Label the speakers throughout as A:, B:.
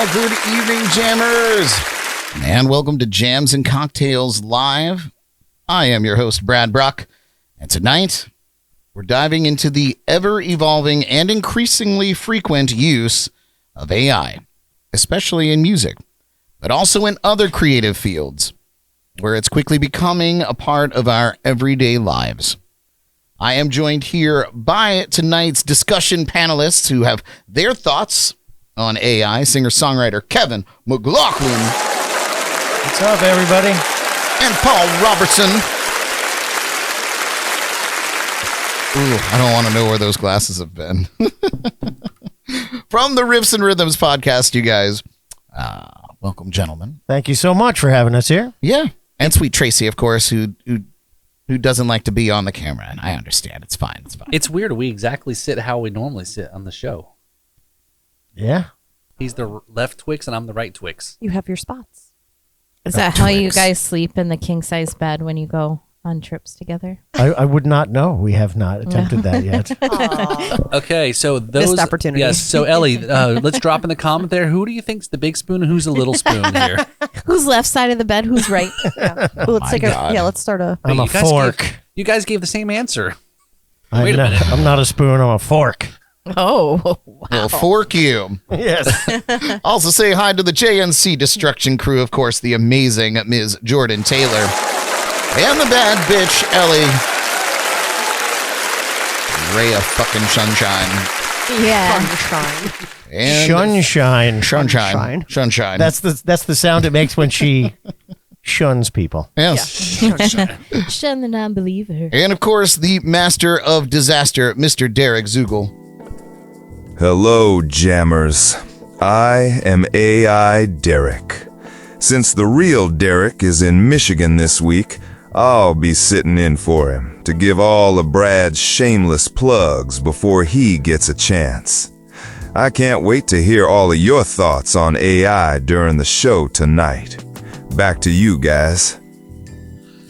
A: Well, good evening, jammers, and welcome to Jams and Cocktails Live. I am your host, Brad Brock, and tonight we're diving into the ever-evolving and increasingly frequent use of AI, especially in music, but also in other creative fields, where it's quickly becoming a part of our everyday lives. I am joined here by tonight's discussion panelists who have their thoughts on AI, singer-songwriter Kevin McLoughlin.
B: What's up, everybody?
A: And Paul Robertson. Ooh, I don't want to know where those glasses have been. From the Riffs N Rhythms podcast, you guys. Welcome, gentlemen.
B: Thank you so much for having us here.
A: Yeah. And Sweet Tracy, of course, who doesn't like to be on the camera, and I understand. It's fine. It's fine.
C: It's weird. We exactly sit how we normally sit on the show.
B: Yeah.
C: He's the left Twix, and I'm the right Twix.
D: You have your spots.
E: Is that how you guys sleep in the king-size bed when you go on trips together?
B: I would not know. We have not attempted that yet.
C: Okay, so those...
D: Missed opportunity.
C: Yes, so Ellie, let's drop in the comment there. Who do you think's the big spoon and who's the little spoon here?
E: Who's left side of the bed? Who's right?
D: Let's start a...
B: I'm a fork.
C: You guys gave the same answer.
B: I'm not a spoon. I'm a fork.
E: Oh, wow.
A: Well, fork you.
B: Yes.
A: Also say hi to the JNC Destruction Crew, of course, the amazing Ms. Jordan Taylor. And the bad bitch, Ellie. Ray of fucking sunshine.
E: Yeah.
A: And
B: Sunshine.
A: Sunshine.
B: That's the sound it makes when she shuns people.
A: Yes.
E: Shun the non-believer.
A: And of course, the master of disaster, Mr. Derek Zugel.
F: Hello, jammers. I am AI Derek. Since the real Derek is in Michigan this week, I'll be sitting in for him to give all of Brad's shameless plugs before he gets a chance. I can't wait to hear all of your thoughts on AI during the show tonight. Back to you guys.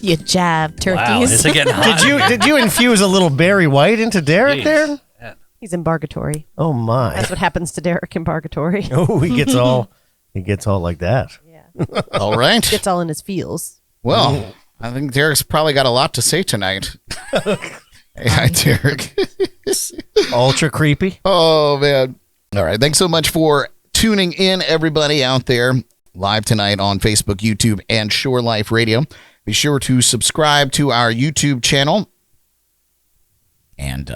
E: You jab turkeys.
C: Wow, this is getting hot.
B: Did you infuse a little Barry White into Derek
C: Jeez.
B: there?
D: He's in Bargatory.
B: Oh my.
D: That's what happens to Derek in Bargatory.
B: Oh, he gets all like that.
D: Yeah.
A: All right.
D: Gets all in his feels.
A: Well, I think Derek's probably got a lot to say tonight. Hey, hi, Derek.
B: Ultra creepy.
A: Oh, man. All right. Thanks so much for tuning in, everybody out there, live tonight on Facebook, YouTube, and Shore Life Radio. Be sure to subscribe to our YouTube channel and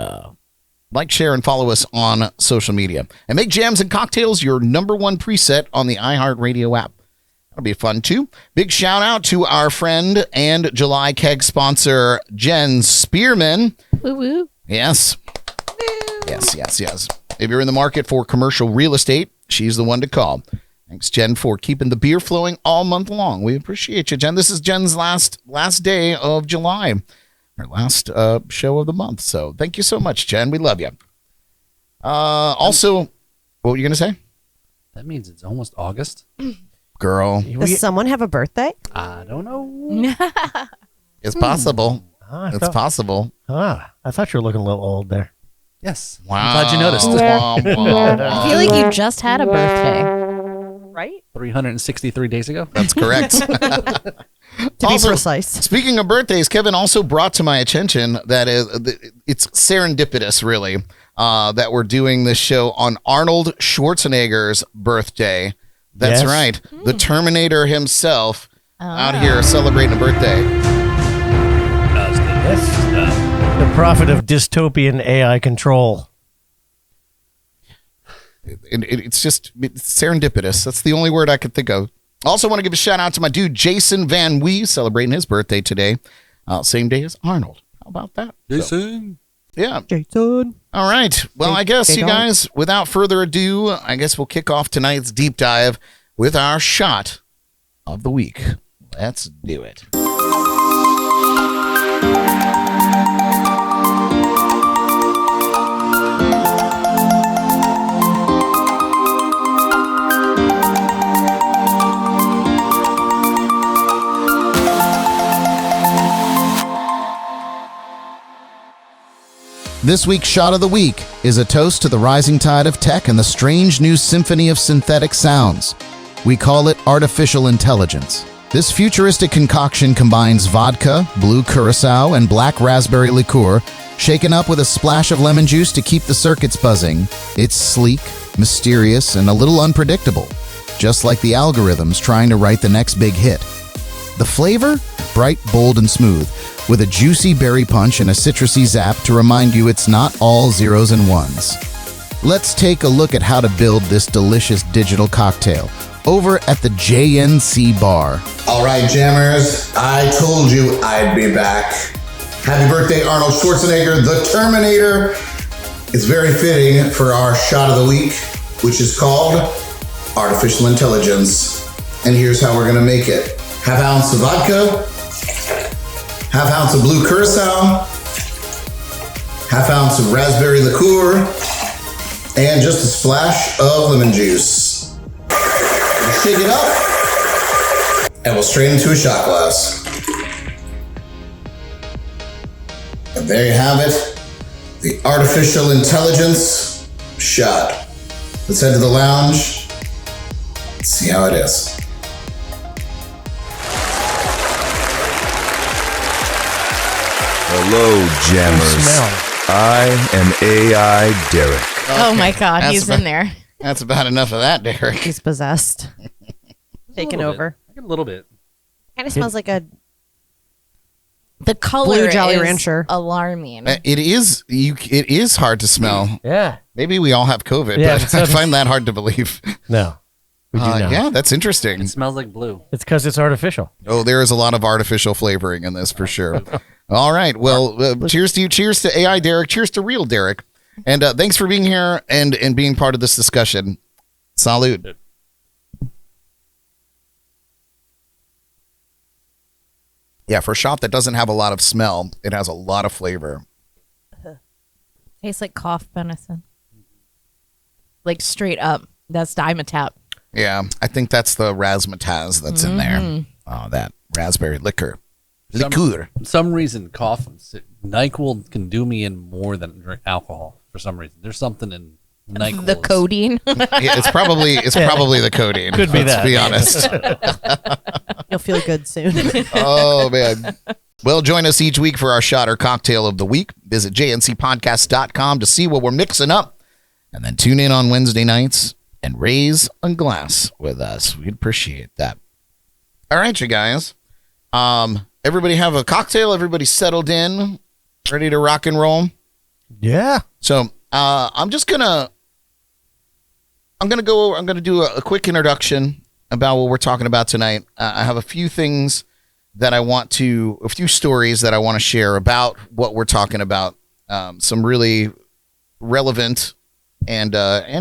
A: like, share, and follow us on social media. And make Jams and Cocktails your #1 preset on the iHeartRadio app. That'll be fun, too. Big shout out to our friend and July Keg sponsor, Jen Spearman.
E: Woo woo.
A: Yes. Yes. If you're in the market for commercial real estate, she's the one to call. Thanks, Jen, for keeping the beer flowing all month long. We appreciate you, Jen. This is Jen's last day of July, her last show of the month. So thank you so much, Jen. We love you. Also, what were you going to say?
C: That means it's almost August.
A: Girl,
D: Does someone have a birthday?
C: I don't know.
A: it's possible. It's possible.
B: I thought you were looking a little old there.
C: Yes.
A: Wow.
C: I'm glad you noticed.
E: I feel like you just had a birthday.
D: Right?
C: 363 days ago.
A: That's correct.
D: To be
A: Also,
D: precise.
A: Speaking of birthdays, Kevin also brought to my attention that it's serendipitous, really, that we're doing this show on Arnold Schwarzenegger's birthday. That's
B: Yes.
A: right. The Terminator himself out here celebrating a birthday.
B: Yes. The prophet of dystopian AI control.
A: It's serendipitous. That's the only word I could think of. Also want to give a shout out to my dude, Jason Van Wee, celebrating his birthday today. Same day as Arnold. How about that?
C: Jason.
A: Yeah.
D: Jason.
A: All right. Well, I guess, you guys, without further ado, I guess we'll kick off tonight's deep dive with our shot of the week. Let's do it. This week's Shot of the Week is a toast to the rising tide of tech and the strange new symphony of synthetic sounds. We call it artificial intelligence. This futuristic concoction combines vodka, blue curacao, and black raspberry liqueur, shaken up with a splash of lemon juice to keep the circuits buzzing. It's sleek, mysterious, and a little unpredictable, just like the algorithms trying to write the next big hit. The flavor? Bright, bold, and smooth, with a juicy berry punch and a citrusy zap to remind you it's not all zeros and ones. Let's take a look at how to build this delicious digital cocktail over at the JNC bar.
G: All right, jammers, I told you I'd be back. Happy birthday, Arnold Schwarzenegger, the Terminator. It's very fitting for our shot of the week, which is called artificial intelligence. And here's how we're gonna make it. Half ounce of vodka, half ounce of blue curacao, half ounce of raspberry liqueur, and just a splash of lemon juice. Shake it up, and we'll strain into a shot glass. And there you have it, the artificial intelligence shot. Let's head to the lounge, let's see how it is.
F: Hello, jammers. I am AI Derek.
E: Oh my God,
A: That's
E: he's
A: about-
E: in there.
A: That's about enough of that, Derek.
D: He's possessed. Taken over.
C: A little bit.
D: Kind of smells like a
E: The color
D: Blue Jolly
E: is
D: Rancher.
E: alarming.
A: It is hard to smell.
B: Yeah.
A: Maybe we all have COVID,
B: Yeah,
A: but I find that hard to believe.
B: No. We do not.
A: Yeah, that's interesting.
C: It smells like blue.
B: It's because it's artificial.
A: Oh, there is a lot of artificial flavoring in this for sure. All right. Well, cheers to you. Cheers to AI Derek. Cheers to real Derek. And thanks for being here and being part of this discussion. Salute. Yeah, for a shot that doesn't have a lot of smell, it has a lot of flavor.
E: Tastes like cough medicine. Like straight up. That's Dimetap.
A: Yeah, I think that's the razzmatazz that's in there. Oh, that raspberry liquor. Liqueur.
C: For some reason, NyQuil can do me in more than drink alcohol. For some reason, there's something in NyQuil.
E: The codeine.
A: Yeah, it's probably the codeine.
B: Could be
A: Let's
B: that.
A: be honest.
D: You'll feel good soon.
A: Oh, man. Well, join us each week for our shot or cocktail of the week. Visit jncpodcast.com to see what we're mixing up. And then tune in on Wednesday nights and raise a glass with us. We'd appreciate that. All right, you guys. Everybody have a cocktail. Everybody settled in, ready to rock and roll.
B: Yeah.
A: So I'm gonna do a quick introduction about what we're talking about tonight. I have a few stories that I want to share about what we're talking about. Some really relevant and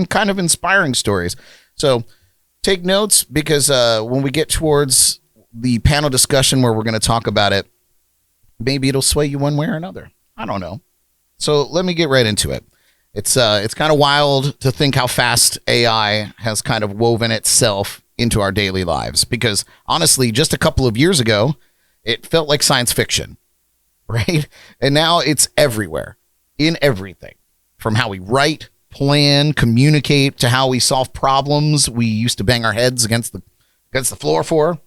A: kind of inspiring stories. So take notes because when we get towards the panel discussion where we're going to talk about it, maybe it'll sway you one way or another. I don't know. So let me get right into it. It's kind of wild to think how fast AI has kind of woven itself into our daily lives, because honestly, just a couple of years ago, it felt like science fiction, right? And now it's everywhere, in everything, from how we write, plan, communicate, to how we solve problems we used to bang our heads against the floor for.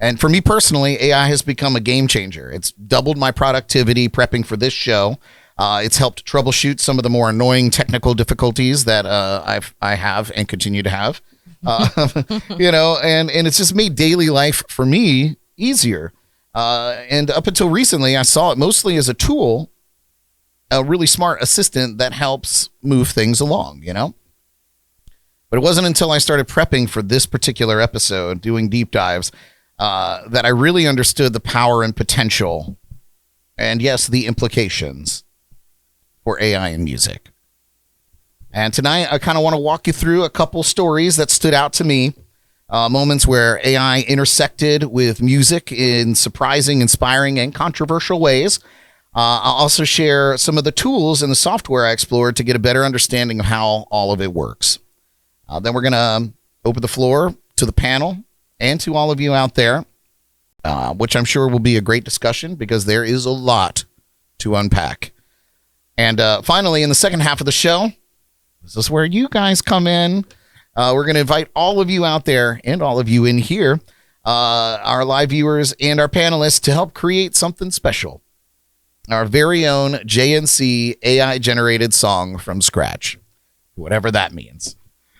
A: And for me personally, AI has become a game changer. It's doubled my productivity prepping for this show. It's helped troubleshoot some of the more annoying technical difficulties that I have and continue to have. And it's just made daily life for me easier. And up until recently, I saw it mostly as a tool, a really smart assistant that helps move things along, But it wasn't until I started prepping for this particular episode, doing deep dives, that I really understood the power and potential, and yes, the implications for AI in music. And tonight, I kind of want to walk you through a couple stories that stood out to me, moments where AI intersected with music in surprising, inspiring, and controversial ways. I'll also share some of the tools and the software I explored to get a better understanding of how all of it works. Then we're going to open the floor to the panel and to all of you out there, which I'm sure will be a great discussion because there is a lot to unpack. And finally, in the second half of the show, this is where you guys come in. We're going to invite all of you out there and all of you in here, our live viewers and our panelists, to help create something special. Our very own JNC AI generated song from scratch, whatever that means.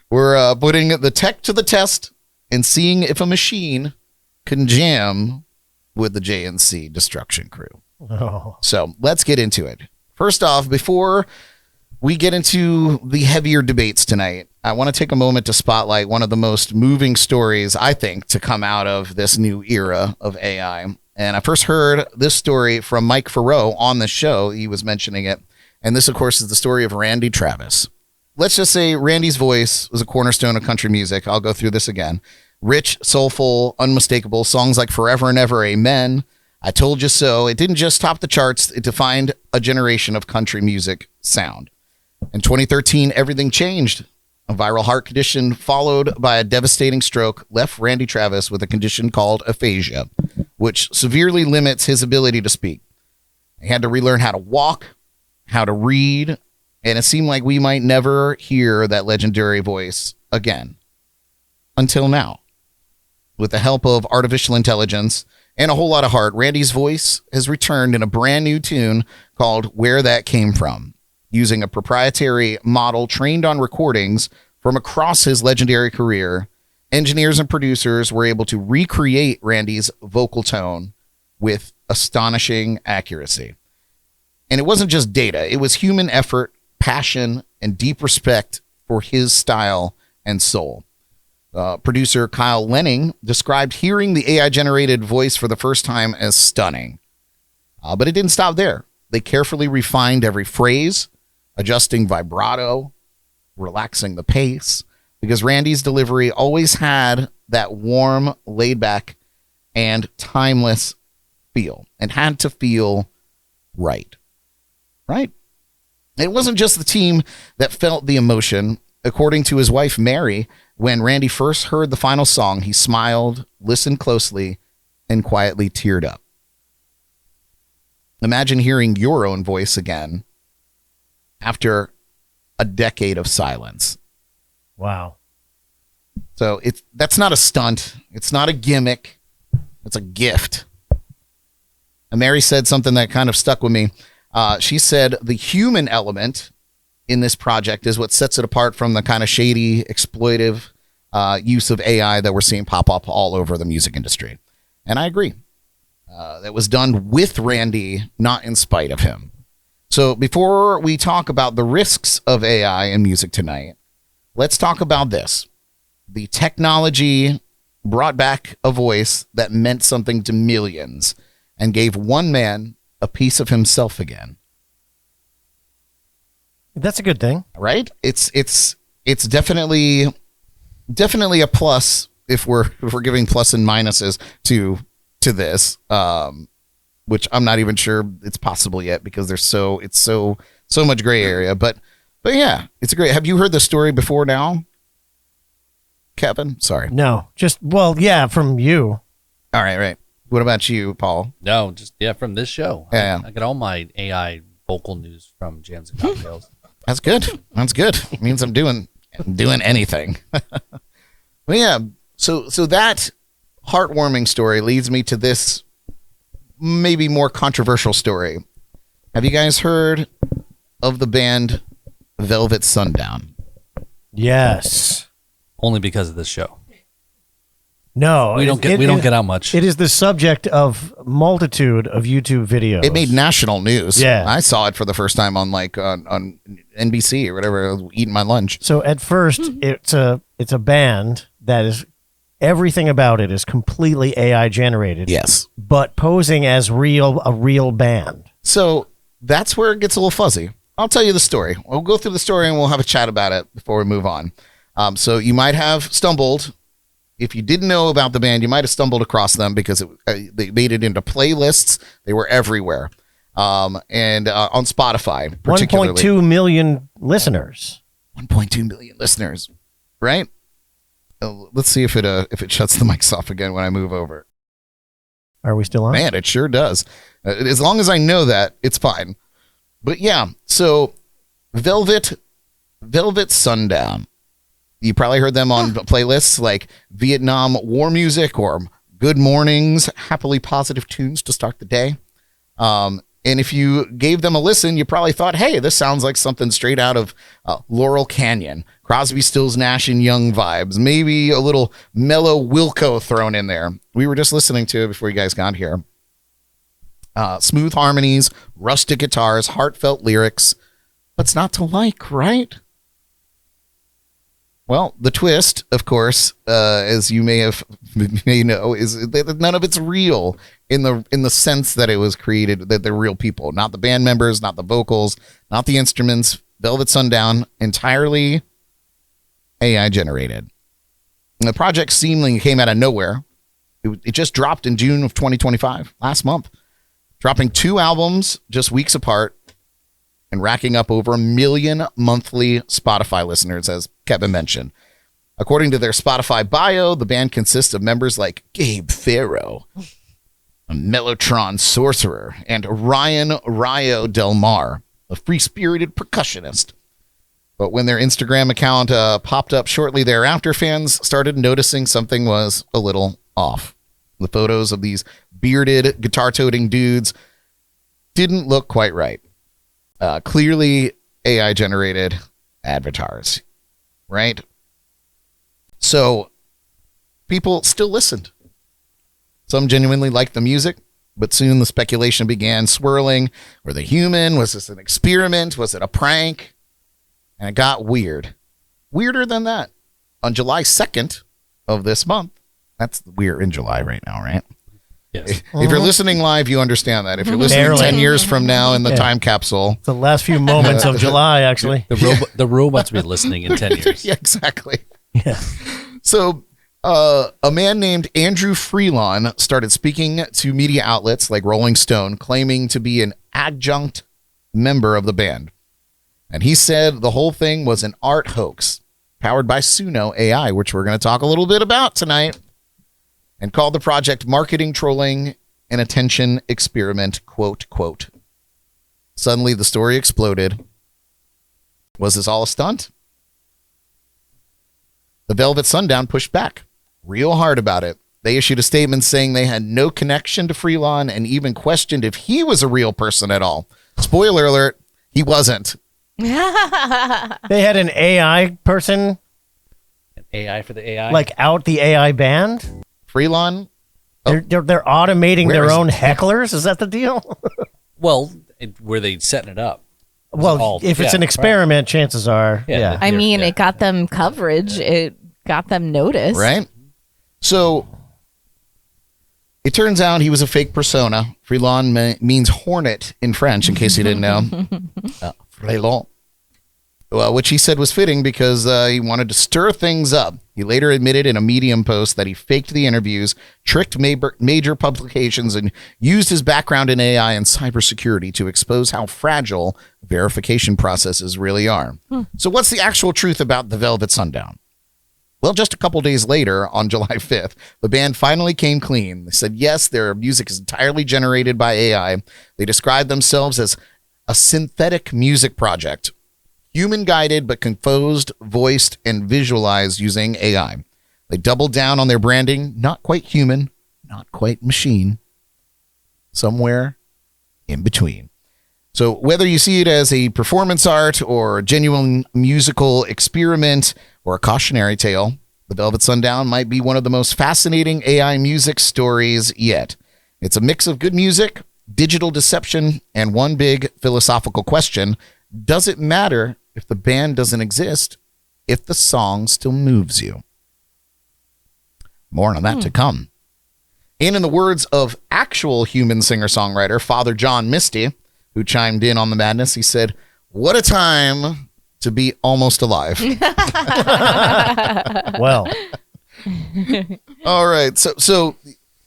A: We're putting the tech to the test and seeing if a machine can jam with the JNC Destruction Crew.
B: Oh.
A: So let's get into it. First off, before we get into the heavier debates tonight, I want to take a moment to spotlight one of the most moving stories, I think, to come out of this new era of AI. And I first heard this story from Mike Farrow on the show. He was mentioning it. And this, of course, is the story of Randy Travis. Let's just say Randy's voice was a cornerstone of country music. I'll go through this again. Rich, soulful, unmistakable, songs like Forever and Ever, Amen, I Told You So. It didn't just top the charts, it defined a generation of country music sound. In 2013, everything changed. A viral heart condition followed by a devastating stroke left Randy Travis with a condition called aphasia, which severely limits his ability to speak. He had to relearn how to walk, how to read, and it seemed like we might never hear that legendary voice again. Until now. With the help of artificial intelligence and a whole lot of heart, Randy's voice has returned in a brand new tune called Where That Came From. Using a proprietary model trained on recordings from across his legendary career, engineers and producers were able to recreate Randy's vocal tone with astonishing accuracy. And it wasn't just data, it was human effort, passion, and deep respect for his style and soul. Producer Kyle Lenning described hearing the AI-generated voice for the first time as stunning. But it didn't stop there. They carefully refined every phrase, adjusting vibrato, relaxing the pace, because Randy's delivery always had that warm, laid-back, and timeless feel, and had to feel right. Right? It wasn't just the team that felt the emotion. According to his wife, Mary, when Randy first heard the final song, he smiled, listened closely, and quietly teared up. Imagine hearing your own voice again after a decade of silence.
B: Wow.
A: So that's not a stunt. It's not a gimmick. It's a gift. And Mary said something that kind of stuck with me. She said the human element in this project is what sets it apart from the kind of shady, exploitive use of AI that we're seeing pop up all over the music industry. And I agree. That was done with Randy, not in spite of him. So before we talk about the risks of AI in music tonight, let's talk about this. The technology brought back a voice that meant something to millions and gave one man a piece of himself again.
B: That's a good thing.
A: Right? It's definitely a plus if we're giving plus and minuses to this. Which I'm not even sure it's possible yet because it's so much gray area. But yeah, it's great. Have you heard the story before now, Kevin? Sorry.
B: No, yeah, from you.
A: All right. What about you, Paul?
C: No, just from this show.
A: Yeah.
C: I get all my AI vocal news from Jams and Cocktails.
A: That's good. It means I'm doing anything. But yeah, so that heartwarming story leads me to this maybe more controversial story. Have you guys heard of the band Velvet Sundown?
B: Yes.
C: Only because of this show.
B: No,
C: We don't get out much.
B: It is the subject of multitude of YouTube videos.
A: It made national news.
B: Yeah.
A: I saw it for the first time on on NBC or whatever. I was eating my lunch.
B: So at first, it's a band that is everything about it is completely AI generated.
A: Yes.
B: But posing as a real band.
A: So that's where it gets a little fuzzy. I'll tell you the story. We'll go through the story and we'll have a chat about it before we move on. So you might have stumbled. If you didn't know about the band, you might have stumbled across them because they made it into playlists. They were everywhere. And on Spotify, particularly.
B: 1.2 million listeners.
A: 1.2 million listeners, right? Let's see if it shuts the mics off again when I move over.
B: Are we still on?
A: Man, it sure does. As long as I know that, it's fine. But yeah, so Velvet Sundown. You probably heard them on playlists like Vietnam War music or Good Mornings, happily positive tunes to start the day. And if you gave them a listen, you probably thought, hey, this sounds like something straight out of Laurel Canyon, Crosby, Stills, Nash and Young vibes, maybe a little mellow Wilco thrown in there. We were just listening to it before you guys got here. Smooth harmonies, rustic guitars, heartfelt lyrics. What's not to like, right? Well, the twist, of course, as you may know, is that none of it's real in the sense that it was created, that they're real people, not the band members, not the vocals, not the instruments. Velvet Sundown, entirely AI generated. And the project seemingly came out of nowhere. It just dropped in June of 2025, last month, dropping 2 albums just weeks apart and racking up over 1 million monthly Spotify listeners, as Kevin mentioned. According to their Spotify bio, the band consists of members like Gabe Farrow, a Mellotron sorcerer, and Ryan Rio Del Mar, a free-spirited percussionist. But when their Instagram account popped up shortly thereafter, fans started noticing something was a little off. The photos of these bearded, guitar-toting dudes didn't look quite right. Clearly AI-generated avatars, right? So people still listened. Some genuinely liked the music, but soon the speculation began swirling. Were they human? Was this an experiment? Was it a prank? And it got weird. Weirder than that. On July 2nd of this month, we're in July right now, right?
C: Yes.
A: If you're listening live, you understand that. If you're listening
B: Barely.
A: 10 years from now in the time capsule.
B: The last few moments of July, actually.
C: The robots will be listening in 10 years.
A: Yeah, exactly.
B: Yeah.
A: So a man named Andrew Freelon started speaking to media outlets like Rolling Stone, claiming to be an adjunct member of the band. And he said the whole thing was an art hoax powered by Suno AI, which we're going to talk a little bit about tonight, and called the project marketing, trolling, and attention experiment, quote, quote. Suddenly the story exploded. Was this all a stunt? The Velvet Sundown pushed back real hard about it. They issued a statement saying they had no connection to Freelon and even questioned if he was a real person at all. Spoiler alert, he wasn't.
B: They had an AI person,
C: An AI for the AI.
B: like out the AI band.
A: Freelon?
B: They're automating
A: Where
B: their
A: is
B: own
A: it?
B: hecklers. Is that the deal?
C: well, were they setting it up?
B: Well, if it's an experiment, chances are,
C: Yeah,
B: yeah.
E: I mean,
C: Yeah.
E: it got them coverage. It got them noticed.
A: Right? So it turns out he was a fake persona. Freelon means hornet in French, in case you didn't know. Freelon. Well, which he said was fitting because he wanted to stir things up. He later admitted in a Medium post that he faked the interviews, tricked major publications, and used his background in AI and cybersecurity to expose how fragile verification processes really are. So what's the actual truth about the Velvet Sundown? Well, just a couple days later, on July 5th, the band finally came clean. They said, yes, their music is entirely generated by AI. They described themselves as a synthetic music project, human-guided but composed, voiced, and visualized using AI. They doubled down on their branding, not quite human, not quite machine, somewhere in between. So whether you see it as a performance art or a genuine musical experiment or a cautionary tale, the Velvet Sundown might be one of the most fascinating AI music stories yet. It's a mix of good music, digital deception, and one big philosophical question. Does it matter if the band doesn't exist, if the song still moves you? More on that to come. And in the words of actual human singer-songwriter Father John Misty, who chimed in on the madness, he said, "What a time to be almost alive."
B: Well,
A: All right. So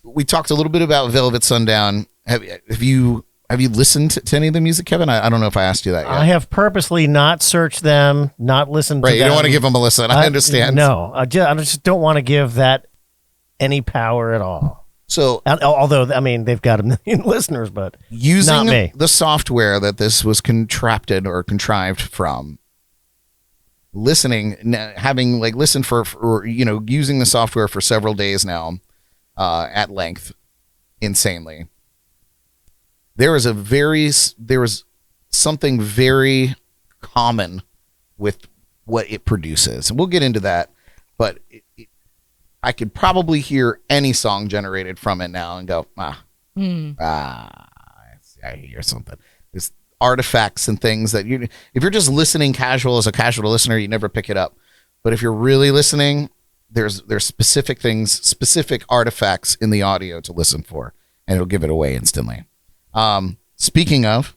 A: we talked a little bit about Velvet Sundown. Have you listened to any of the music, Kevin? I don't know if I asked you that yet.
B: I have purposely not searched them, not listened to
A: Right.
B: them.
A: You don't want to give them a listen. I understand.
B: No, I just don't want to give that any power at all.
A: So
B: Although, I mean, they've got a million listeners, but
A: using
B: not me.
A: the software that this was contracted or contrived from, having like listened for using the software for several days now, at length, insanely. There was something very common with what it produces. And we'll get into that, but I could probably hear any song generated from it now and go, I hear something. There's artifacts and things that if you're just listening as a casual listener, you never pick it up. But if you're really listening, there's specific things, specific artifacts in the audio to listen for, and it'll give it away instantly. Speaking of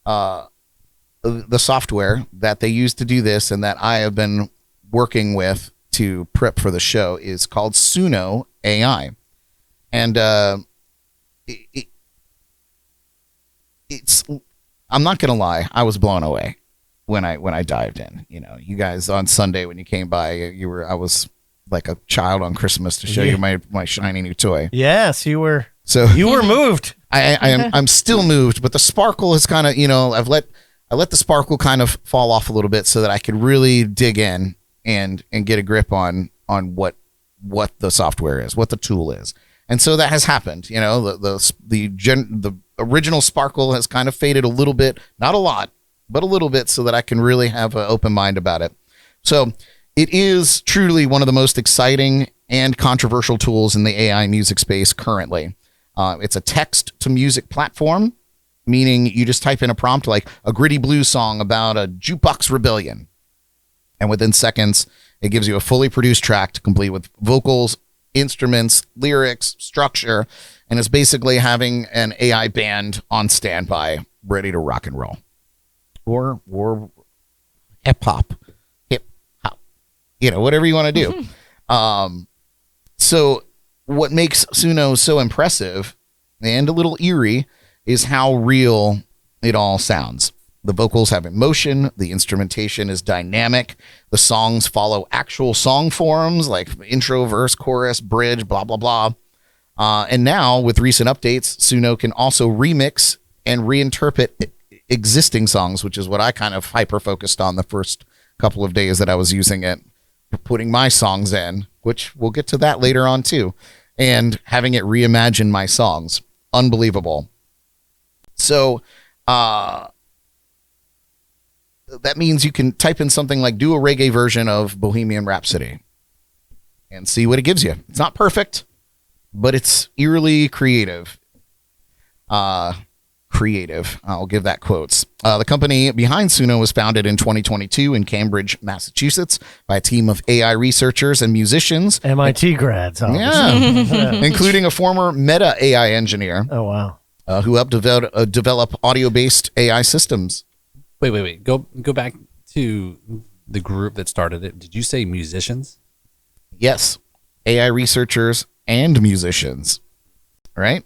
A: the software that they use to do this and that I have been working with to prep for the show is called Suno AI. And it's I'm not gonna lie, I was blown away when I dived in. You guys on Sunday when you came by, I was like a child on Christmas to show you my shiny new toy.
B: Yes, you were moved.
A: I'm still moved, but the sparkle is kind of, I let the sparkle kind of fall off a little bit so that I could really dig in and get a grip on what the software is, what the tool is. And so that has happened. The original sparkle has kind of faded a little bit, not a lot, but a little bit, so that I can really have an open mind about it. So it is truly one of the most exciting and controversial tools in the AI music space currently. It's a text to music platform, meaning you just type in a prompt like a gritty blues song about a jukebox rebellion. And within seconds, it gives you a fully produced track complete with vocals, instruments, lyrics, structure, and it's basically having an AI band on standby, ready to rock and roll. Or hip hop, whatever you want to do. So what makes Suno so impressive and a little eerie is how real it all sounds. The vocals have emotion. The instrumentation is dynamic. The songs follow actual song forms like intro, verse, chorus, bridge, blah, blah, blah. And now with recent updates, Suno can also remix and reinterpret existing songs, which is what I kind of hyper-focused on the first couple of days that I was using it, putting my songs in, which we'll get to that later on too, and having it reimagine my songs. Unbelievable. So, that means you can type in something like do a reggae version of Bohemian Rhapsody and see what it gives you. It's not perfect, but it's eerily creative. I'll give that quotes. The company behind Suno was founded in 2022 in Cambridge, Massachusetts by a team of AI researchers and musicians.
B: MIT grads, obviously.
A: Yeah. Including a former Meta AI engineer.
B: Oh, wow.
A: Who helped develop audio-based AI systems.
C: Wait. Go back to the group that started it. Did you say musicians?
A: Yes. AI researchers and musicians. Right?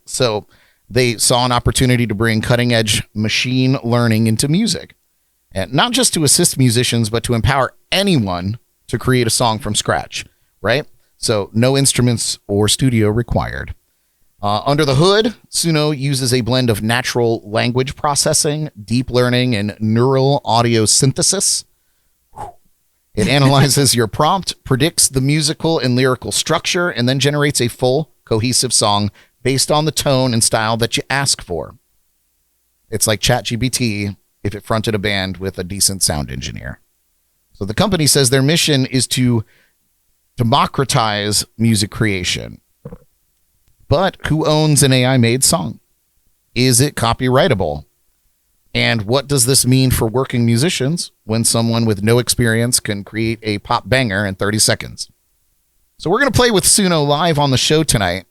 A: So they saw an opportunity to bring cutting-edge machine learning into music. And not just to assist musicians, but to empower anyone to create a song from scratch. Right? So no instruments or studio required. Under the hood, Suno uses a blend of natural language processing, deep learning, and neural audio synthesis. It analyzes your prompt, predicts the musical and lyrical structure, and then generates a full, cohesive song based on the tone and style that you ask for. It's like ChatGPT if it fronted a band with a decent sound engineer. So the company says their mission is to democratize music creation. But who owns an AI-made song? Is it copyrightable? And what does this mean for working musicians when someone with no experience can create a pop banger in 30 seconds? So we're going to play with Suno live on the show tonight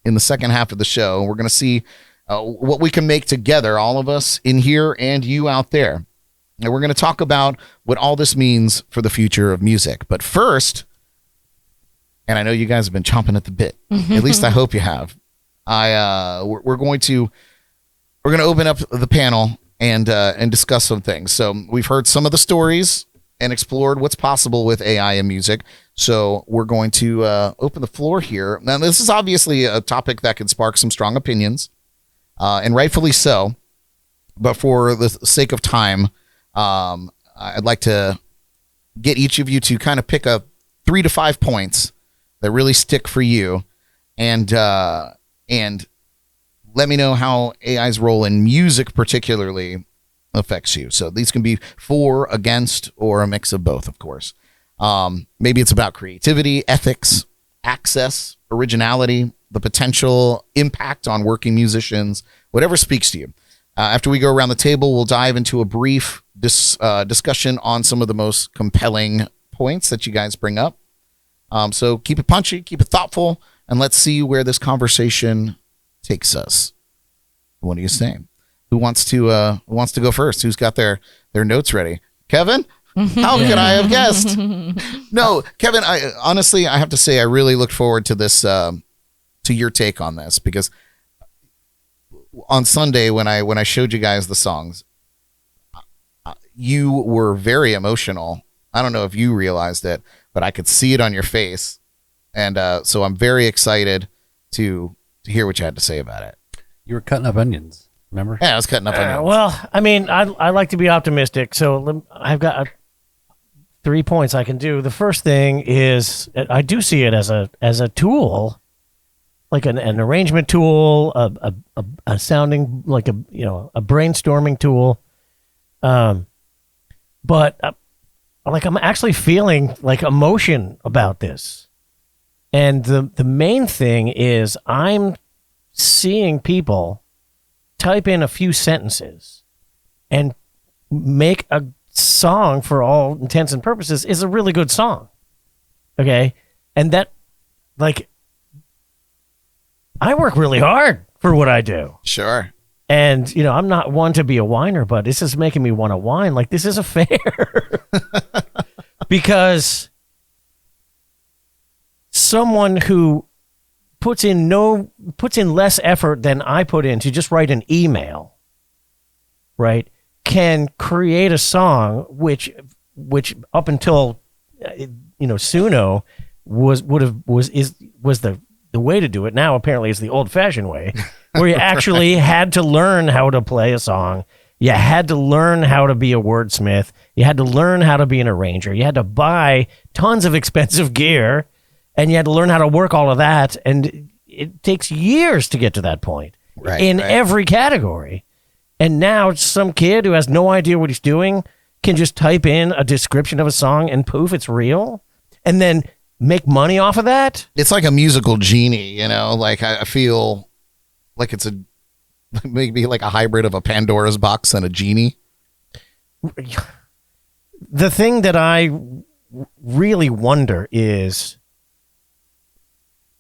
A: in the second half of the show. We're going to see what we can make together, all of us in here and you out there. And we're going to talk about what all this means for the future of music. But first, and I know you guys have been chomping at the bit. At least I hope you have. We're going to open up the panel and discuss some things. So we've heard some of the stories and explored what's possible with AI in music. So we're going to open the floor here. Now, this is obviously a topic that can spark some strong opinions, and rightfully so. But for the sake of time, I'd like to get each of you to kind of pick up 3 to 5 points that really stick for you, and let me know how AI's role in music particularly affects you. So these can be for, against, or a mix of both, of course. Maybe it's about creativity, ethics, access, originality, the potential impact on working musicians, whatever speaks to you. After we go around the table, we'll dive into a brief discussion on some of the most compelling points that you guys bring up. So keep it punchy, keep it thoughtful, and let's see where this conversation takes us. What do you say? Who wants to go first? Who's got their notes ready? Kevin? How could I have guessed? No, Kevin, I honestly have to say I really look forward to this, to your take on this, because on Sunday when I showed you guys the songs, you were very emotional. I don't know if you realized it, but I could see it on your face. And so I'm very excited to hear what you had to say about it.
C: You were cutting up onions, remember?
A: Yeah, I was cutting up onions.
B: Well, I mean, I like to be optimistic, so I've got 3 points I can do. The first thing is I do see it as a tool, like an arrangement tool, a sounding like a brainstorming tool. But like I'm actually feeling like emotion about this, and the main thing is I'm seeing people type in a few sentences and make a song, for all intents and purposes, is a really good song. Okay. And that, like, I work really hard for what I do.
A: Sure.
B: And, I'm not one to be a whiner, but this is making me want to whine. Like, this isn't fair. Because someone who puts in less effort than I put in to just write an email, right, can create a song which up until Suno was the way to do it. Now apparently it's the old-fashioned way, where you actually had to learn how to play a song. You had to learn how to be a wordsmith. You had to learn how to be an arranger. You had to buy tons of expensive gear, and you had to learn how to work all of that. And it takes years to get to that point in every category. And now some kid who has no idea what he's doing can just type in a description of a song and poof, it's real. And then make money off of that.
A: It's like a musical genie, like I feel like it's maybe like a hybrid of a Pandora's box and a genie.
B: The thing that I really wonder is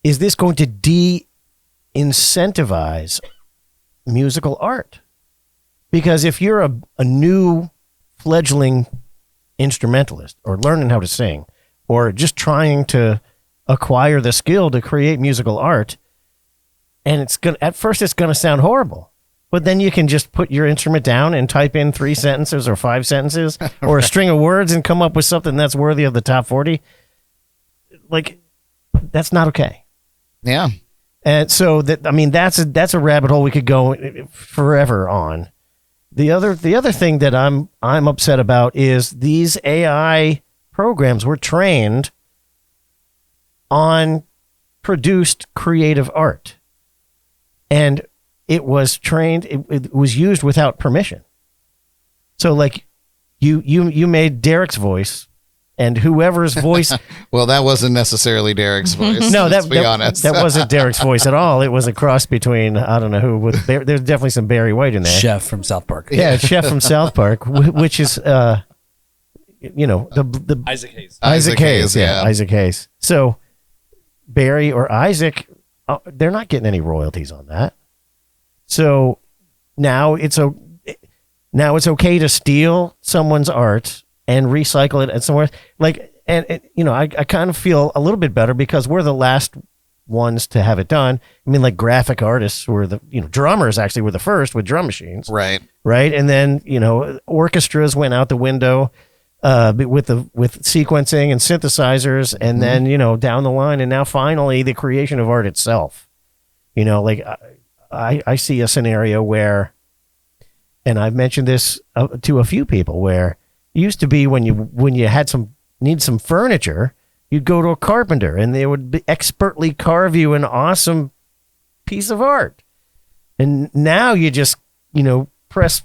B: this going to de-incentivize musical art? Because if you're a new fledgling instrumentalist, or learning how to sing, or just trying to acquire the skill to create musical art, and at first it's gonna sound horrible, but then you can just put your instrument down and type in 3 sentences or 5 sentences or a string of words and come up with something that's worthy of the top 40. Like, that's not okay.
A: Yeah.
B: And so that's a rabbit hole we could go forever on. The other thing that I'm upset about is these AI programs were trained on produced creative art, and it was used without permission. So like you made Derek's voice, and whoever's voice.
A: Well, that wasn't necessarily Derek's voice.
B: No,
A: let's be honest.
B: That wasn't Derek's voice at all. It was a cross between, I don't know who. There's definitely some Barry White in there.
C: Chef from South Park.
B: Yeah, Chef from South Park, which is the
C: Isaac Hayes.
A: Isaac Hayes, yeah.
B: Isaac Hayes. So Barry or Isaac, they're not getting any royalties on that. So now it's okay to steal someone's art and recycle it at somewhere. Like, and I kind of feel a little bit better because we're the last ones to have it done. I mean, like, graphic artists were drummers actually were the first with drum machines.
A: Right.
B: And then, orchestras went out the window. with sequencing and synthesizers, and then down the line, and now finally the creation of art itself. Like I see a scenario where, and I've mentioned this to a few people, where it used to be when you need some furniture, you'd go to a carpenter and they would expertly carve you an awesome piece of art, and now you just press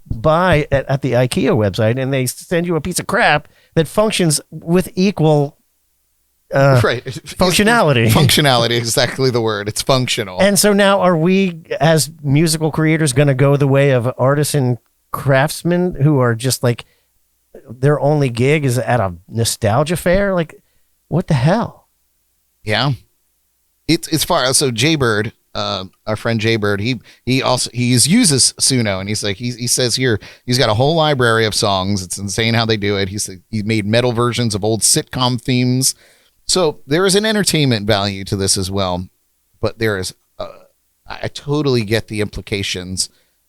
B: buy at the IKEA website, and they send you a piece of crap that functions with equal functionality.
A: Functionality, exactly the word. It's functional.
B: And so now, are we as musical creators going to go the way of artists and craftsmen who are just like their only gig is at a nostalgia fair? Like, what the hell?
A: Yeah, it's far. So Jaybird, our friend Jaybird, he uses Suno, and he's like he says here he's got a whole library of songs. It's insane how they do it. He made metal versions of old sitcom themes. So there is an entertainment value to this as well, but there is I totally get the implications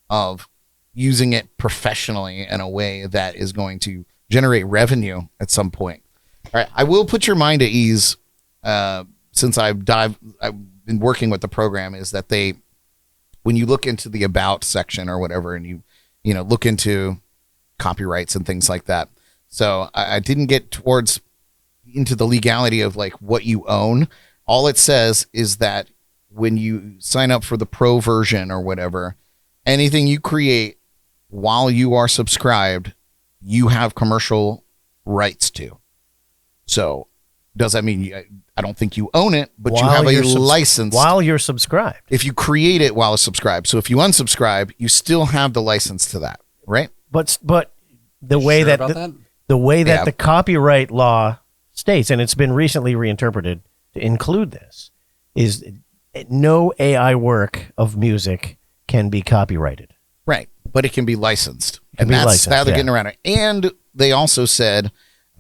A: of using it professionally in a way that is going to generate revenue at some point. All right, I will put your mind at ease. Since I've been working with the program, is that when you look into the about section or whatever, and you look into copyrights and things like that. So I didn't get into the legality of like what you own. All it says is that when you sign up for the pro version or whatever, anything you create while you are subscribed, you have commercial rights to. So does that mean I don't think you own it, but you have a license
B: while you're subscribed?
A: If you create it while it's subscribed. So if you unsubscribe, you still have the license to that, right?
B: But the way that the copyright law states, and it's been recently reinterpreted to include this, is no AI work of music can be copyrighted.
A: Right, but it can be licensed. And that's how they're getting around it. And they also said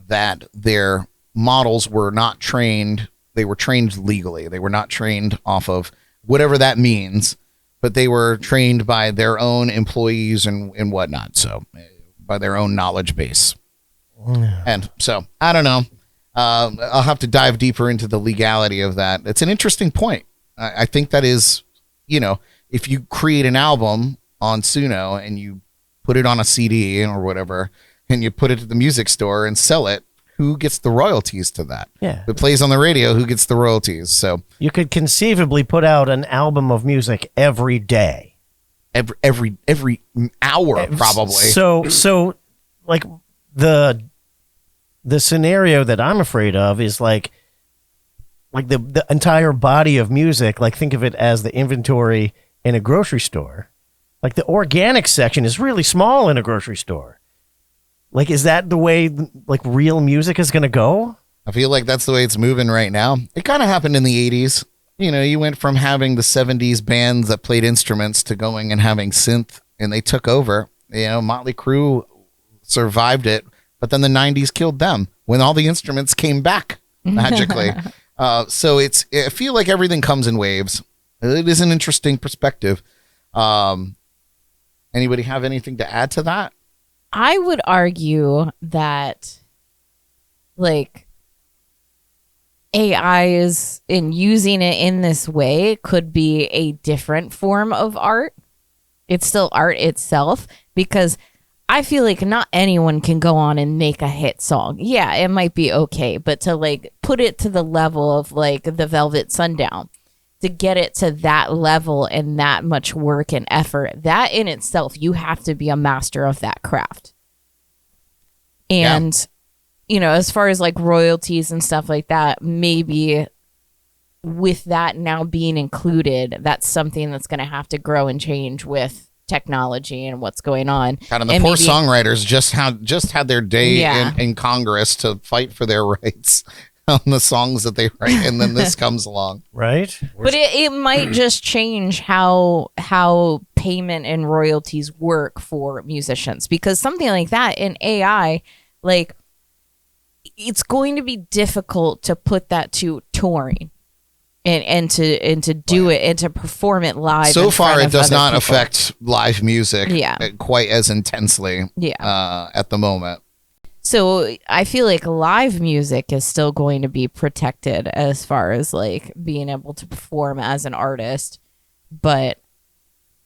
A: that their models were not trained. They were trained legally. They were not trained off of whatever that means, but they were trained by their own employees and whatnot. So by their own knowledge base. And so I don't know. I'll have to dive deeper into the legality of that. It's an interesting point. I think that is, if you create an album on Suno and you put it on a CD or whatever, and you put it at the music store and sell it, who gets the royalties to that?
B: Yeah.
A: If it plays on the radio, who gets the royalties? So
B: you could conceivably put out an album of music every day.
A: Every hour, probably.
B: So like the scenario that I'm afraid of is like the entire body of music. Like, think of it as the inventory in a grocery store. Like, the organic section is really small in a grocery store. Like, is that the way like real music is going to go?
A: I feel like that's the way it's moving right now. It kind of happened in the 80s. You went from having the 70s bands that played instruments to going and having synth, and they took over. Motley Crue survived it, but then the 90s killed them when all the instruments came back magically. So I feel like everything comes in waves. It is an interesting perspective. Anybody have anything to add to that?
E: I would argue that, like, AI is in using it in this way could be a different form of art. It's still art itself, because I feel like not anyone can go on and make a hit song. Yeah, it might be okay, but to like put it to the level of like the Velvet Sundown, to get it to that level and that much work and effort, that in itself, you have to be a master of that craft. And, as far as like royalties and stuff like that, maybe with that now being included, that's something that's going to have to grow and change with technology and what's going on.
A: God, and the poor songwriters just had their day in Congress to fight for their rights on the songs that they write, and then this comes along,
B: right?
E: But it might just change how payment and royalties work for musicians, because something like that in AI, like, it's going to be difficult to put that to touring and to do it and to perform it live.
A: So far, it does not affect live music
E: Yeah.
A: quite as intensely
E: Yeah.
A: at the moment.
E: So I feel like live music is still going to be protected as far as like being able to perform as an artist. But,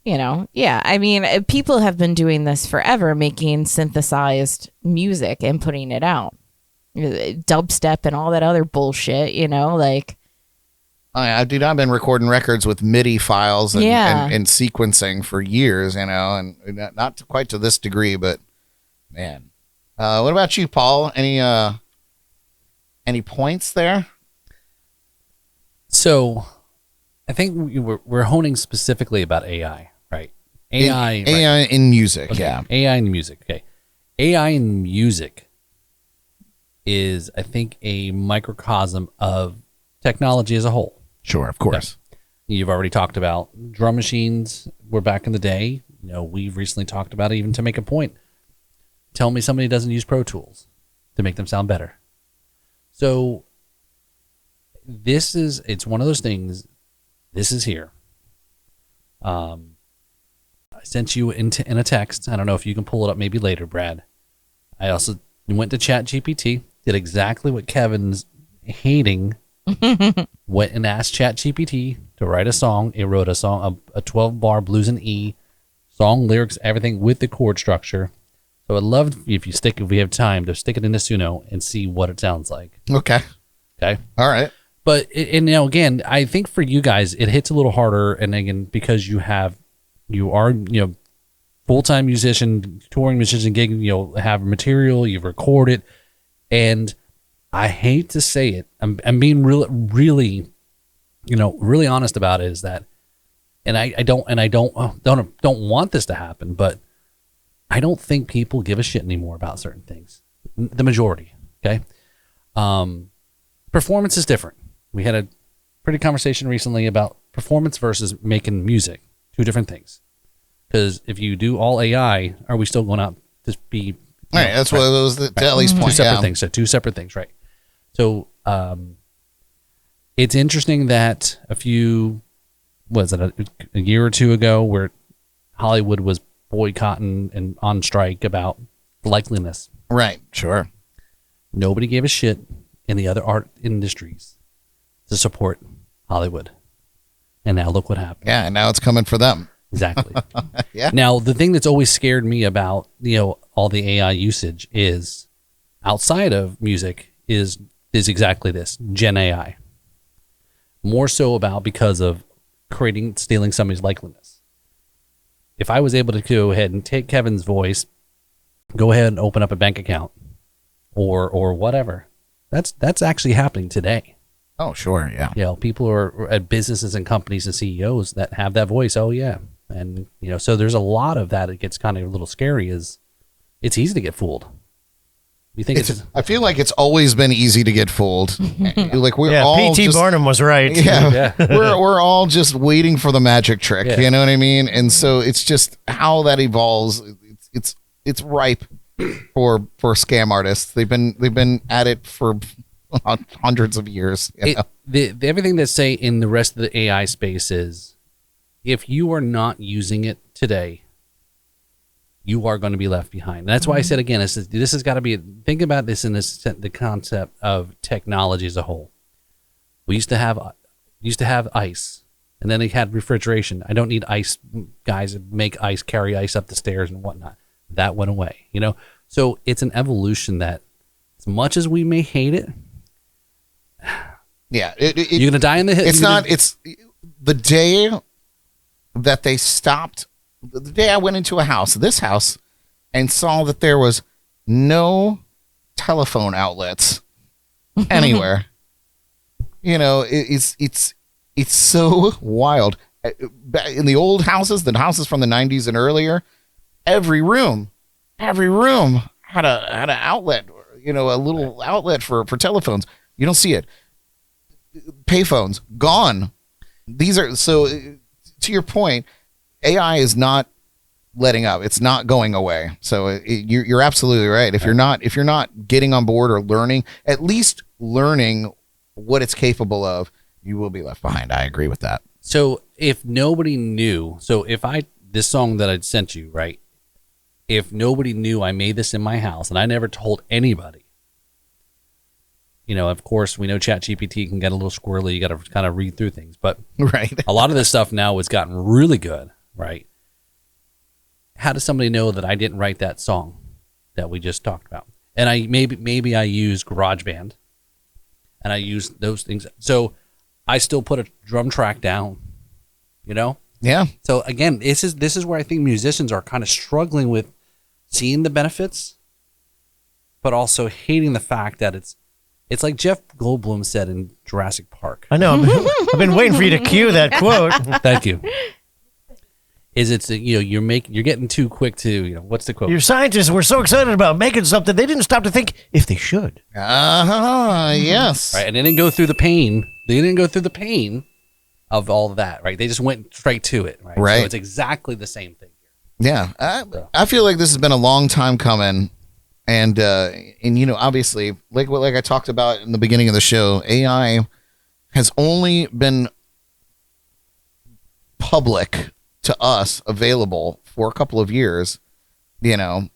E: yeah, I mean, people have been doing this forever, making synthesized music and putting it out. Dubstep and all that other bullshit, like.
A: Dude, I've been recording records with MIDI files and,
E: Yeah.
A: and sequencing for years, and not quite to this degree, but man. What about you, Paul? Any points there?
C: So, I think we're honing specifically about AI, right? AI
A: in music,
C: Okay.
A: yeah.
C: AI in music. Okay. AI in music is, I think, a microcosm of technology as a whole.
A: Sure, of course.
C: You've already talked about drum machines were back in the day. We've recently talked about it, even to make a point. Tell me somebody doesn't use Pro Tools to make them sound better. So it's one of those things. This is here. I sent you in a text. I don't know if you can pull it up maybe later, Brad. I also went to ChatGPT, did exactly what Kevin's hating. Went and asked ChatGPT to write a song. It wrote a song, a 12-bar blues and E, song lyrics, everything with the chord structure. So I'd love if we have time to stick it into Suno and see what it sounds like.
A: Okay.
C: Okay.
A: All right.
C: But again, I think for you guys it hits a little harder, and again because you are full-time musician, touring musician, gig, have material, you've recorded, and I hate to say it, I'm being really honest about it, is that, and I don't want this to happen, but I don't think people give a shit anymore about certain things. The majority, okay? Performance is different. We had a pretty conversation recently about performance versus making music. Two different things. Because if you do all AI, are we still going out to be...
A: All right, that's what it was to Ellie's point.
C: Two separate
A: yeah.
C: things. So two separate things, right? So it's interesting that a year or two ago, where Hollywood was boycotting and on strike about likeliness.
A: Right, sure.
C: Nobody gave a shit in the other art industries to support Hollywood. And now look what happened.
A: Yeah, and now it's coming for them.
C: Exactly.
A: Yeah.
C: Now, the thing that's always scared me about, all the AI usage is outside of music is exactly this, Gen AI. More so because of stealing somebody's likeliness. If I was able to go ahead and take Kevin's voice, go ahead and open up a bank account or whatever, that's actually happening today.
A: Oh, sure, yeah.
C: People are at businesses and companies and CEOs that have that voice. Oh, yeah. And, so there's a lot of that. It gets kind of a little scary. It's easy to get fooled. You think
A: I feel like it's always been easy to get fooled. Like we're all
B: P.T.
A: just,
B: Barnum was right.
A: Yeah, we're all just waiting for the magic trick.
C: Yeah.
A: You know what I mean? And so it's just how that evolves. It's ripe for scam artists. They've been at it for hundreds of years.
C: Everything that say in the rest of the AI space is, if you are not using it today, you are going to be left behind. And that's why I said again, this has got to be. Think about this in the concept of technology as a whole. We used to have ice, and then they had refrigeration. I don't need ice guys that make ice, carry ice up the stairs and whatnot. That went away. So it's an evolution that, as much as we may hate it,
A: Yeah,
C: you're gonna die in the.
A: It's not. It's the day that they stopped. The day I went into this house, and saw that there was no telephone outlets anywhere. It's so wild. In the old houses, the houses from the 90s and earlier, every room had an outlet. A little outlet for telephones. You don't see it. Payphones gone. These are so. To your point, AI is not letting up. It's not going away. So you're absolutely right. If you're not getting on board or learning, at least learning what it's capable of, you will be left behind. I agree with that.
C: So if nobody knew, this song that I'd sent you, right? if nobody knew I made this in my house and I never told anybody, of course, we know ChatGPT can get a little squirrely. You got to kind of read through things. But
A: Right.
C: a lot of this stuff now has gotten really good, right? How does somebody know that I didn't write that song that we just talked about? And maybe I use GarageBand, and I use those things. So I still put a drum track down,
A: Yeah.
C: So again, this is where I think musicians are kind of struggling with seeing the benefits, but also hating the fact that it's like Jeff Goldblum said in Jurassic Park.
B: I know. I've been waiting for you to cue that quote.
C: Thank you. You're getting too quick to what's the quote?
B: Your scientists were so excited about making something, they didn't stop to think if they should.
A: Yes.
C: Right, and they didn't go through the pain. They didn't go through the pain of all of that, right? They just went straight to it, right?
A: Right.
C: So it's exactly the same thing here.
A: Yeah. I feel like this has been a long time coming. And obviously, like I talked about in the beginning of the show, AI has only been public to us, available for a couple of years. That's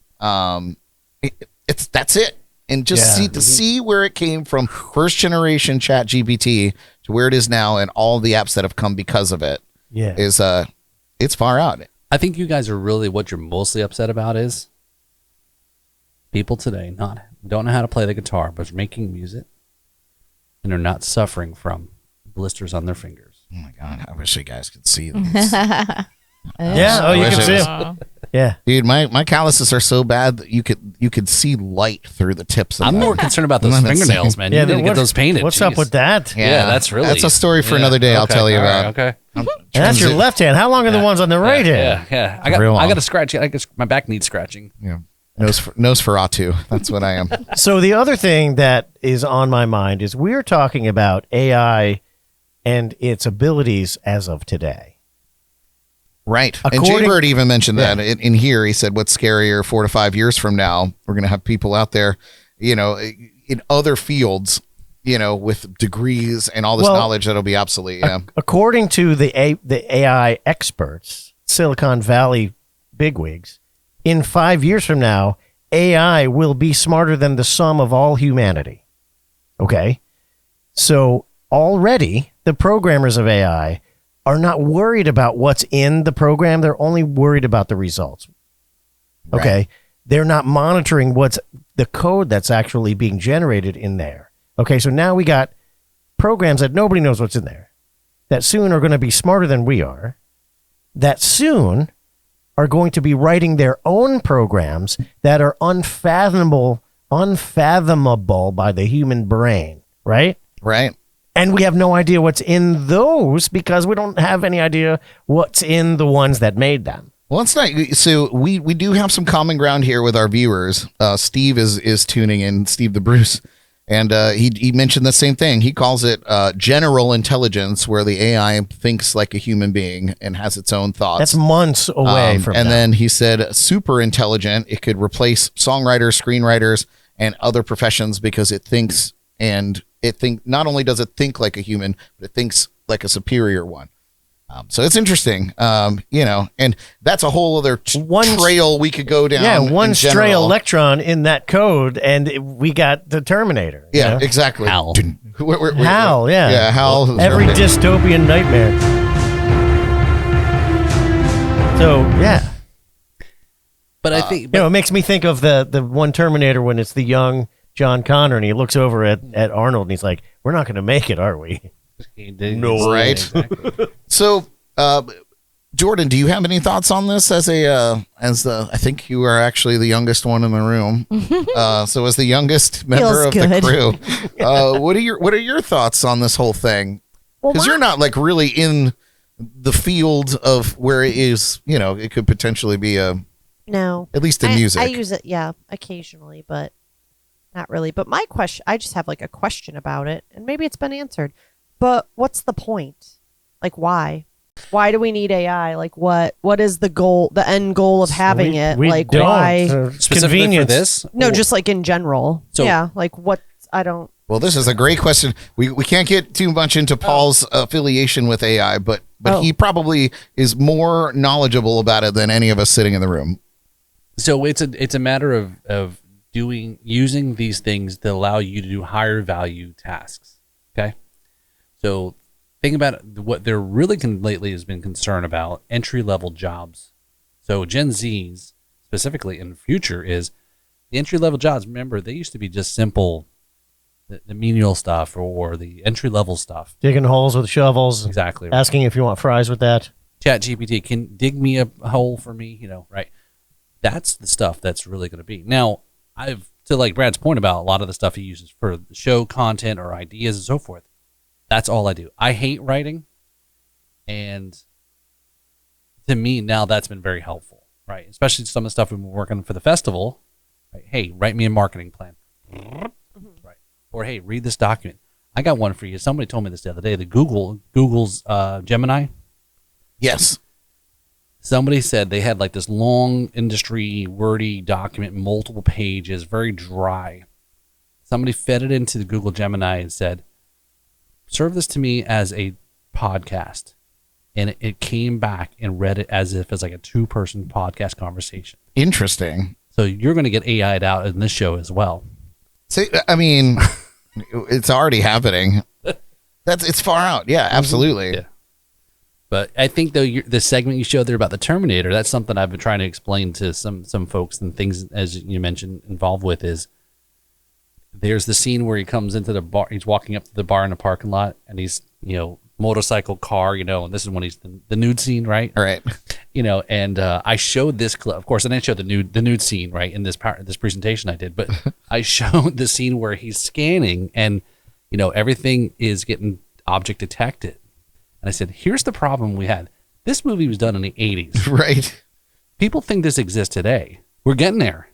A: it. And just see where it came from, first generation ChatGPT to where it is now, and all the apps that have come because of it.
B: Yeah,
A: it's far out.
C: I think you guys are really what you're mostly upset about is people today don't know how to play the guitar, but are making music, and are not suffering from blisters on their fingers.
A: Oh my God, I wish you guys could see this.
B: Yeah. Oh, you
A: wish
B: can
A: it
B: see
A: was-
B: them. Yeah.
A: Dude, my calluses are so bad that you could see light through the tips of
C: I'm
A: them.
C: more concerned about those
A: I'm not
C: fingernails, man. You need to get those painted.
B: What's up
C: Jeez.
B: with that?
C: Yeah, that's really...
A: That's a story for another day. I'll
C: Okay,
A: tell you
C: all right,
A: about.
C: Okay.
B: And that's your left hand. How long are the ones on the right hand?
C: Yeah. I
A: Real long.
C: got to scratch. My back needs scratching.
A: Yeah. Nosferatu. That's what I am.
B: So the other thing that is on my mind is we're talking about AI and its abilities as of today.
A: Right. And
B: According-
A: Jay Bird even mentioned that in here. He said, what's scarier 4 to 5 years from now? We're going to have people out there, in other fields, with degrees and all this knowledge that'll be obsolete. Yeah.
B: According to the AI experts, Silicon Valley bigwigs, in 5 years from now, AI will be smarter than the sum of all humanity. Okay? So already the programmers of AI are not worried about what's in the program. They're only worried about the results. Okay?
A: Right.
B: They're not monitoring what's the code that's actually being generated in there. Okay, so now we got programs that nobody knows what's in there, that soon are going to be smarter than we are, that soon are going to be writing their own programs that are unfathomable by the human brain, right?
A: Right.
B: And we have no idea what's in those because we don't have any idea what's in the ones that made them.
A: Well, it's not. So we do have some common ground here with our viewers. Steve is tuning in, Steve the Bruce. And he mentioned the same thing. He calls it general intelligence, where the AI thinks like a human being and has its own thoughts.
B: That's months away from
A: and
B: now.
A: then he said super intelligent. It could replace songwriters, screenwriters, and other professions because it thinks, and not only does it think like a human, but it thinks like a superior one. So it's interesting, and that's a whole other trail we could go down.
B: Yeah, one
A: in
B: stray
A: general.
B: electron in that code, and we got the Terminator. you
A: Yeah,
B: know?
A: exactly.
C: Hal.
B: Hal, yeah.
A: Yeah, Hal.
B: Every dystopian nightmare. So, yeah.
C: But I think
B: It makes me think of the one Terminator when it's the young John Connor, and he looks over at Arnold, and he's like, we're not going to make it, are we?
C: no,
A: Right.
C: Exactly.
A: So, Jordan, do you have any thoughts on this as I think you are actually the youngest one in the room. So as the youngest member
D: Feels
A: of
D: good.
A: the crew, what are your thoughts on this whole thing?
D: Well,
A: Because you're not like really in the field of where it is, it could potentially be
D: no.
A: at least in
D: I
A: music.
D: use it, occasionally, but not really. But my question, I just have like a question about it, and maybe it's been answered. But what's the point? Like, why? Why do we need AI? Like, what is the goal, the end goal of having it?
B: We
D: Like,
B: don't.
D: why?
C: Specifically
B: Convenience.
C: for this?
D: No, just like in general.
C: So-
D: yeah, like what? I don't.
A: Well, this is a great question. We can't get too much into Paul's affiliation with AI, but
D: Oh.
A: he probably is more knowledgeable about it than any of us sitting in the room.
C: So it's a matter of using these things to allow you to do higher value tasks. Okay, so think about what they're really lately has been concerned about entry level jobs. So Gen Zs specifically in the future is the entry level jobs. Remember, they used to be just simple, the menial stuff or the entry level stuff.
B: Digging holes with shovels.
C: Exactly.
B: Asking if you want fries with that.
C: Chat GPT can dig me a hole for me, right? That's the stuff that's really going to be. Now, to like Brad's point about a lot of the stuff he uses for the show content or ideas and so forth, that's all I do. I hate writing, and to me now that's been very helpful, right? Especially some of the stuff we've been working for the festival. Right? Hey, write me a marketing plan, right? Or hey, read this document. I got one for you. Somebody told me this the other day. Google's Gemini.
A: Yes.
C: Somebody said they had like this long industry wordy document, multiple pages, very dry. Somebody fed it into the Google Gemini and said, serve this to me as a podcast. And it came back and read it as if it's like a 2-person podcast conversation.
A: Interesting.
C: So you're going to get AI'd out in this show as well.
A: See, I mean, it's already happening. It's far out. Yeah, absolutely.
C: Yeah. But I think though the segment you showed there about the Terminator, that's something I've been trying to explain to some folks and things, as you mentioned, involved with is there's the scene where he comes into the bar, he's walking up to the bar in the parking lot, and he's, motorcycle, car, and this is when he's the nude scene, right?
A: All right.
C: And I showed this clip. Of course, I didn't show the nude scene, right, in this presentation I did, but I showed the scene where he's scanning and, everything is getting object detected. And I said, here's the problem we had. This movie was done in the 80s.
A: Right.
C: People think this exists today. We're getting there.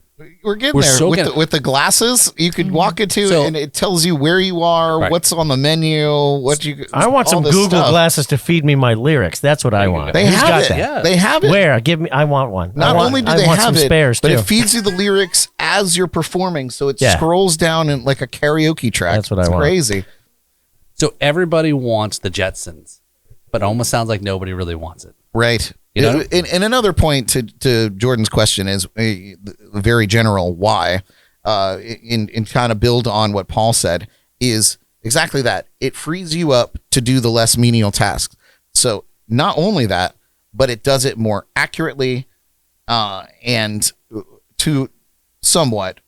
A: We're getting there.
C: So
A: with the glasses, you could walk into and it tells you where you are,
C: Right.
A: what's on the menu,
B: I want some
A: all this
B: Google
A: stuff.
B: glasses to feed me my lyrics. That's what I want.
A: They
B: Who's
A: have
B: got
A: it.
B: that?
C: Yeah.
A: They have it.
B: Where? I want one.
A: Not only do they
B: I want
A: have
B: some
A: it,
B: spares
A: but
B: too.
A: it feeds you the lyrics as you're performing, so it
B: Yeah.
A: scrolls down in like a karaoke track.
B: That's what I
A: It's
B: want.
A: crazy.
C: So everybody wants the Jetsons, but it almost sounds like nobody really wants it.
A: Right.
C: You know?
A: And another point to Jordan's question is a very general why, in kind of build on what Paul said, is exactly that. It frees you up to do the less menial tasks. So not only that, but it does it more accurately and to somewhat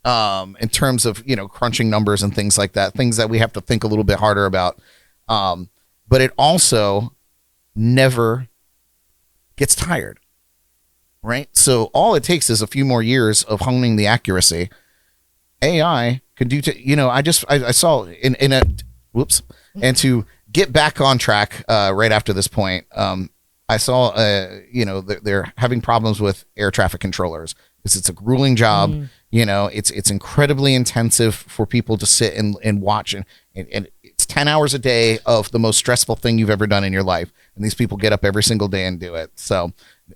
A: in terms of, crunching numbers and things like that, things that we have to think a little bit harder about. But it also never gets tired, right? So all it takes is a few more years of honing the accuracy. AI could do I saw in a whoops, and to get back on track right after this point, I saw they're having problems with air traffic controllers because it's a grueling job. It's incredibly intensive for people to sit and watch, and it's 10 hours a day of the most stressful thing you've ever done in your life. And these people get up every single day and do it. So,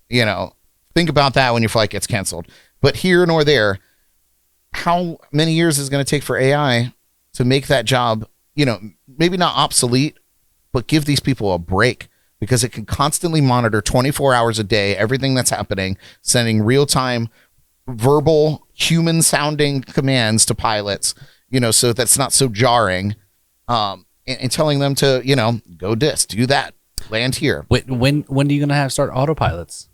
A: think about that when your flight gets canceled. But here nor there, how many years is it going to take for AI to make that job, maybe not obsolete, but give these people a break, because it can constantly monitor 24 hours a day, everything that's happening, sending real-time verbal human sounding commands to pilots, so that's not so jarring, and telling them to, go this, do that, land here.
C: Wait, when are you going to start autopilots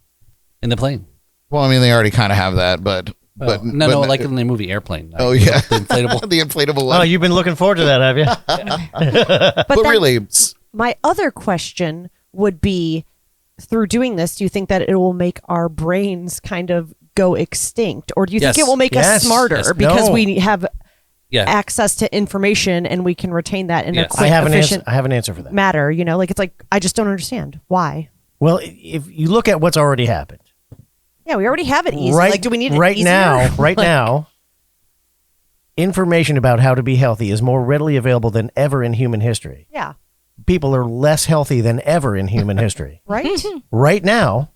C: in the plane?
A: Well, I mean, they already kind of have that, but
C: No, like in the movie Airplane.
A: Oh, yeah.
C: The inflatable.
A: the inflatable one.
B: Oh, you've been looking forward to that, have you?
D: But
A: but
D: then
A: really,
D: my other question would be, through doing this, do you think that it will make our brains kind of go extinct? Or do you
C: Yes.
D: think it will make
B: Yes.
D: us smarter
C: Yes.
D: because
B: No.
D: we have
C: Yeah.
D: access to information and we can retain that in a
C: Yes.
D: quick,
B: I have an
D: efficient
B: answer for that.
D: matter? It's like, I just don't understand why.
B: Well, if you look at what's already happened,
D: Yeah, we already have it easy.
B: right?
D: Like, do we need it
B: right
D: easier?
B: now? Right
D: Like,
B: now, information about how to be healthy is more readily available than ever in human history.
D: Yeah.
B: People are less healthy than ever in human history.
D: Right?
B: Right now,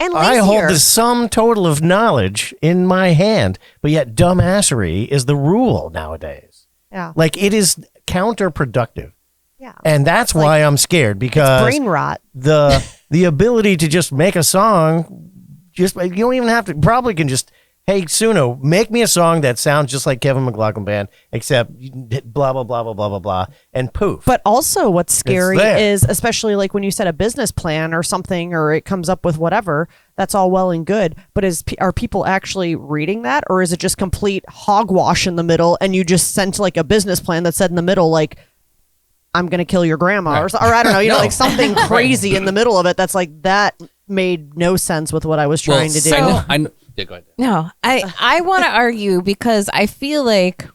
D: And
B: I
D: lazier.
B: hold the sum total of knowledge in my hand, but yet dumbassery is the rule nowadays.
D: Yeah.
B: Like, it is counterproductive.
D: Yeah.
B: And that's why I'm scared, because
D: Brain rot.
B: the ability to just make a song just you don't even have to. Probably can just, hey Suno, make me a song that sounds just like Kevin McLoughlin Band, except blah blah blah blah blah blah blah, and poof.
D: But also, what's scary
B: there.
D: is, especially like when you set a business plan or something, or it comes up with whatever. That's all well and good, but are people actually reading that, or is it just complete hogwash in the middle? And you just sent like a business plan that said in the middle, like, "I'm gonna kill your grandma," or I don't know,
A: No.
D: like something crazy in the middle of it. That's like that made no sense with what I was trying to do.
C: Yeah, go ahead.
E: No, I want to argue because I feel like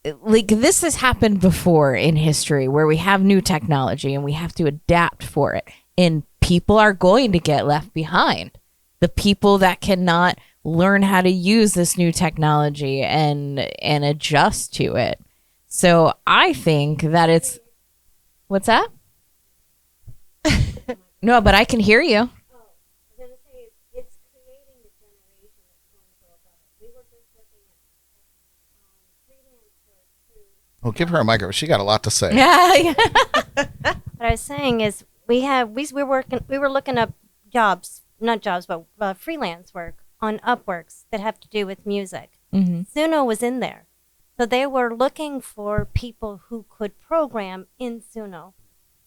E: this has happened before in history where we have new technology and we have to adapt for it. And people are going to get left behind. The people that cannot learn how to use this new technology and adjust to it. So I think that it's... What's that? No, but I can hear you.
A: Well, give her a microphone. She got a lot to say.
E: Yeah.
H: What I was saying is we were looking up jobs, not jobs, but freelance work on Upworks that have to do with music.
E: Mm-hmm.
H: Suno was in there. So they were looking for people who could program in Suno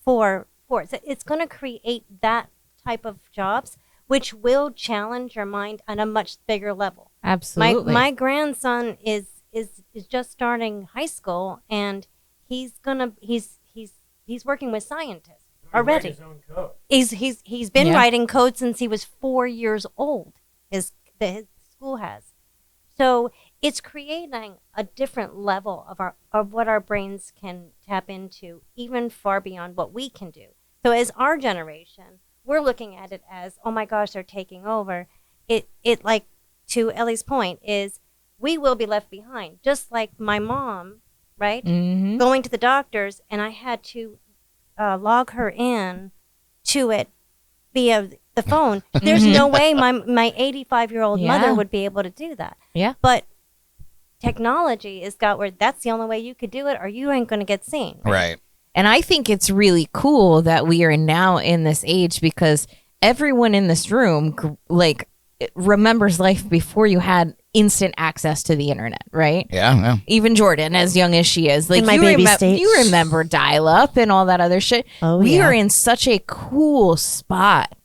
H: for it. So it's going to create that type of jobs, which will challenge your mind on a much bigger level.
E: Absolutely.
H: My grandson is just starting high school, and he's working with scientists already. He's been writing code since he was 4 years old. His school has. So it's creating a different level of what our brains can tap into, even far beyond what we can do. So as our generation, we're looking at it as, oh my gosh, they're taking over. It like, to Ellie's point, is we will be left behind. Just like my mom, right?
E: Mm-hmm.
H: Going to the doctors, and I had to log her in to it via the phone. There's no way my 85-year-old mother would be able to do that.
E: Yeah.
H: But technology has got where that's the only way you could do it, or you ain't going to get seen.
A: Right.
E: And I think it's really cool that we are now in this age because everyone in this room remembers life before you had instant access to the internet, right?
A: Yeah.
E: Even Jordan, as young as she is, like
D: In my baby state.
E: you remember dial-up and all that other shit.
D: Oh,
E: we
D: yeah.
E: are in such a cool spot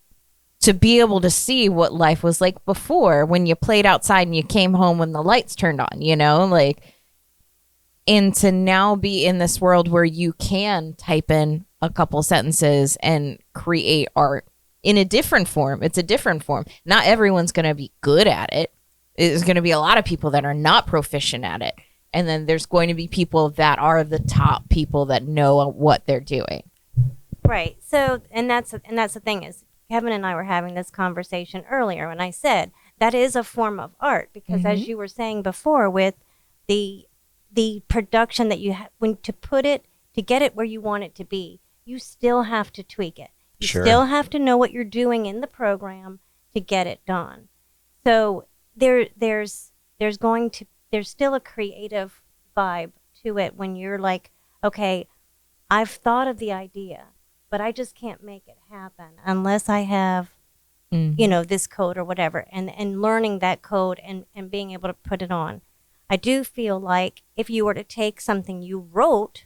E: to be able to see what life was like before when you played outside and you came home when the lights turned on, and to now be in this world where you can type in a couple sentences and create art in a different form. It's a different form. Not everyone's going to be good at it. There's going to be a lot of people that are not proficient at it. And then there's going to be people that are the top people that know what they're doing.
H: Right. So, and that's the thing is, Kevin and I were having this conversation earlier, and I said that is a form of art because, as you were saying before, with the production that you have, to get it where you want it to be, you still have to tweak it. You
A: Sure.
H: still have to know what you're doing in the program to get it done. So there's still a creative vibe to it when you're like, okay, I've thought of the idea, but I just can't make it happen unless I have, this code or whatever, and learning that code and being able to put it on. I do feel like if you were to take something you wrote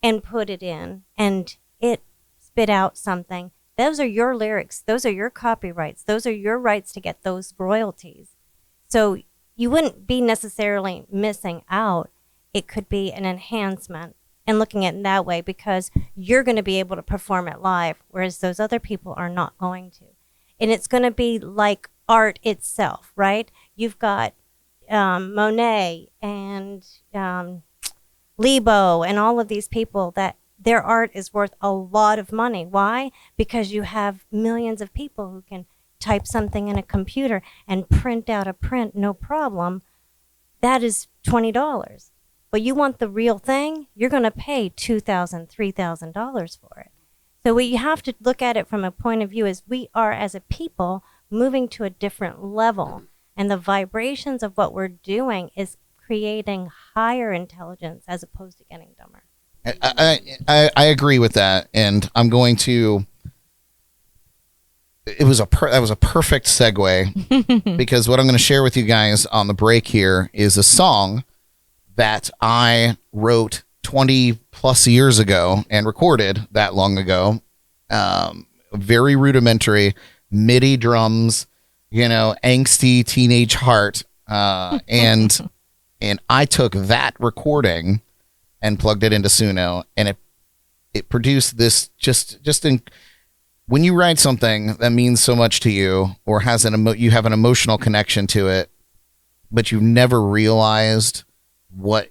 H: and put it in and it spit out something, those are your lyrics, those are your copyrights, those are your rights to get those royalties. So you wouldn't be necessarily missing out. It could be an enhancement, and looking at it that way because you're going to be able to perform it live, whereas those other people are not going to. And it's going to be like art itself, right? You've got Monet and Lebo and all of these people that their art is worth a lot of money. Why? Because you have millions of people who can type something in a computer and print out a print, no problem. That is $20. But you want the real thing, you're going to pay $2,000, $3,000 for it. So we have to look at it from a point of view as we are as a people moving to a different level. And the vibrations of what we're doing is creating higher intelligence as opposed to getting dumber.
A: I agree with that, and I'm going to that was a perfect segue because what I'm going to share with you guys on the break here is a song that I wrote 20 plus years ago and recorded that long ago. Very rudimentary MIDI drums, angsty teenage heart. And I took that recording and plugged it into Suno, and it produced this when you write something that means so much to you or has you have an emotional connection to it, but you've never realized what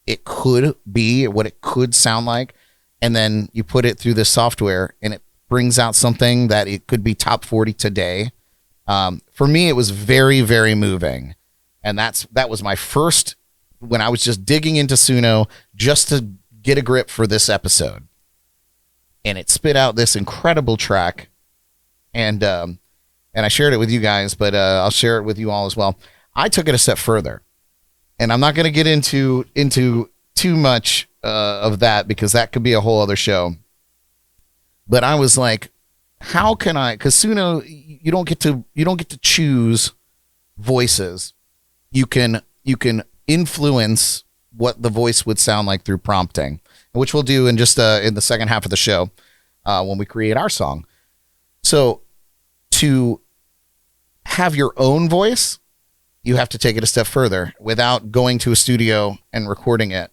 A: it could be, what it could sound like, and then you put it through this software and it brings out something that it could be top 40 today. For me, it was very, very moving. And that was my first, when I was just digging into Suno just to get a grip for this episode. And it spit out this incredible track. And I shared it with you guys, but I'll share it with you all as well. I took it a step further. And I'm not going to get into too much of that because that could be a whole other show. But I was like, how can I? Because Suno, you don't get to choose voices. You can influence what the voice would sound like through prompting, which we'll do in just in the second half of the show when we create our song. So to have your own voice, you have to take it a step further without going to a studio and recording it.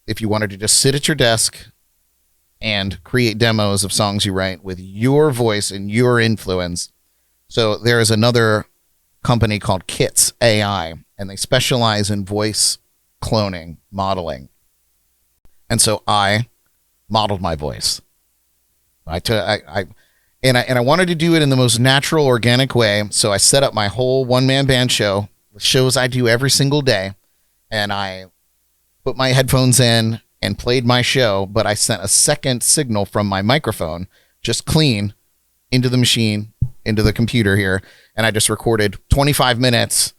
A: If you wanted to just sit at your desk and create demos of songs you write with your voice and your influence. So there is another company called Kits AI, and they specialize in voice cloning, modeling. And so I modeled my voice. I wanted to do it in the most natural, organic way. So I set up my whole one-man band show, the shows I do every single day, and I put my headphones in and played my show, but I sent a second signal from my microphone, just clean, into the machine, into the computer here, and I just recorded 25 minutes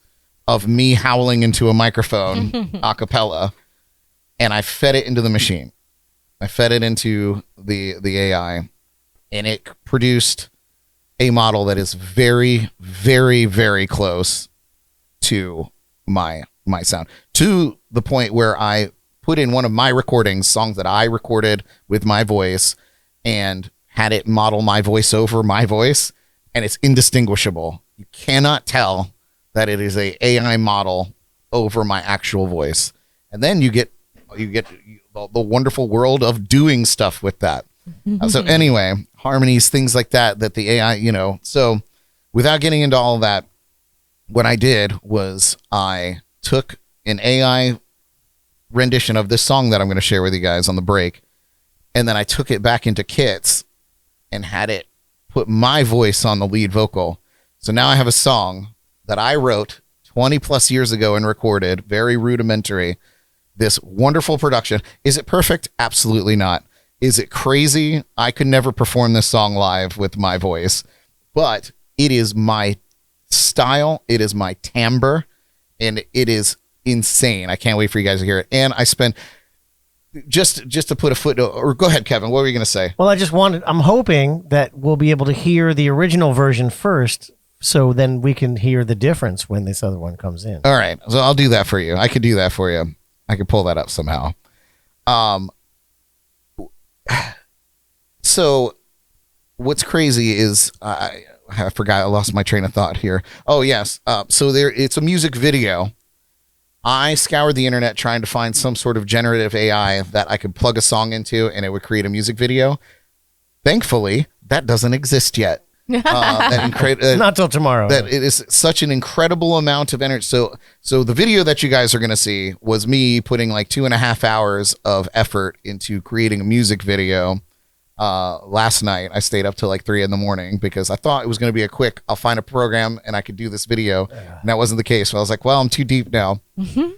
A: of me howling into a microphone a cappella, and I fed it into the machine. I fed it into the AI, and it produced a model that is very, very, very close to my sound, to the point where I put in one of my recordings, songs that I recorded with my voice, and had it model my voice over my voice, and it's indistinguishable. You cannot tell that it is a AI model over my actual voice. And then you get the wonderful world of doing stuff with that. So anyway, harmonies, things like that the AI, so without getting into all of that, what I did was I took an AI rendition of this song that I'm going to share with you guys on the break, and then I took it back into Kits and had it put my voice on the lead vocal. So now I have a song that I wrote 20 plus years ago and recorded, very rudimentary, this wonderful production. Is it perfect? Absolutely not. Is it crazy? I could never perform this song live with my voice, but it is my style, it is my timbre, and it is insane. I can't wait for you guys to hear it. And I spent just to put a footnote, or go ahead, Kevin, what were you going to say?
B: Well, I'm hoping that we'll be able to hear the original version first, so then we can hear the difference when this other one comes in.
A: All right. So I'll do that for you. I could do that for you. I could pull that up somehow. So what's crazy is I forgot. I lost my train of thought here. Oh, yes. So it's a music video. I scoured the internet trying to find some sort of generative AI that I could plug a song into and it would create a music video. Thankfully, that doesn't exist yet.
B: Not till tomorrow.
A: That it is such an incredible amount of energy. So the video that you guys are going to see was me putting like 2.5 hours of effort into creating a music video. Last night I stayed up till like 3 a.m. because I thought it was going to be a quick, I'll find a program and I could do this video. And that wasn't the case. So I was like, well, I'm too deep now.
C: Mm-hmm.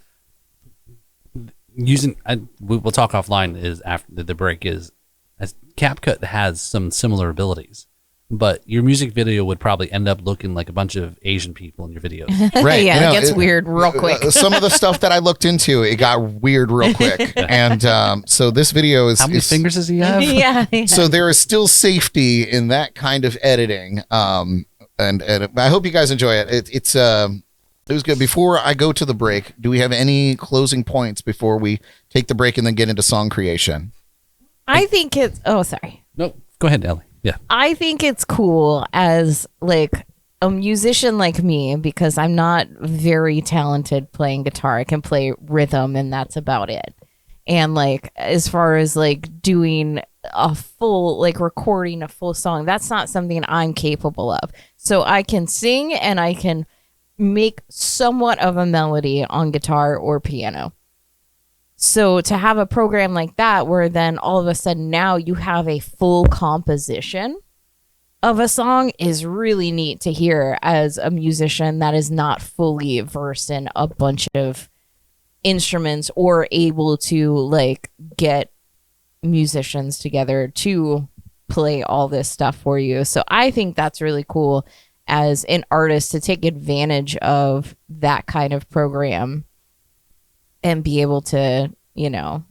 C: We'll talk offline is after the break is, as CapCut has some similar abilities. but your music video would probably end up looking like a bunch of Asian people in your videos.
A: Right.
E: Yeah,
A: You know,
E: it gets weird real quick.
A: Some of the stuff that I looked into, it got weird real quick. And so this video is...
C: How many fingers does he have?
E: yeah.
A: So there is still safety in that kind of editing. And I hope you guys enjoy it. It was good. Before I go to the break, do we have any closing points before we take the break and then get into song creation?
E: I think it's. Oh, sorry.
C: No, go ahead, Ellie. Yeah.
E: I think it's cool as like a musician like me, because I'm not very talented playing guitar. I can play rhythm and that's about it. And like as far as like doing a full, like recording a full song, that's not something I'm capable of. So I can sing and I can make somewhat of a melody on guitar or piano. So to have a program like that where then all of a sudden now you have a full composition of a song is really neat to hear as a musician that is not fully versed in a bunch of instruments or able to like get musicians together to play all this stuff for you. So I think that's really cool as an artist to take advantage of that kind of program and be able to, you know,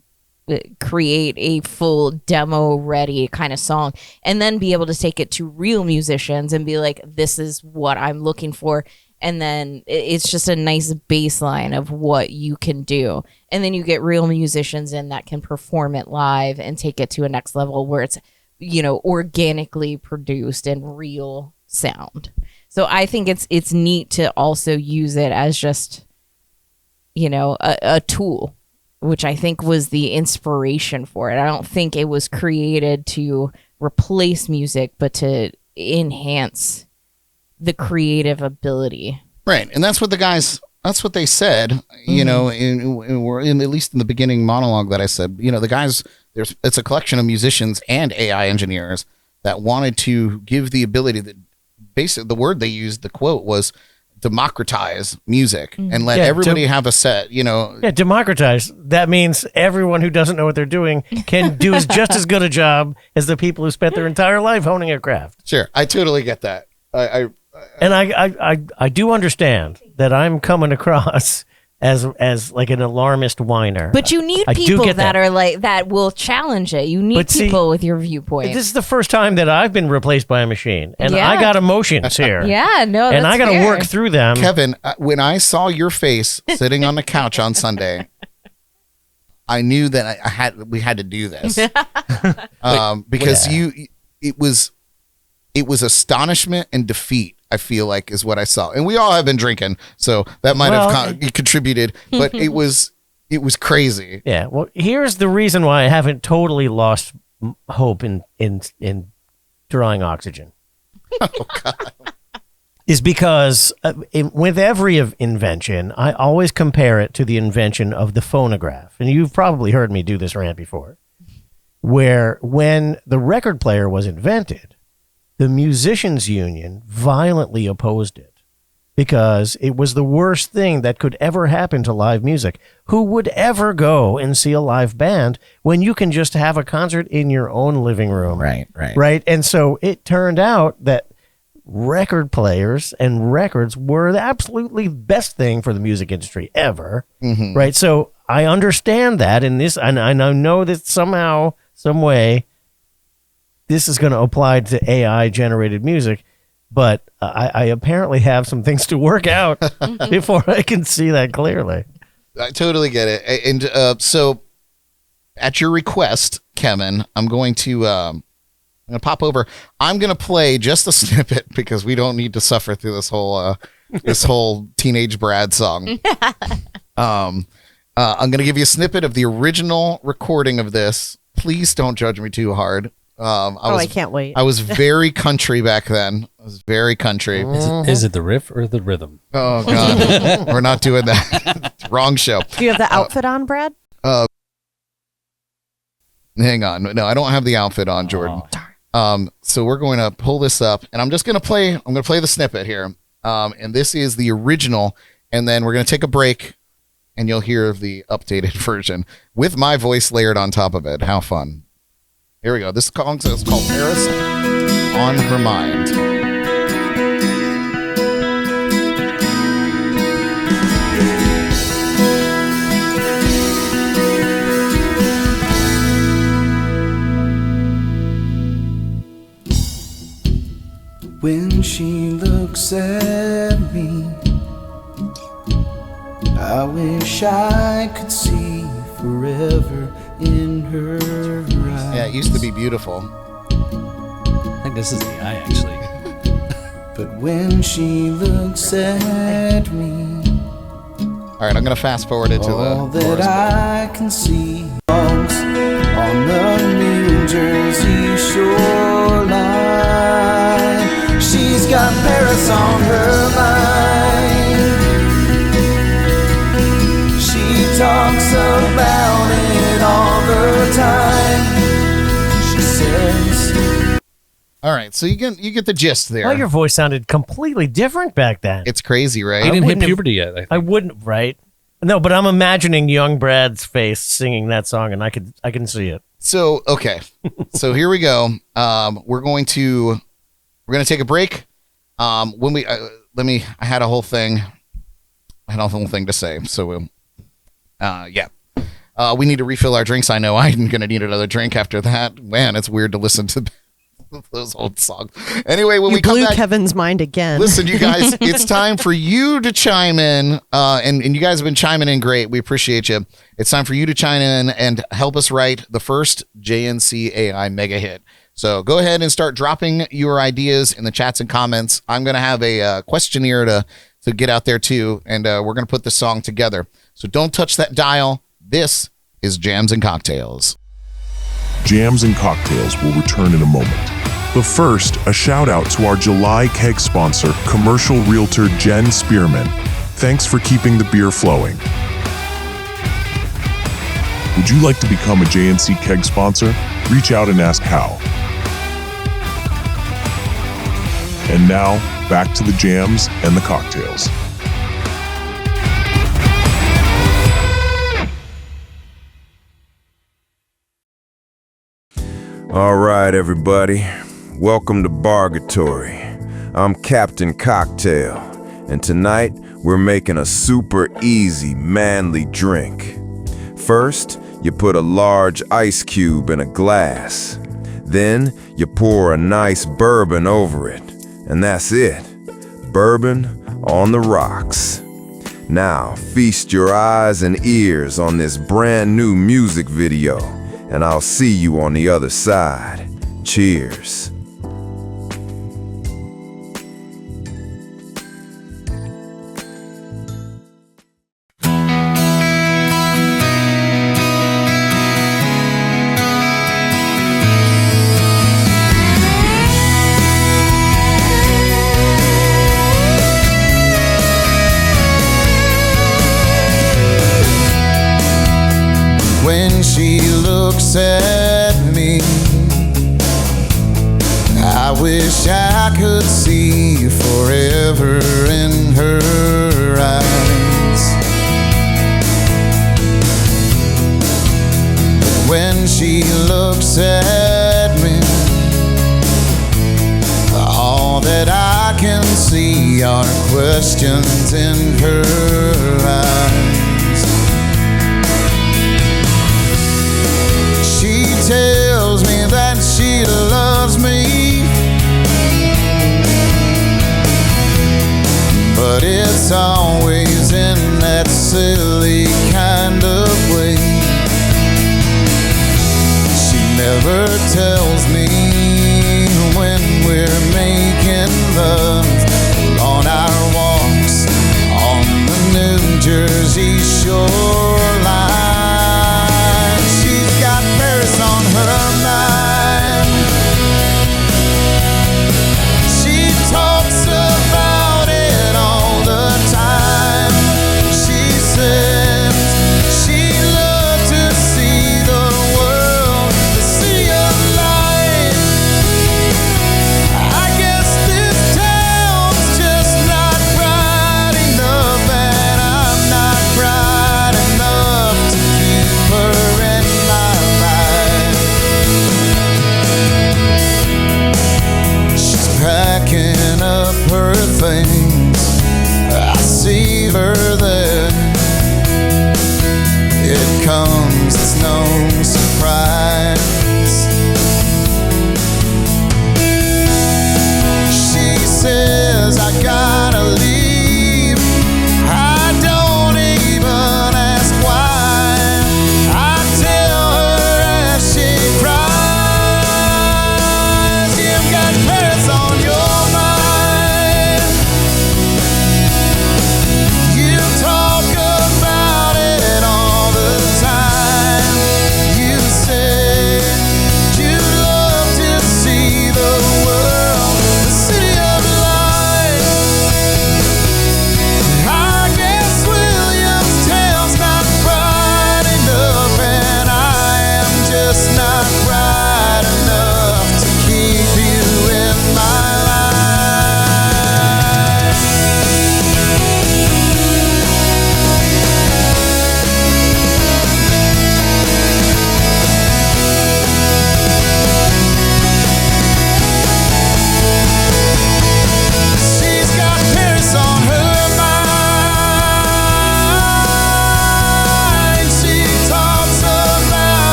E: create a full demo ready kind of song and then be able to take it to real musicians and be like, this is what I'm looking for. And then it's just a nice baseline of what you can do. And then you get real musicians in that can perform it live and take it to a next level where it's, you know, organically produced and real sound. So I think it's neat to also use it as just, you know, a tool, which I think was the inspiration for it. I don't think it was created to replace music, but to enhance the creative ability.
A: Right. And that's what that's what they said, you know, in at least in the beginning monologue that I said, you know, the guys, it's a collection of musicians and AI engineers that wanted to give the ability that basically the word they used, the quote was democratize music and let everybody have a set, you know.
B: Yeah, democratize. That means everyone who doesn't know what they're doing can do just as good a job as the people who spent their entire life honing a craft.
A: Sure. I totally get that.
B: I do understand that I'm coming across as like an alarmist whiner.
E: But you need people that are like that will challenge it. You need people with your viewpoint.
B: This is the first time that I've been replaced by a machine, and I got emotions here.
E: Yeah, no,
B: and I got to work through them.
A: Kevin, when I saw your face sitting on the couch on Sunday, I knew that we had to do this because it was astonishment and defeat. I feel like is what I saw, and we all have been drinking, so that might have contributed. But it was crazy.
B: Yeah. Well, here's the reason why I haven't totally lost hope in drawing oxygen.
A: Oh God.
B: Is because with every invention, I always compare it to the invention of the phonograph, and you've probably heard me do this rant before, where when the record player was invented, the musicians union violently opposed it because it was the worst thing that could ever happen to live music. Who would ever go and see a live band when you can just have a concert in your own living room? Right. And so it turned out that record players and records were the absolutely best thing for the music industry ever. Mm-hmm. Right. So I understand that in this, and I know that somehow, some way, this is going to apply to AI generated music, but I apparently have some things to work out before I can see that clearly.
A: I totally get it. And so at your request, Kevin, I'm going to pop over. I'm going to play just a snippet because we don't need to suffer through this whole teenage Brad song. I'm going to give you a snippet of the original recording of this. Please don't judge me too hard. I
D: can't wait.
A: I was very country back then. I was very country.
C: Is it the riff or the rhythm?
A: Oh, God. We're not doing that. Wrong show.
D: Do you have the outfit on, Brad?
A: Hang on. No, I don't have the outfit on, Jordan. So we're going to pull this up, and I'm going to play the snippet here. And this is the original, and then we're going to take a break, and you'll hear the updated version with my voice layered on top of it. How fun. Here we go. This song is called Paris on Her Mind.
I: When she looks at me, I wish I could see forever in her eyes.
A: Yeah, it used to be beautiful.
C: I think this is the AI, actually.
I: But when she looks at me,
A: All right, I'm going to fast forward it to
I: all
A: the
I: that
A: chorus.
I: I can see songs on the New Jersey shoreline. She's got Paris on her mind. She talks about it all the time. She says,
A: All right, so you get the gist there.
B: Well, your voice sounded completely different back then.
A: It's crazy, right?
C: He didn't hit
B: wouldn't have-
C: puberty yet. I think.
B: I wouldn't, right? No, but I'm imagining young Brad's face singing that song, and I can see it.
A: So, okay. So here we go. We're going to take a break. When we I had a whole thing to say. So we'll we need to refill our drinks. I know I'm going to need another drink after that. Man, it's weird to listen to those old songs. Anyway, when
D: You
A: we come
D: blew
A: back,
D: Kevin's mind again.
A: listen, you guys, it's time for you to chime in, and you guys have been chiming in great. We appreciate you. It's time for you to chime in and help us write the first JNC AI mega hit. So go ahead and start dropping your ideas in the chats and comments. I'm going to have a questionnaire to get out there too, and we're going to put the song together. So don't touch that dial. This is Jams and Cocktails.
J: Jams and Cocktails will return in a moment. But first, a shout out to our July keg sponsor, commercial realtor Jen Spearman. Thanks for keeping the beer flowing. Would you like to become a JNC keg sponsor? Reach out and ask how. And now, back to the jams and the cocktails.
F: All right, everybody. Welcome to Bargatory. I'm Captain Cocktail, and tonight we're making a super easy, manly drink. First, you put a large ice cube in a glass. Then, you pour a nice bourbon over it, and that's it. Bourbon on the rocks. Now, feast your eyes and ears on this brand new music video, and I'll see you on the other side. Cheers.
G: When she looks at me, I wish I could see forever in her eyes. But when she looks at me, all that I can see are questions in her eyes. She tells me that she loves me, but it's always in that silly kind of way. She never tells me when we're making love on our walks on the New Jersey shoreline. She's got Paris on her mind. She talks about it all the time. She says she'd love to see the world, the sea of light.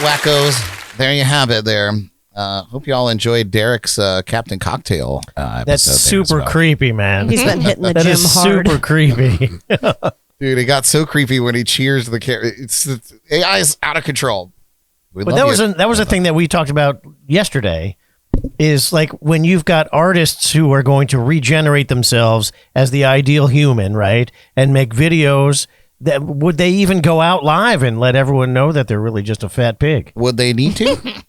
A: wackos. There you have it there. Hope you all enjoyed Derek's Captain Cocktail episode.
B: That's
A: there as
B: super
A: well.
B: creepy, man.
D: He's been hitting the
B: That
D: gym
B: is
D: hard.
B: super creepy.
A: Dude, it got so creepy when he cheers the character. It's AI is out of control.
B: But that was a thing that we talked about yesterday. Is like when you've got artists who are going to regenerate themselves as the ideal human, right? And make videos that would they even go out live and let everyone know that they're really just a fat pig?
A: Would they need to?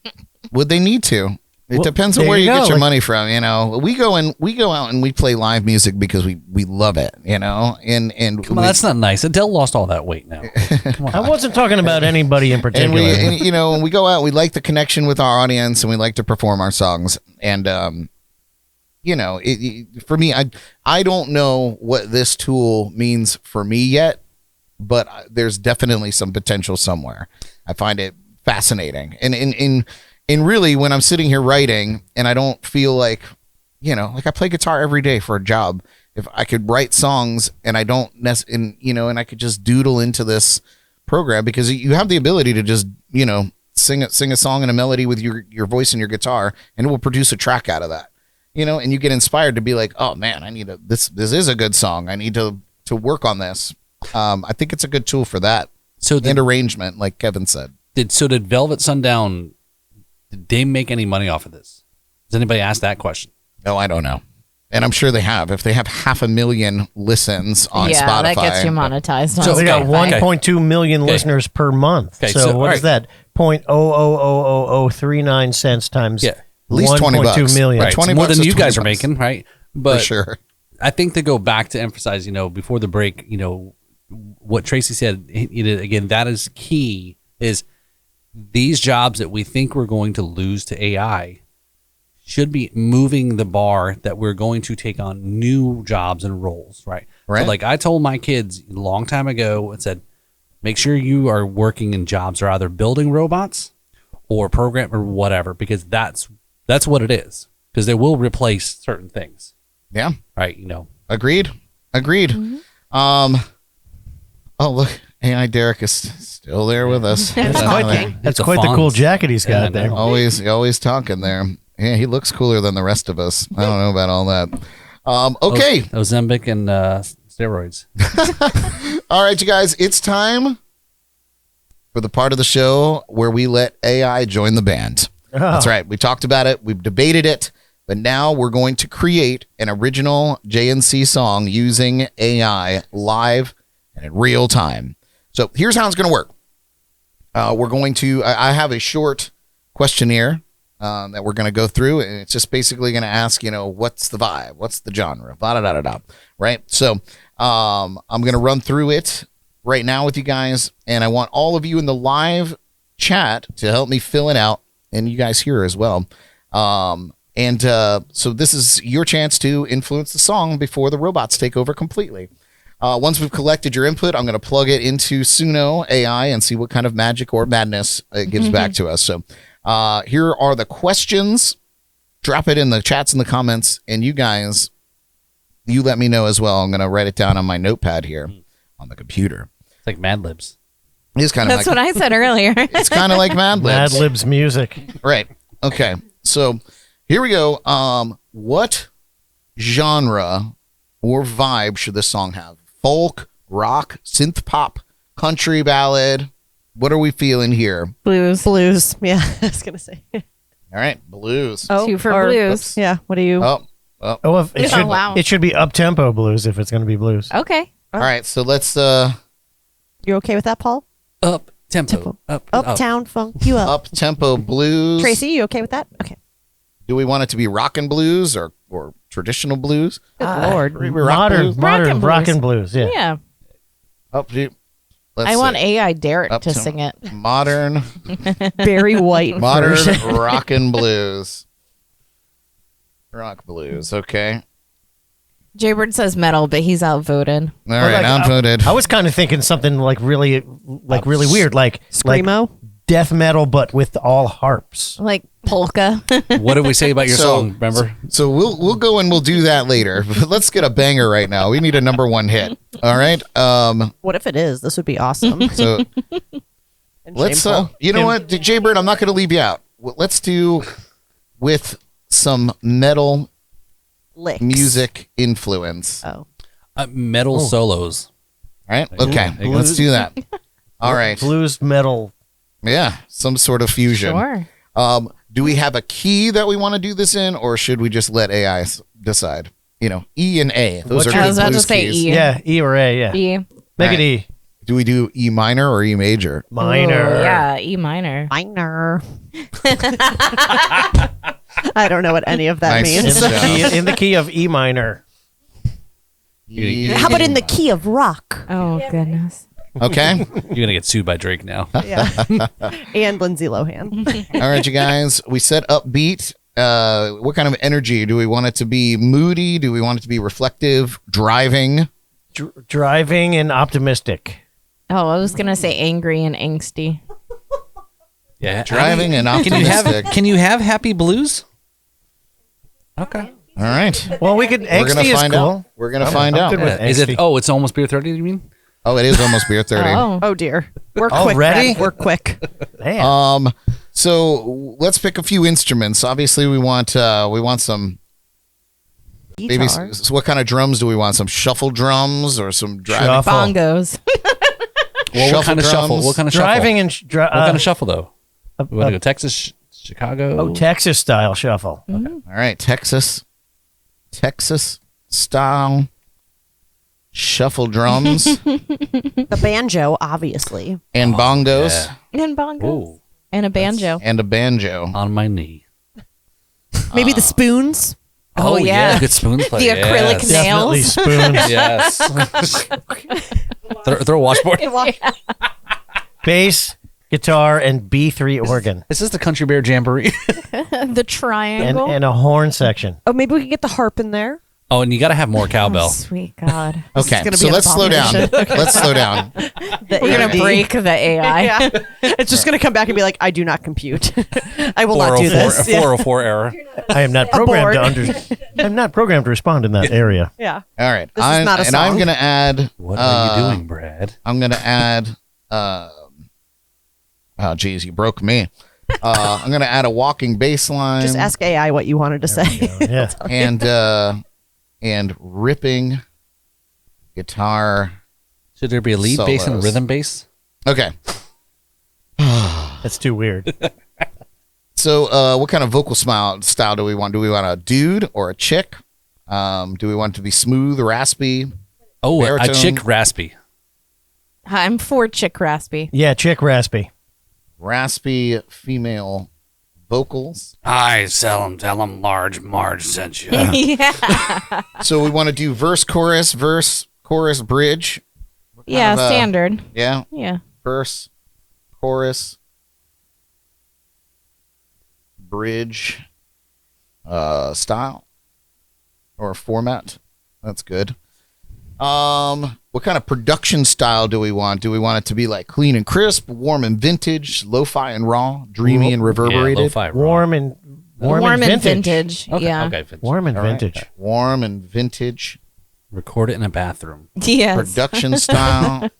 A: Would they need to? It
B: Well,
A: depends on
B: there
A: where
B: you
A: you
B: go.
A: get your
B: Like-
A: money from. You know, we go out and we play live music because we love it. You know, and
C: Come on, that's not nice. Adele lost all that weight now. Come on.
B: I wasn't talking about anybody in
A: and
B: particular.
A: you know, when we go out, we like the connection with our audience, and we like to perform our songs. And you know, for me, I don't know what this tool means for me yet, but there's definitely some potential somewhere. I find it fascinating, and really, when I'm sitting here writing, and I don't feel like, you know, like I play guitar every day for a job. If I could write songs, and I don't and I could just doodle into this program, because you have the ability to just, you know, sing a song and a melody with your voice and your guitar, and it will produce a track out of that. You know, and you get inspired to be like, oh man, I need this is a good song. I need to work on this. I think it's a good tool for that. And arrangement, like Kevin said.
C: Did Velvet Sundown, did they make any money off of this? Does anybody ask that question?
A: No, I don't know. And I'm sure they have. If they have 500,000 listens on
E: yeah,
A: Spotify.
E: that gets you monetized. On
B: So they got
E: Spotify.
B: 1.2 million listeners per month.
C: Okay,
B: so
C: so,
B: what
C: all
B: is that? 0.0000039 cents times
C: Yeah.
A: At least 20 bucks.
B: 1.2 million.
C: Right,
A: 20
C: it's more
A: bucks
C: than
A: is
C: you
A: 20
C: guys are
A: bucks.
C: making, right? But
A: For sure.
C: I think to go back to emphasize, you know, before the break, you know, what Tracy said, again, that is key, is these jobs that we think we're going to lose to AI should be moving the bar that we're going to take on new jobs and roles, right?
A: Right.
C: So like I told my kids a long time ago, and said, make sure you are working in jobs that are either building robots or program or whatever, because that's what it is, because they will replace certain things,
A: Yeah.
C: right? You know,
A: Agreed. Oh, look. AI Derek is still there with us.
B: That's
C: It's a
B: quite the cool
C: fonz.
B: jacket he's got
C: Yeah, I
B: there.
C: know.
A: Always talking there. Yeah, he looks cooler than the rest of us. I don't know about all that. Okay.
C: Ozempic and steroids.
A: All right, you guys. It's time for the part of the show where we let AI join the band. That's right. We talked about it. We've debated it. But now we're going to create an original JNC song using AI live and in real time. So here's how it's going to work. We're going to, I have a short questionnaire that we're going to go through, and it's just basically going to ask, you know, what's the vibe? What's the genre? Right? So I'm going to run through it right now with you guys, and I want all of you in the live chat to help me fill it out, and you guys here as well. So this is your chance to influence the song before the robots take over completely. Once we've collected your input, I'm going to plug it into Suno AI and see what kind of magic or madness it gives back to us. So here are the questions. Drop it in the chats and the comments, and you guys, you let me know as well. I'm going to write it down on my notepad here on the computer.
C: It's like Mad Libs.
A: It's kind of
E: That's
A: like,
E: what I said earlier.
A: it's kind of like Mad Libs.
B: Mad Libs music.
A: Right. Okay. So here we go. What genre or vibe should this song have? Folk, rock, synth pop, country ballad. What are we feeling here?
E: Blues.
D: Blues. Yeah, I was gonna say.
A: All right, blues.
E: Two for
D: or-
E: blues.
D: Yeah. What do you?
A: Oh,
B: Oh, if it
E: Oh,
B: should,
E: wow.
B: it should be up-tempo blues if it's going to be blues.
E: Okay.
A: all right. So let's
D: You okay with that, Paul?
C: Up tempo.
D: Tempo.
C: Up.
D: Uptown funk you up.
A: up tempo blues.
D: Tracy, you okay with that? Okay.
A: Do we want it to be rock and blues or traditional blues?
D: Good Lord.
A: Maybe rock blues?
B: Modern
E: Rock and
B: blues, yeah.
E: Yeah.
A: Up to, let's
E: I want
A: see.
E: AI Derek
A: Up
E: to
A: to-
E: sing it.
A: modern
D: Very white.
A: modern
D: version.
A: rock and blues. Rock blues. Okay.
E: Jaybird says metal, but he's outvoted.
A: All right.
B: like,
A: Outvoted.
B: I was kind of thinking something like really weird, like
D: Screamo.
B: death metal, but with all harps.
E: Like polka.
C: What did we say about your
A: So-
C: song? Remember?
A: So we'll go and we'll do that later. But let's get a banger right now. We need a number one hit. All right.
D: What if it is? This would be awesome.
A: So let's
D: shameful.
A: you know what, Jaybird, I'm not going to leave you out. Let's do with some metal
D: Licks.
A: music influence.
D: Oh.
C: Metal solos.
A: All right? Okay,
C: There you go.
A: let's do that. All right.
B: Blues metal.
A: Yeah, some sort of fusion.
E: Sure.
A: Do we have a key that we want to do this in, or should we just let AI decide? You know, E and A. Those are
E: I
A: good
E: was about to
A: blues
E: say
A: keys.
E: E.
B: Yeah, E or A, yeah.
E: E.
B: Make
A: Right.
B: it E.
A: Do we do E minor or E major?
B: Minor.
E: Ooh, yeah, E minor.
D: Minor. I don't know what any of that
A: Nice.
B: In
D: means.
B: the, in the key of E minor.
A: E-
D: How about in the key of rock?
E: Oh, goodness.
A: Okay.
C: You're gonna get sued by Drake now.
D: Yeah. And Lindsay Lohan.
A: All right, you guys. We said upbeat. What kind of energy do we want it to be? Moody? Do we want it to be reflective? Driving?
B: Driving and optimistic.
E: Oh, I was going to say angry and angsty.
C: Yeah,
A: Driving and
C: Can you
A: optimistic.
C: have happy blues? Okay.
A: All right.
B: Well, we could.
A: We're
B: Angsty
A: gonna
B: is
A: find
B: cool.
A: out. We're gonna find
B: I'm
A: out.
B: good with
C: Is it?
B: angsty.
C: Oh, it's almost beer 30. You mean?
A: Oh, it is almost beer 30.
E: Oh.
D: Oh dear. We're quick.
B: Already?
D: Brad. We're quick.
B: Man.
A: So let's pick a few instruments. Obviously, we want some. Maybe.
D: Guitar.
A: So what kind of drums do we want? Some shuffle drums or some driving?
B: Shuffle.
E: Bongos.
C: Well, what kind of
A: drums?
C: shuffle? What kind of
B: Driving
C: shuffle?
B: and
C: What kind of shuffle though? We want to go Texas, Chicago.
B: oh, Texas style shuffle.
A: All right, Texas style shuffle drums
D: The banjo, obviously.
A: and bongos
C: yeah.
E: And bongos.
C: Ooh,
E: And a banjo.
A: and a banjo.
C: on my knee.
D: Maybe the spoons.
E: Oh, yeah.
C: good spoon play.
E: The acrylic
C: yes.
E: nail.
B: Definitely spoons.
C: Yes. throw a washboard.
B: Bass, guitar, and B3 organ.
C: Is this the Country Bear Jamboree?
E: The triangle.
B: And a horn section.
D: Oh, maybe we could get the harp in there.
C: Oh, and you got to have more cowbell.
E: Oh, sweet God.
A: Okay,
D: gonna
A: so
D: be an
A: let's slow down. Let's slow down.
D: The
E: We're going
D: AD.
E: to break the AI.
D: Yeah. It's just going to come back and be like, I do not compute. I will not do
C: 404
D: this. Yeah.
C: 404 error.
B: I am not programmed to
D: Abort.
B: I'm not programmed to respond in that area.
D: Yeah.
A: All right,
D: This is not a
A: and I'm
D: song.
A: gonna add.
C: What are you doing, Brad?
A: I'm gonna add. Oh, geez, you broke me. I'm gonna add a walking bass line.
D: Just ask AI what you wanted to say.
B: Yeah.
A: and ripping guitar.
C: Should there be a lead bass and a
A: Solos.
C: rhythm bass?
A: Okay,
B: That's too weird.
A: so what kind of vocal style do we want? Do we want a dude or a chick? Do we want it to be smooth, raspy?
C: Oh,
A: Baritone.
C: a chick raspy.
E: I'm for chick raspy.
B: Yeah, chick raspy.
A: Raspy female vocals.
C: I tell them large Marge sent you.
E: Yeah.
A: So we want to do verse, chorus, bridge.
E: Yeah,
A: of,
E: standard.
A: Yeah,
E: Yeah.
A: verse, chorus, bridge, style or format. That's good. What kind of production style do we want? Do we want it to be like clean and crisp, warm and vintage, lo-fi and raw, dreamy and reverberated?
C: Yeah, lo-fi rock.
B: Warm and
E: vintage.
C: Okay,
E: Yeah.
C: okay. Vintage.
B: Warm and
A: All right.
B: vintage.
A: Warm and vintage
C: Record it in a bathroom.
E: Yes.
A: production style.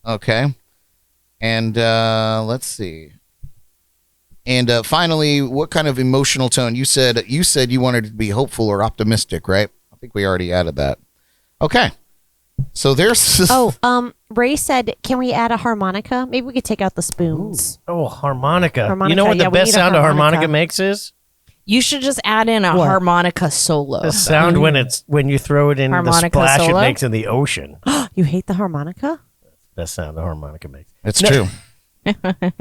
A: Okay. And let's see. And finally, what kind of emotional tone? You said you wanted it to be hopeful or optimistic, right? I think we already added that. Okay. So there's
D: Ray said, can we add a harmonica? Maybe we could take out the spoons.
B: Oh, harmonica.
D: Harmonica,
B: You know what
D: yeah,
B: the
D: we
B: best
D: need a
B: sound a
D: harmonica.
B: harmonica makes is?
E: You should just add in a
D: What?
E: harmonica solo.
B: The sound when you throw it in
E: Harmonica
B: the splash
E: solo?
B: it makes in the ocean.
D: You hate the harmonica?
B: Best sound a harmonica makes.
A: it's true. All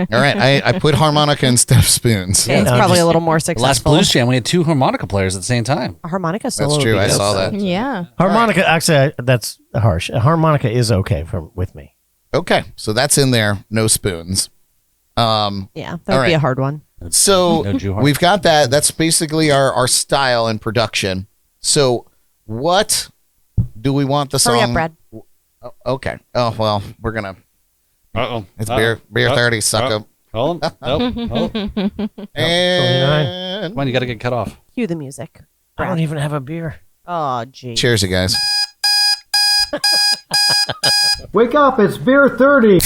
A: right, I put harmonica instead of spoons.
D: It's
B: no,
D: probably
B: just-
D: a little more
C: The
D: successful.
C: last blues jam, we had two harmonica players at the same time.
D: A harmonica solo.
A: That's true.
D: would be
A: I
D: good.
A: saw that.
E: Yeah.
B: Harmonica, actually, that's harsh. A harmonica is okay with me.
A: Okay, so that's in there. No spoons.
D: Yeah,
A: All
D: that would be
A: right.
D: a hard one.
A: So
C: No Jew heart.
A: we've got that. That's basically our style and production. So what do we want the song?
D: Hurry up, Brad.
A: Oh, okay. Oh well, we're gonna.
C: Uh-oh.
A: It's beer 30 suck up.
C: Hold on. Nope.
A: And
C: Come on, you got to get cut off.
D: Cue the music.
B: I don't even have a beer.
D: Oh, gee.
A: cheers, you guys.
B: Wake up, it's beer 30.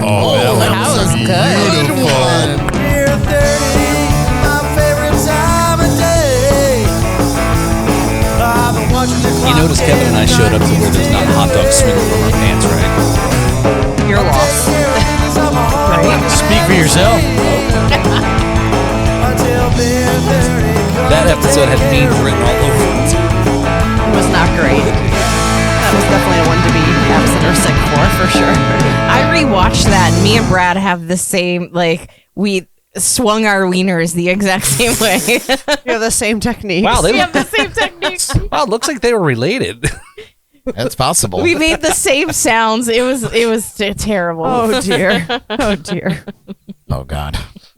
A: Oh,
E: that was good.
A: beautiful.
I: Beer 30, my favorite time of day. I've been watching the
C: You notice Kevin and I showed up to where there's not hot dogs swinging from our pants, right?
D: You're lost.
B: Speak for yourself.
C: That episode had memes written all over it.
D: It was not great. That was definitely one to be absent or sick for sure.
E: I rewatched that, and me and Brad have the same, like, we swung our wieners the exact same way.
D: You have the same technique.
C: Wow,
E: We have the same technique.
C: wow, it looks like they were related.
A: That's possible.
E: We made the same sounds. It was terrible.
D: Oh dear. Oh dear.
A: Oh, God.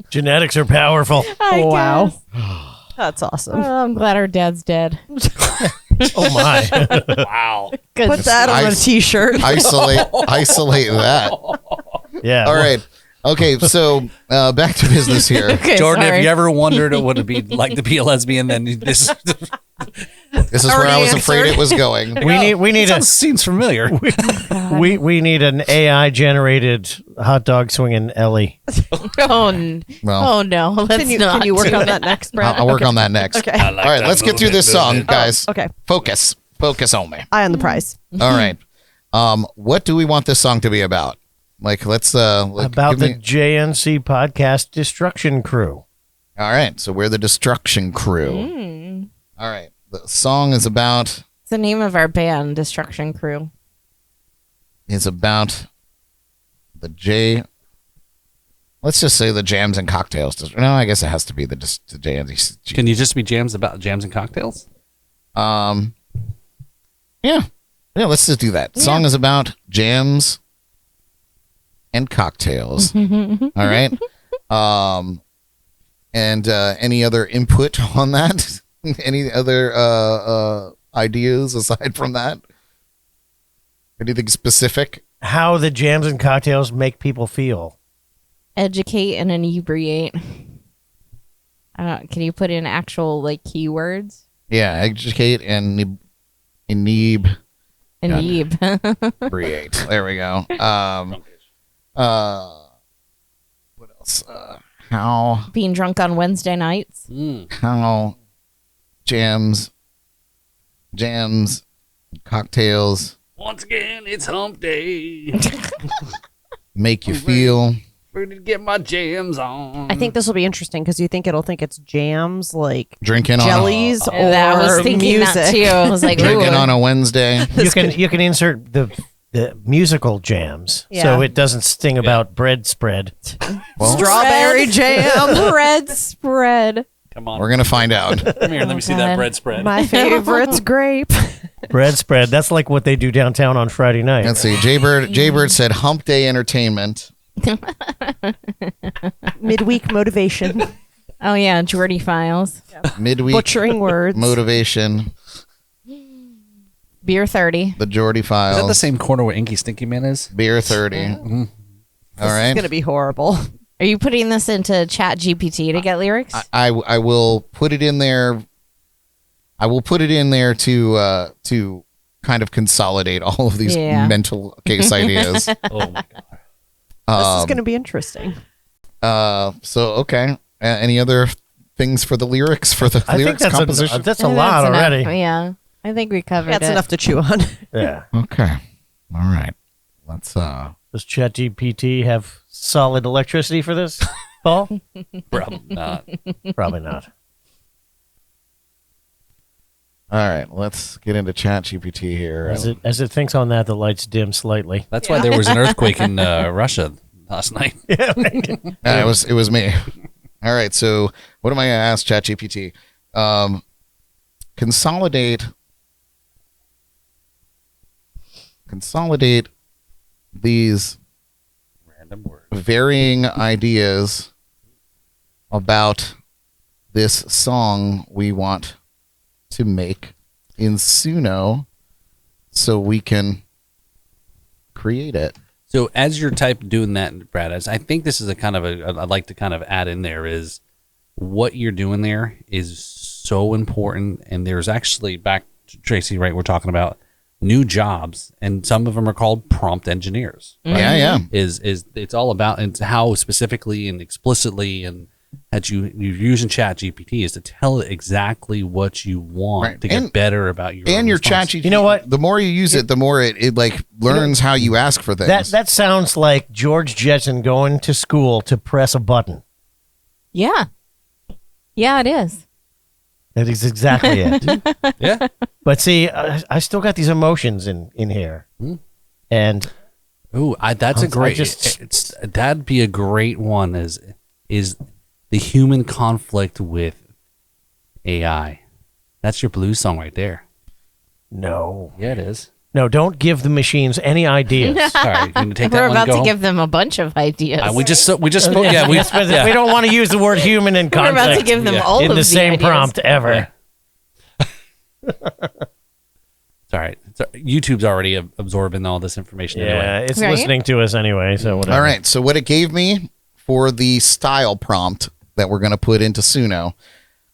B: Genetics are powerful.
D: Wow.
E: guess.
D: That's awesome.
E: Oh, I'm glad our dad's dead.
B: Oh, my.
C: Wow.
D: Put that on a
A: Ice-
D: t-shirt.
A: Isolate that.
B: Yeah.
A: All right. Okay, so back to business here.
E: Okay,
C: Jordan,
E: sorry.
C: if you ever wondered what it'd be like to be a lesbian, then this
A: This is where I was
D: Already
A: afraid
D: answered.
A: it was going.
B: We need a
C: seems familiar.
B: we need an AI generated hot dog swinging Ellie.
A: Well,
E: Oh no, let's
D: Can you
E: not.
D: work
E: do
D: on
E: that.
D: that next, Brad?
A: I'll work on that next.
D: Okay.
A: All right, let's get through this song, guys.
D: Okay.
A: Focus only.
D: Eye on the prize.
A: All right. What do we want this song to be about? Like, let's
B: About
A: give
B: the
A: me-
B: JNC podcast Destruction Crew.
A: All right, so we're the Destruction Crew. All right, the song is about
E: It's the name of our band, Destruction Crew.
A: the J. Let's just say the Jams and Cocktails. No, I guess it has to be the JNC.
C: Can you just be jams about jams and cocktails?
A: Yeah, let's just do that. Song is about jams and cocktails. All right. And any other input on that? Any other ideas aside from that? Anything specific?
B: How the jams and cocktails make people feel.
E: Educate and inebriate. Can you put in actual like keywords?
A: Yeah, educate and inebriate.
E: Ineb.
A: There we go. What else? How
E: Being drunk on Wednesday nights.
A: how jams, cocktails
C: Once again, it's hump day.
A: make you feel.
C: Ready to get my jams on.
D: I think this will be interesting because you think it'll think it's jams, like
A: Drinking
D: jellies, or
E: I was thinking
D: music.
E: that too. I was like,
A: on drinking
E: ooh.
A: on a Wednesday.
B: You can insert the musical jams
D: Yeah.
B: so it doesn't sting about bread spread.
A: Well,
D: Strawberry jam.
E: bread spread.
C: Come on.
A: we're gonna find out.
C: Come here. Let me see that
E: God.
C: bread spread.
D: My favorite's grape.
B: Bread spread. That's like what they do downtown on Friday night.
A: Let's see. Jaybird said Hump Day Entertainment.
D: Midweek motivation.
E: Oh yeah, Geordie Files.
A: Midweek
D: Butchering words.
A: motivation.
E: Beer 30.
A: The Geordie
C: Is
A: Files.
C: that the same corner where Inky Stinky Man is?
A: Beer 30. All
D: It's
A: right.
D: gonna be horrible.
E: Are you putting this into Chat GPT to get lyrics?
A: I will put it in there. I will put it in there to kind of consolidate all of these
E: Yeah.
A: mental case ideas.
C: Oh my god.
D: This is gonna be interesting.
A: So okay. Any other things for the lyrics
B: I think
A: lyrics composition?
B: that's a
E: I think
B: lot
E: that's
B: already.
E: enough. Yeah. I think we covered
D: That's
E: it.
D: enough to chew on.
B: Yeah.
A: Okay. All right. Let's
B: Does ChatGPT have solid electricity for this, Paul?
C: Probably not.
B: Probably not.
A: all right. Let's get into ChatGPT here.
B: As it thinks on that, the lights dim slightly.
C: That's why there was an earthquake in Russia last night.
A: it was me. All right. So what am I going to ask ChatGPT? Consolidate these
C: Random word.
A: varying ideas about this song we want to make in Suno so we can create it.
C: So as you're doing that, Brad, I think this is a kind of I'd like to kind of add in there is what you're doing there is so important. And there's actually back to Tracy, right? We're talking about new jobs, and some of them are called prompt engineers. Right?
A: Yeah.
C: Is it's all about, and how specifically and explicitly and that you're using Chat GPT is to tell it exactly what you want
A: Right.
C: to get better about your
A: And your
C: response.
A: Chat GPT,
B: You know what?
A: the more you use it, the more it like learns how you ask for things.
B: That sounds like George Jetson going to school to press a button.
E: Yeah. Yeah, it is.
B: That is exactly it.
C: Yeah.
B: But see, I still got these emotions in here. And
C: Ooh, that's a great. That'd be a great one. Is the human conflict with AI? That's your blues song right there.
B: no.
C: Yeah, it is.
B: No, don't give the machines any ideas.
C: All right, you're gonna take that
E: We're
C: one.
E: about
C: and go
E: to give them a bunch of ideas.
C: we just spoke. Yeah, we
B: We don't want to use the word human in
E: We're about
B: context
E: to give them
C: Yeah.
E: all
B: in
E: of
B: the same
E: ideas.
B: prompt ever.
C: It's all right. YouTube's already absorbing all this information
B: Yeah,
C: anyway.
B: it's
E: Right.
B: listening to us anyway, so whatever.
A: All right. So what it gave me for the style prompt that we're going to put into Suno,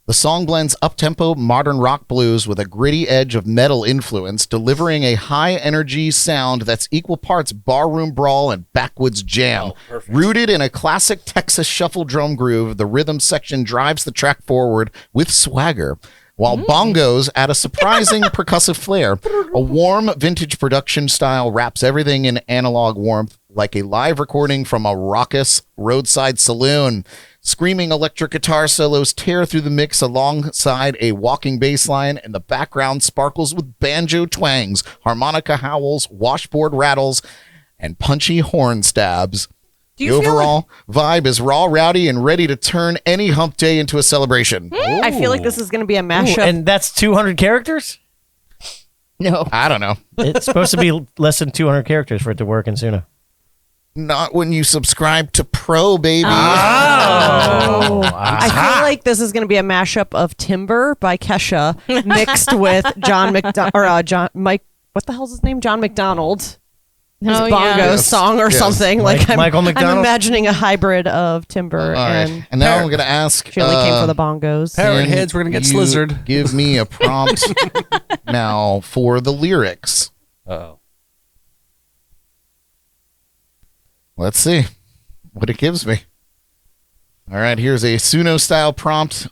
A: the song blends up-tempo modern rock blues with a gritty edge of metal influence, delivering a high-energy sound that's equal parts barroom brawl and backwoods jam. Rooted in a classic Texas shuffle drum groove, the rhythm section drives the track forward with swagger, while bongos add a surprising percussive flair. A warm vintage production style wraps everything in analog warmth like a live recording from a raucous roadside saloon. Screaming electric guitar solos tear through the mix alongside a walking bass line, and the background sparkles with banjo twangs, harmonica howls, washboard rattles, and punchy horn stabs.
D: Do
A: The
D: you feel
A: overall vibe is raw, rowdy, and ready to turn any hump day into a celebration.
D: I feel like this is going to be a
B: Ooh,
D: mashup.
B: and that's 200 characters?
E: No.
A: I don't know.
B: It's supposed to be less than 200 characters for it to work in Suno.
A: Not when you subscribe to Pro, baby.
D: I feel like this is going to be a mashup of Timber by Kesha mixed with John Mike. What the hell's his name? John McDonald. His
E: Oh,
D: bongo
E: yeah.
D: song or
A: Yes.
D: something.
B: Michael
D: I'm
B: McDonald?
D: imagining a hybrid of Timber
A: All right.
D: and
A: And now I'm going to ask.
D: she only came for the bongos.
C: Parrot
A: can
C: heads, we're gonna get
A: you
C: slizzard.
A: Give me a prompt now for the lyrics.
C: Uh-oh.
A: Let's see what it gives me. All right, here's a Suno style prompt.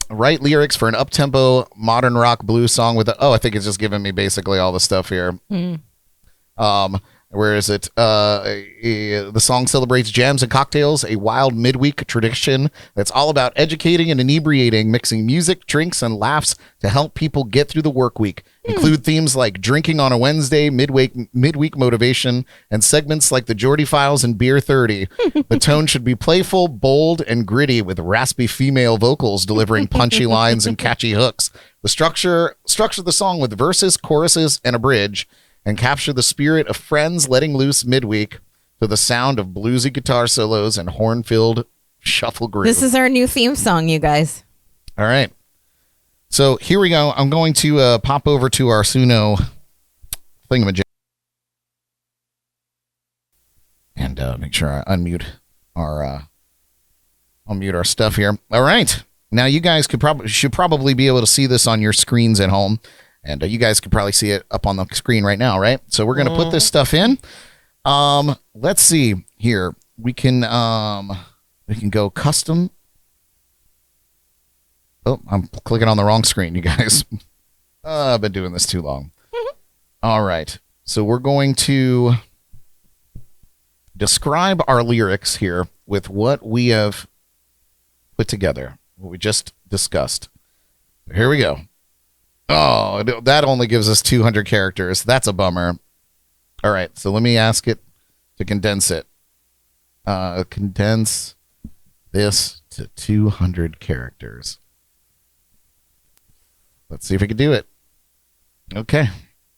A: Write lyrics for an up-tempo modern rock blues song with I think it's just giving me basically all the stuff here. Where is it? The song celebrates jams and cocktails, a wild midweek tradition that's all about educating and inebriating, mixing music, drinks, and laughs to help people get through the work week. Include themes like drinking on a Wednesday, midweek motivation, and segments like the Geordie Files and Beer 30. The tone should be playful, bold, and gritty with raspy female vocals delivering punchy lines and catchy hooks. The structure the song with verses, choruses, and a bridge, and capture the spirit of friends letting loose midweek to the sound of bluesy guitar solos and horn-filled shuffle groove.
E: This is our new theme song, you guys.
A: All right. So here we go. I'm going to pop over to our Suno thingamajig and make sure I unmute our stuff here. All right. Now you guys should probably be able to see this on your screens at home. And you guys could probably see it up on the screen right now, right? So we're going to put this stuff in. Let's see here. We can go custom. Oh, I'm clicking on the wrong screen, you guys. I've been doing this too long. All right. So we're going to describe our lyrics here with what we have put together, what we just discussed. Here we go. Oh, that only gives us 200 characters. That's a bummer. All right, so let me ask it to condense it. Condense this to 200 characters. Let's see if we can do it. Okay,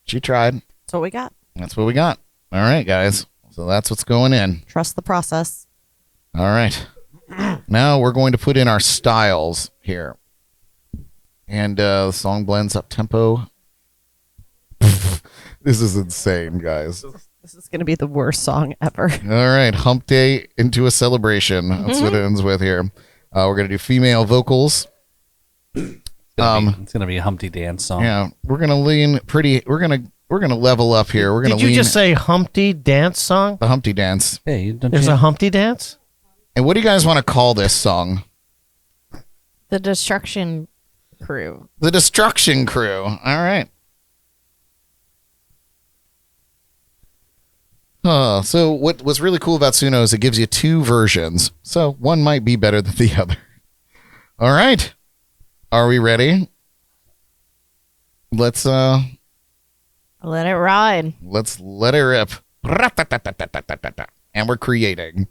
A: she tried.
D: That's what we got.
A: That's what we got. All right, guys. So that's what's going in.
D: Trust the process.
A: All right. Now we're going to put in our styles here. And the song blends up tempo. This is insane, guys.
D: This is going to be the worst song ever.
A: All right, hump day into a celebration. That's what it ends with here. We're gonna do female vocals.
C: It's gonna be a Humpty Dance song.
A: Yeah, we're gonna lean pretty. We're gonna We're gonna level up here. We're gonna
B: Did you
A: lean
B: just say Humpty Dance song?
A: the Humpty Dance.
C: Hey, don't
B: There's
C: you?
B: a Humpty Dance?
A: And what do you guys want to call this song?
E: The Destruction Crew.
A: The Destruction Crew. All right. So what's really cool about Suno is it gives you two versions. So one might be better than the other. All right. Are we ready? Let's
E: Let it ride.
A: let it rip. And we're creating.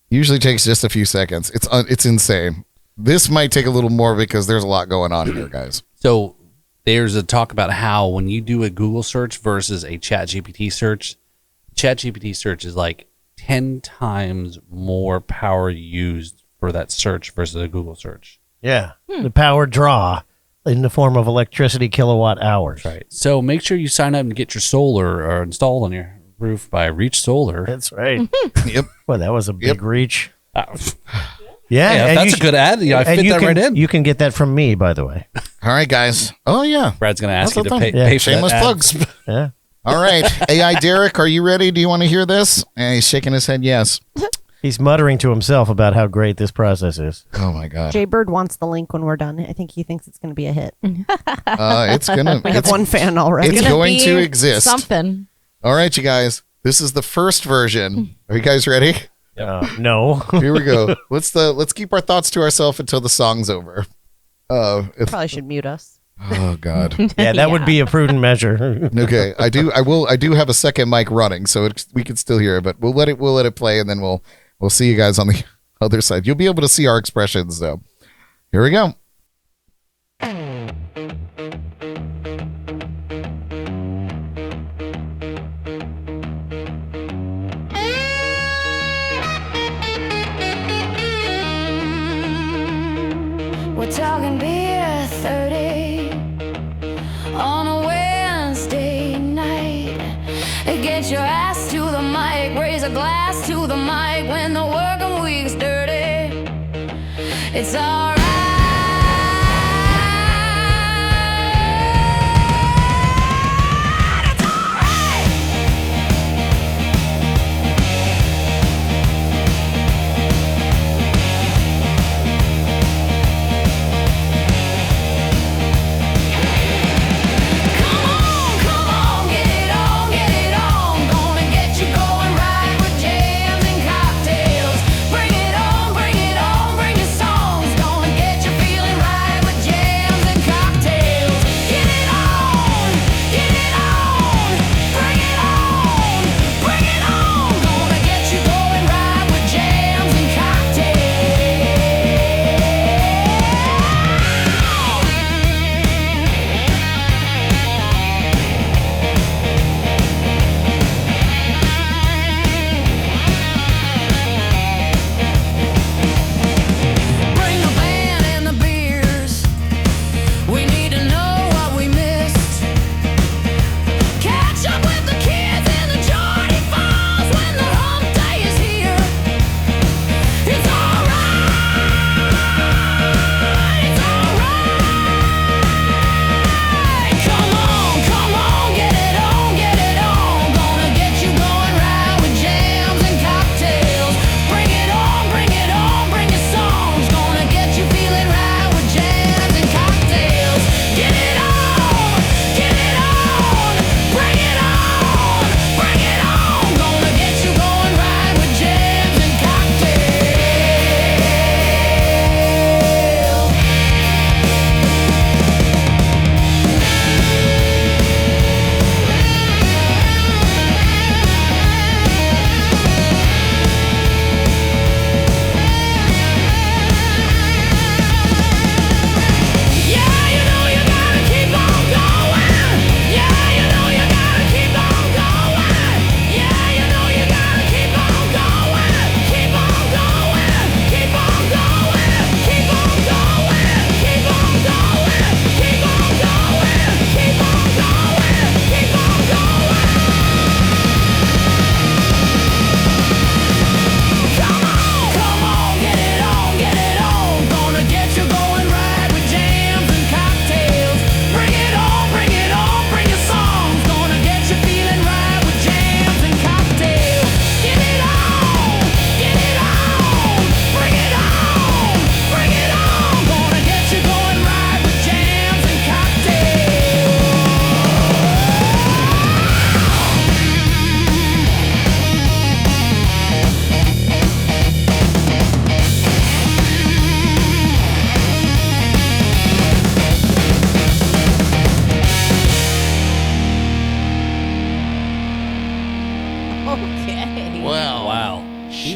A: Usually takes just a few seconds. It's insane. This might take a little more because there's a lot going on here, guys.
C: So there's a talk about how when you do a Google search versus a ChatGPT search, ChatGPT search is like 10 times more power used for that search versus a Google search.
B: Yeah. The power draw in the form of electricity kilowatt hours.
C: Right. So make sure you sign up and get your solar or installed on your roof by Reach Solar.
B: That's right.
A: Yep.
B: Well, that was a big reach.
C: Yeah,
B: Yeah. and
C: that's
B: you
C: a good ad. Yeah, I
B: and
C: fit
B: you
C: that
B: can,
C: right in.
B: You can get that from me, by the way.
A: All right, guys. Oh, yeah.
C: Brad's going to ask you
A: That's
C: to
A: the
C: pay,
A: thing.
C: pay for
A: Shameless
C: that ad.
A: plugs.
B: Yeah.
A: All right. AI Derek, are you ready? Do you want to hear this? And he's shaking his head yes.
B: He's muttering to himself about how great this process is.
A: Oh, my God.
D: Jay Bird wants the link when we're done. I think he thinks it's going to be a hit.
A: It's going to...
D: We have one fan already.
A: It's
E: Gonna
A: going
E: be
A: to exist.
E: Something.
A: All right, you guys. This is the first version. Are you guys ready?
B: No.
A: Here we go. Let's keep our thoughts to ourselves until the song's over.
D: Probably should mute us.
A: Oh God.
B: Yeah, that would be a prudent measure.
A: Okay, I do have a second mic running, so we can still hear it, but we'll let it play, and then we'll see you guys on the other side. You'll be able to see our expressions though. Here we go.
K: We're talking beer 30 on a Wednesday night. Get your ass to the mic, raise a glass to the mic when the working week's dirty. It's alright. Bring it on, bring your songs. Gonna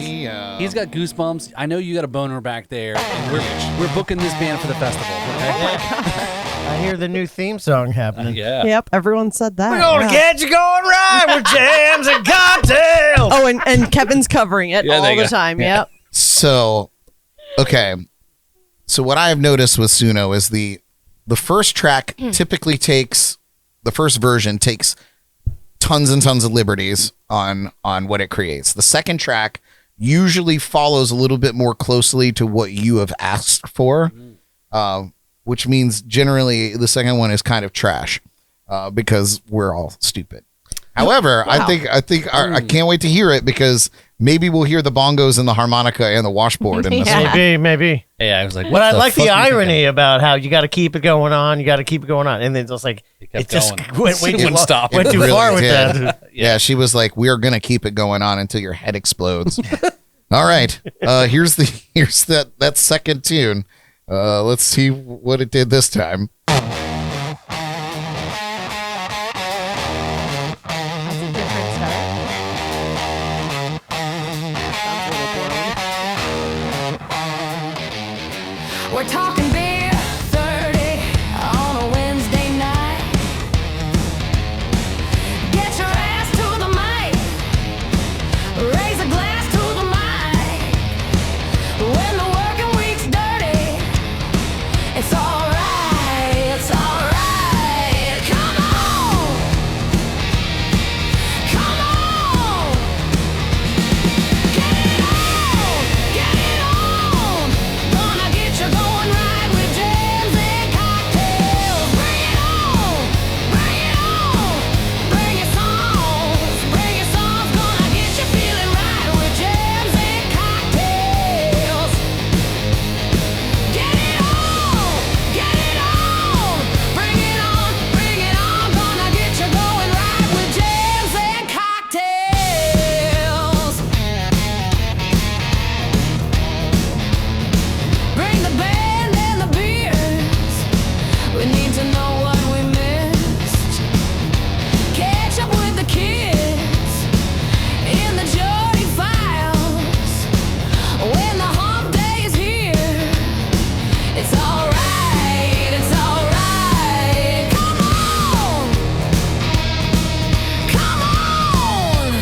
C: He's got goosebumps. I know you got a boner back there. And we're booking this band for the festival. Okay?
B: I hear the new theme song happening.
C: Yeah.
D: Yep, everyone said that.
B: We're gonna get you going right with jams and cocktails.
D: Oh, and Kevin's covering it
C: Yeah, there
D: all
C: you
D: the
C: go.
D: time.
C: Yeah.
D: Yep.
A: So, okay. So what I have noticed with Suno is the first track typically takes, the first version takes tons and tons of liberties on what it creates. The second track usually follows a little bit more closely to what you have asked for, which means generally the second one is kind of trash because we're all stupid. However, I think I can't wait to hear it because maybe we'll hear the bongos and the harmonica and the washboard in this one.
B: Maybe.
C: Yeah, I was like,
B: But I
C: what
B: like
C: fuck
B: the
C: you think
B: irony about how you got to keep it going on. You got to keep it going on, and then it's like
C: kept
B: it just
C: going.
B: went way
C: It
B: too
C: wouldn't
B: long-
C: stop.
B: Went
A: It
B: too
A: really
B: far with
A: did.
B: that.
A: Yeah, she was like, "We're gonna keep it going on until your head explodes." All right, here's that second tune. Let's see what it did this time.
D: That's a different start. Sounds a little blown.
K: We're talking beer, 30 on a Wednesday night. Get your ass to the mic. Raise a glass to the mic. When the working week's dirty, it's alright, it's alright. Come on. Come on. Get it on. Get it on. Gonna get you going right with jams and cocktails. Bring it on. Bring it on. Bring your songs. Bring your songs. Gonna get you feeling right with jams and cocktails. Get it on. Get it on. Bring it on. Bring it on. Gonna get you going right with jams and cocktails. Bring the band and the beers. We need to know what we missed. Catch up with the kids in the Jody files. When the hump day is here, it's alright, it's alright. Come on. Come on.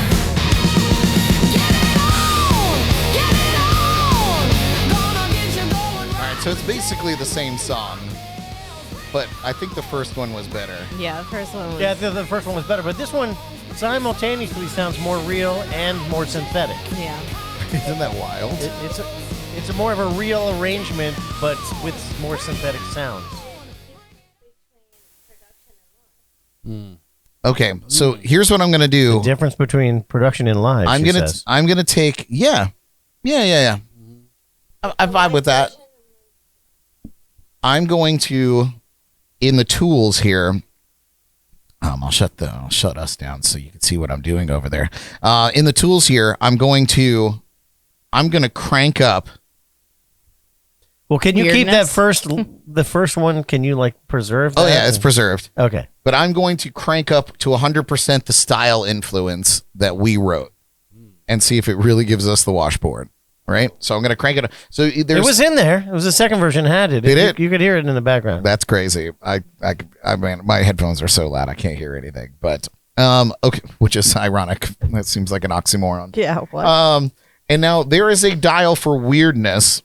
K: Get it on. Get it on. Gonna get you going
A: All right, so it's basically the same song, but I think the first one was better.
D: Yeah, the first one was.
B: Yeah, the first one was better, but this one simultaneously sounds more real and more synthetic.
D: Yeah.
A: Isn't that wild?
B: It's a more of a real arrangement, but with more synthetic sounds.
A: Okay, so here's what I'm gonna do.
B: The difference between production and live.
A: I'm
B: she
A: gonna
B: says.
A: I'm gonna take yeah. I vibe with that. I'm going to in the tools here. I'll shut us down so you can see what I'm doing over there. In the tools here, I'm gonna crank up.
B: Well, can you keep that
E: Weirdness.
B: the first one? Can you like preserve that?
A: Oh yeah, it's preserved.
B: Okay.
A: But I'm going to crank up to 100% the style influence that we wrote and see if it really gives us the washboard. Right? So I'm going to crank it up. So
B: It was in there. It was the second version had it.
A: Did it?
B: You could hear it in the background.
A: That's crazy. I mean, my headphones are so loud I can't hear anything. But okay, which is ironic. That seems like an oxymoron.
D: Yeah. What?
A: And now there is a dial for weirdness.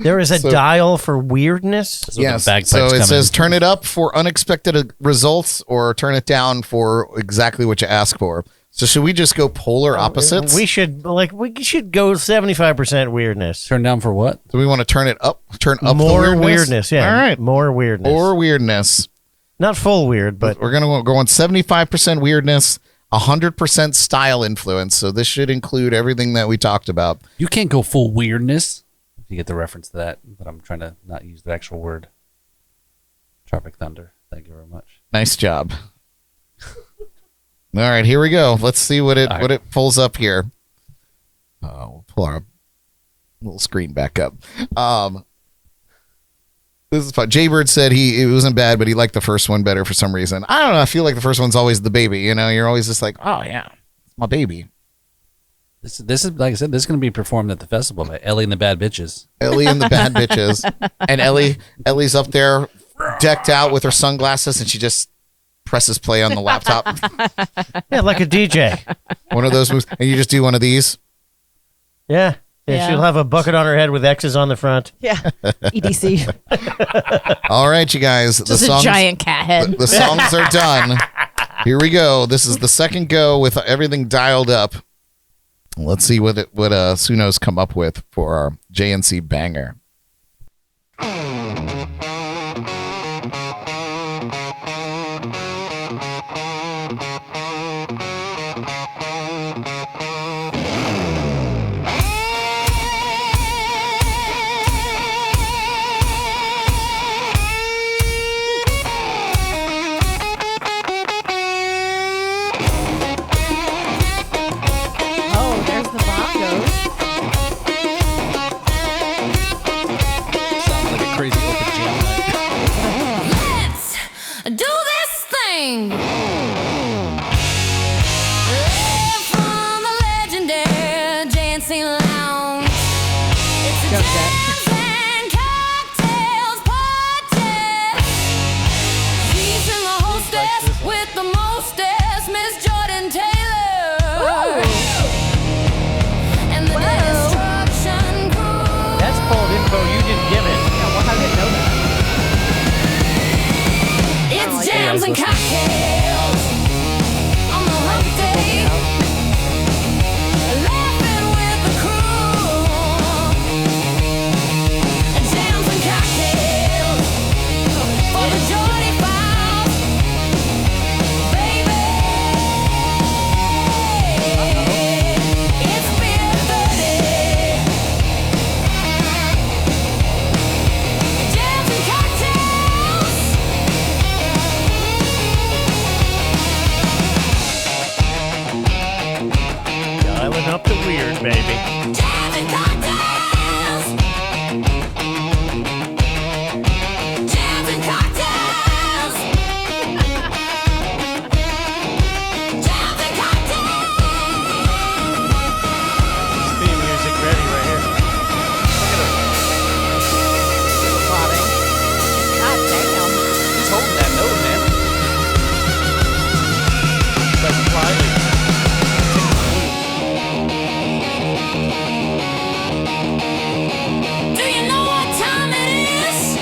B: There is a dial for weirdness.
C: That's what the
A: Yes.
C: bagpipes
A: So it
C: come
A: says
C: in.
A: turn it up for unexpected results or turn it down for exactly what you ask for. So should we just go polar opposites?
B: We should go 75% weirdness.
C: Turn down for what?
A: Do we want to turn it up? Turn up
B: More
A: the weirdness?
B: Yeah.
A: All right.
B: More weirdness.
A: Or weirdness.
B: Not full weird, but
A: We're going to go on 75% weirdness, 100% style influence. So this should include everything that we talked about.
C: You can't go full weirdness. If you get the reference to that, but I'm trying to not use the actual word. Tropic Thunder. Thank you very much.
A: Nice job. All right, here we go. Let's see what it pulls up here. We'll pull our little screen back up. This is fun. Jaybird said it wasn't bad, but he liked the first one better for some reason. I don't know. I feel like the first one's always the baby. You know, you're always just like, oh yeah, it's my baby.
C: This is like I said. This is going to be performed at the festival by Ellie and the Bad Bitches.
A: Ellie and the Bad Bitches. And Ellie's up there decked out with her sunglasses, and she just presses play on the laptop.
B: Yeah, like a DJ.
A: One of those moves. And you just do one of these.
B: Yeah.
E: Yeah.
B: She'll have a bucket on her head with X's on the front.
D: Yeah. EDC.
A: All right, you guys.
E: Just a giant cat head.
A: The songs are done. Here we go. This is the second go with everything dialed up. Let's see what Suno's come up with for our JNC banger.
D: Oh, there's the bongos.
C: Sounds like a crazy open jam night.
K: Let's do this thing. Live from the legendary JNC Lounge. It's a
D: Go, Jet.
K: jazz and cocktails party. Featuring the hostess with the mostest, Miss Jordan Taylor. And the Destruction Crew.
B: That's called info you didn't give it.
D: Yeah, well, how did it know that?
K: It's jams and cocktails on the hump day. Laughing with the crew. Jams and cocktails for the Jordy Files, baby. It's beer 30. Jams and cocktails.
B: Dialing up the weird, baby.
K: Jams and cocktails. Jams and cocktails. Jams and cocktails.
B: Theme music ready right here.
D: God damn.
C: He's holding that note, man.
B: That's Riley.
K: Do you know what time it is?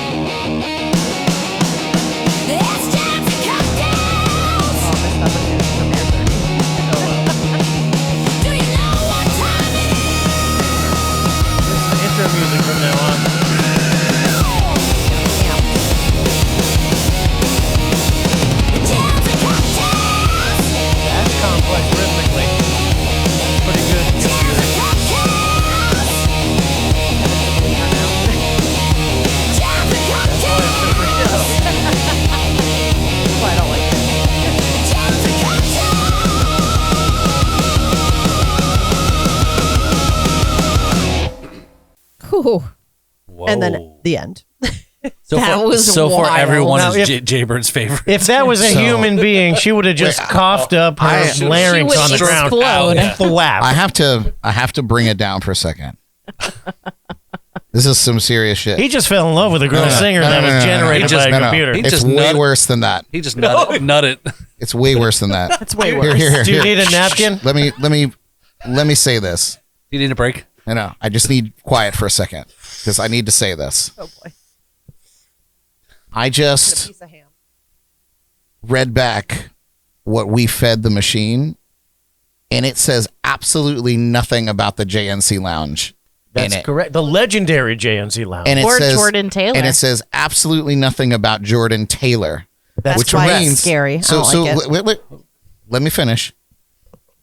K: It's jams and cocktails.
D: Oh, this stuff is premiere 30.
K: Do you know what time it is?
B: Intro music from now on.
K: Jams and cocktails.
B: That's complex rhythmically. Pretty good computer.
D: Well, I don't like it. Whew. And then the end.
C: So
E: That was
C: so far
E: wild.
C: everyone
B: Now,
C: is
B: if-
C: Jaybird's favorite.
B: If that was a
A: So-
B: human being, she would have just coughed up her larynx
E: She would
B: on the ground.
E: explode.
B: Flap.
A: I have to bring it down for a second. This is some serious shit.
B: He just fell in love with a girl
A: No, no,
B: singer
A: no,
B: that
A: no,
B: was
A: no, no,
B: generated
C: no.
B: by a
A: No, no.
B: computer.
C: He
A: It's
C: just
A: way
C: nut-
A: worse than that.
C: He just nutted.
A: It's way worse than that.
D: It's way
A: Here,
D: worse.
A: here, here,
B: Do you
A: here.
B: need a napkin?
A: Let me say this.
C: You need a break?
A: No, I just need quiet for a second because I need to say this.
D: Oh boy.
A: I just
D: Piece of ham.
A: read back what we fed the machine, and it says absolutely nothing about the JNC Lounge.
B: That's
A: in it.
B: correct. The legendary JNC Lounge.
A: And it
E: Or
A: says,
E: Jordan Taylor.
A: And it says absolutely nothing about Jordan Taylor.
B: That's
A: which
D: why it's
A: means
D: scary. I
A: So,
D: don't
A: so
D: like it.
A: wait, let me finish.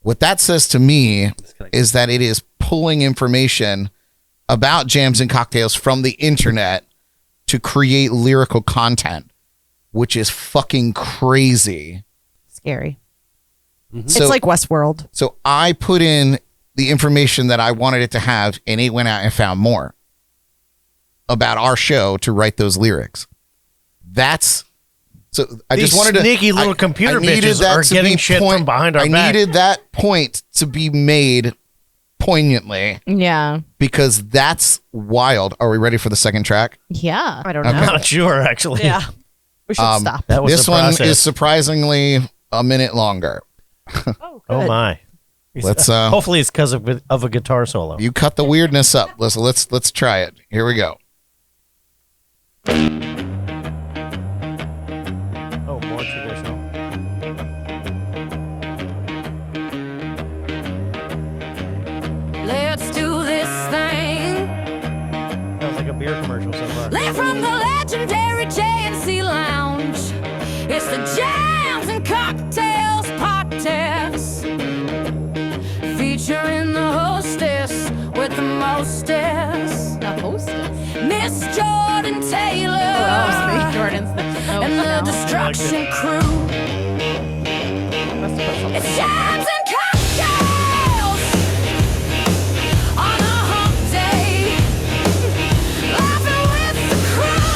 A: What that says to me is that it is pulling information about jams and cocktails from the internet to create lyrical content, which is fucking crazy.
D: Scary.
A: So,
D: It's like Westworld.
A: so I put in the information that I wanted it to have, and it went out and found more about our show to write those lyrics. That's so. I
B: These
A: just wanted to
B: sneaky little
A: I-
B: computer
A: I needed
B: bitches
A: that
B: are
A: to
B: getting
A: be
B: shit
A: point-
B: from behind our
A: I
B: back.
A: needed that point to be made poignantly
E: Yeah.
A: because that's wild. Are we ready for the second track?
E: Yeah.
D: I don't know.
A: Okay.
B: Not sure, actually.
D: Yeah. We should stop.
B: That was
A: This
B: the
A: one
B: process.
A: is surprisingly a minute longer.
D: Oh,
B: Oh
D: good.
B: my.
A: Let's
B: Hopefully it's because of a guitar solo.
A: you cut the weirdness up. Let's try it. Here we go.
B: Oh, more traditional.
K: Let's do this thing.
B: Sounds like a beer commercial so far.
K: Live from the legendary JNC Lounge. It's the Jams and Cocktails podcast. Featuring the hostess with the mostess.
E: The hostess.
K: Miss Jordan Taylor.
E: Oh, Jordan's the
K: And the Destruction Crew. It's Jams and Cocktails on a hump day. Laughing with the crew.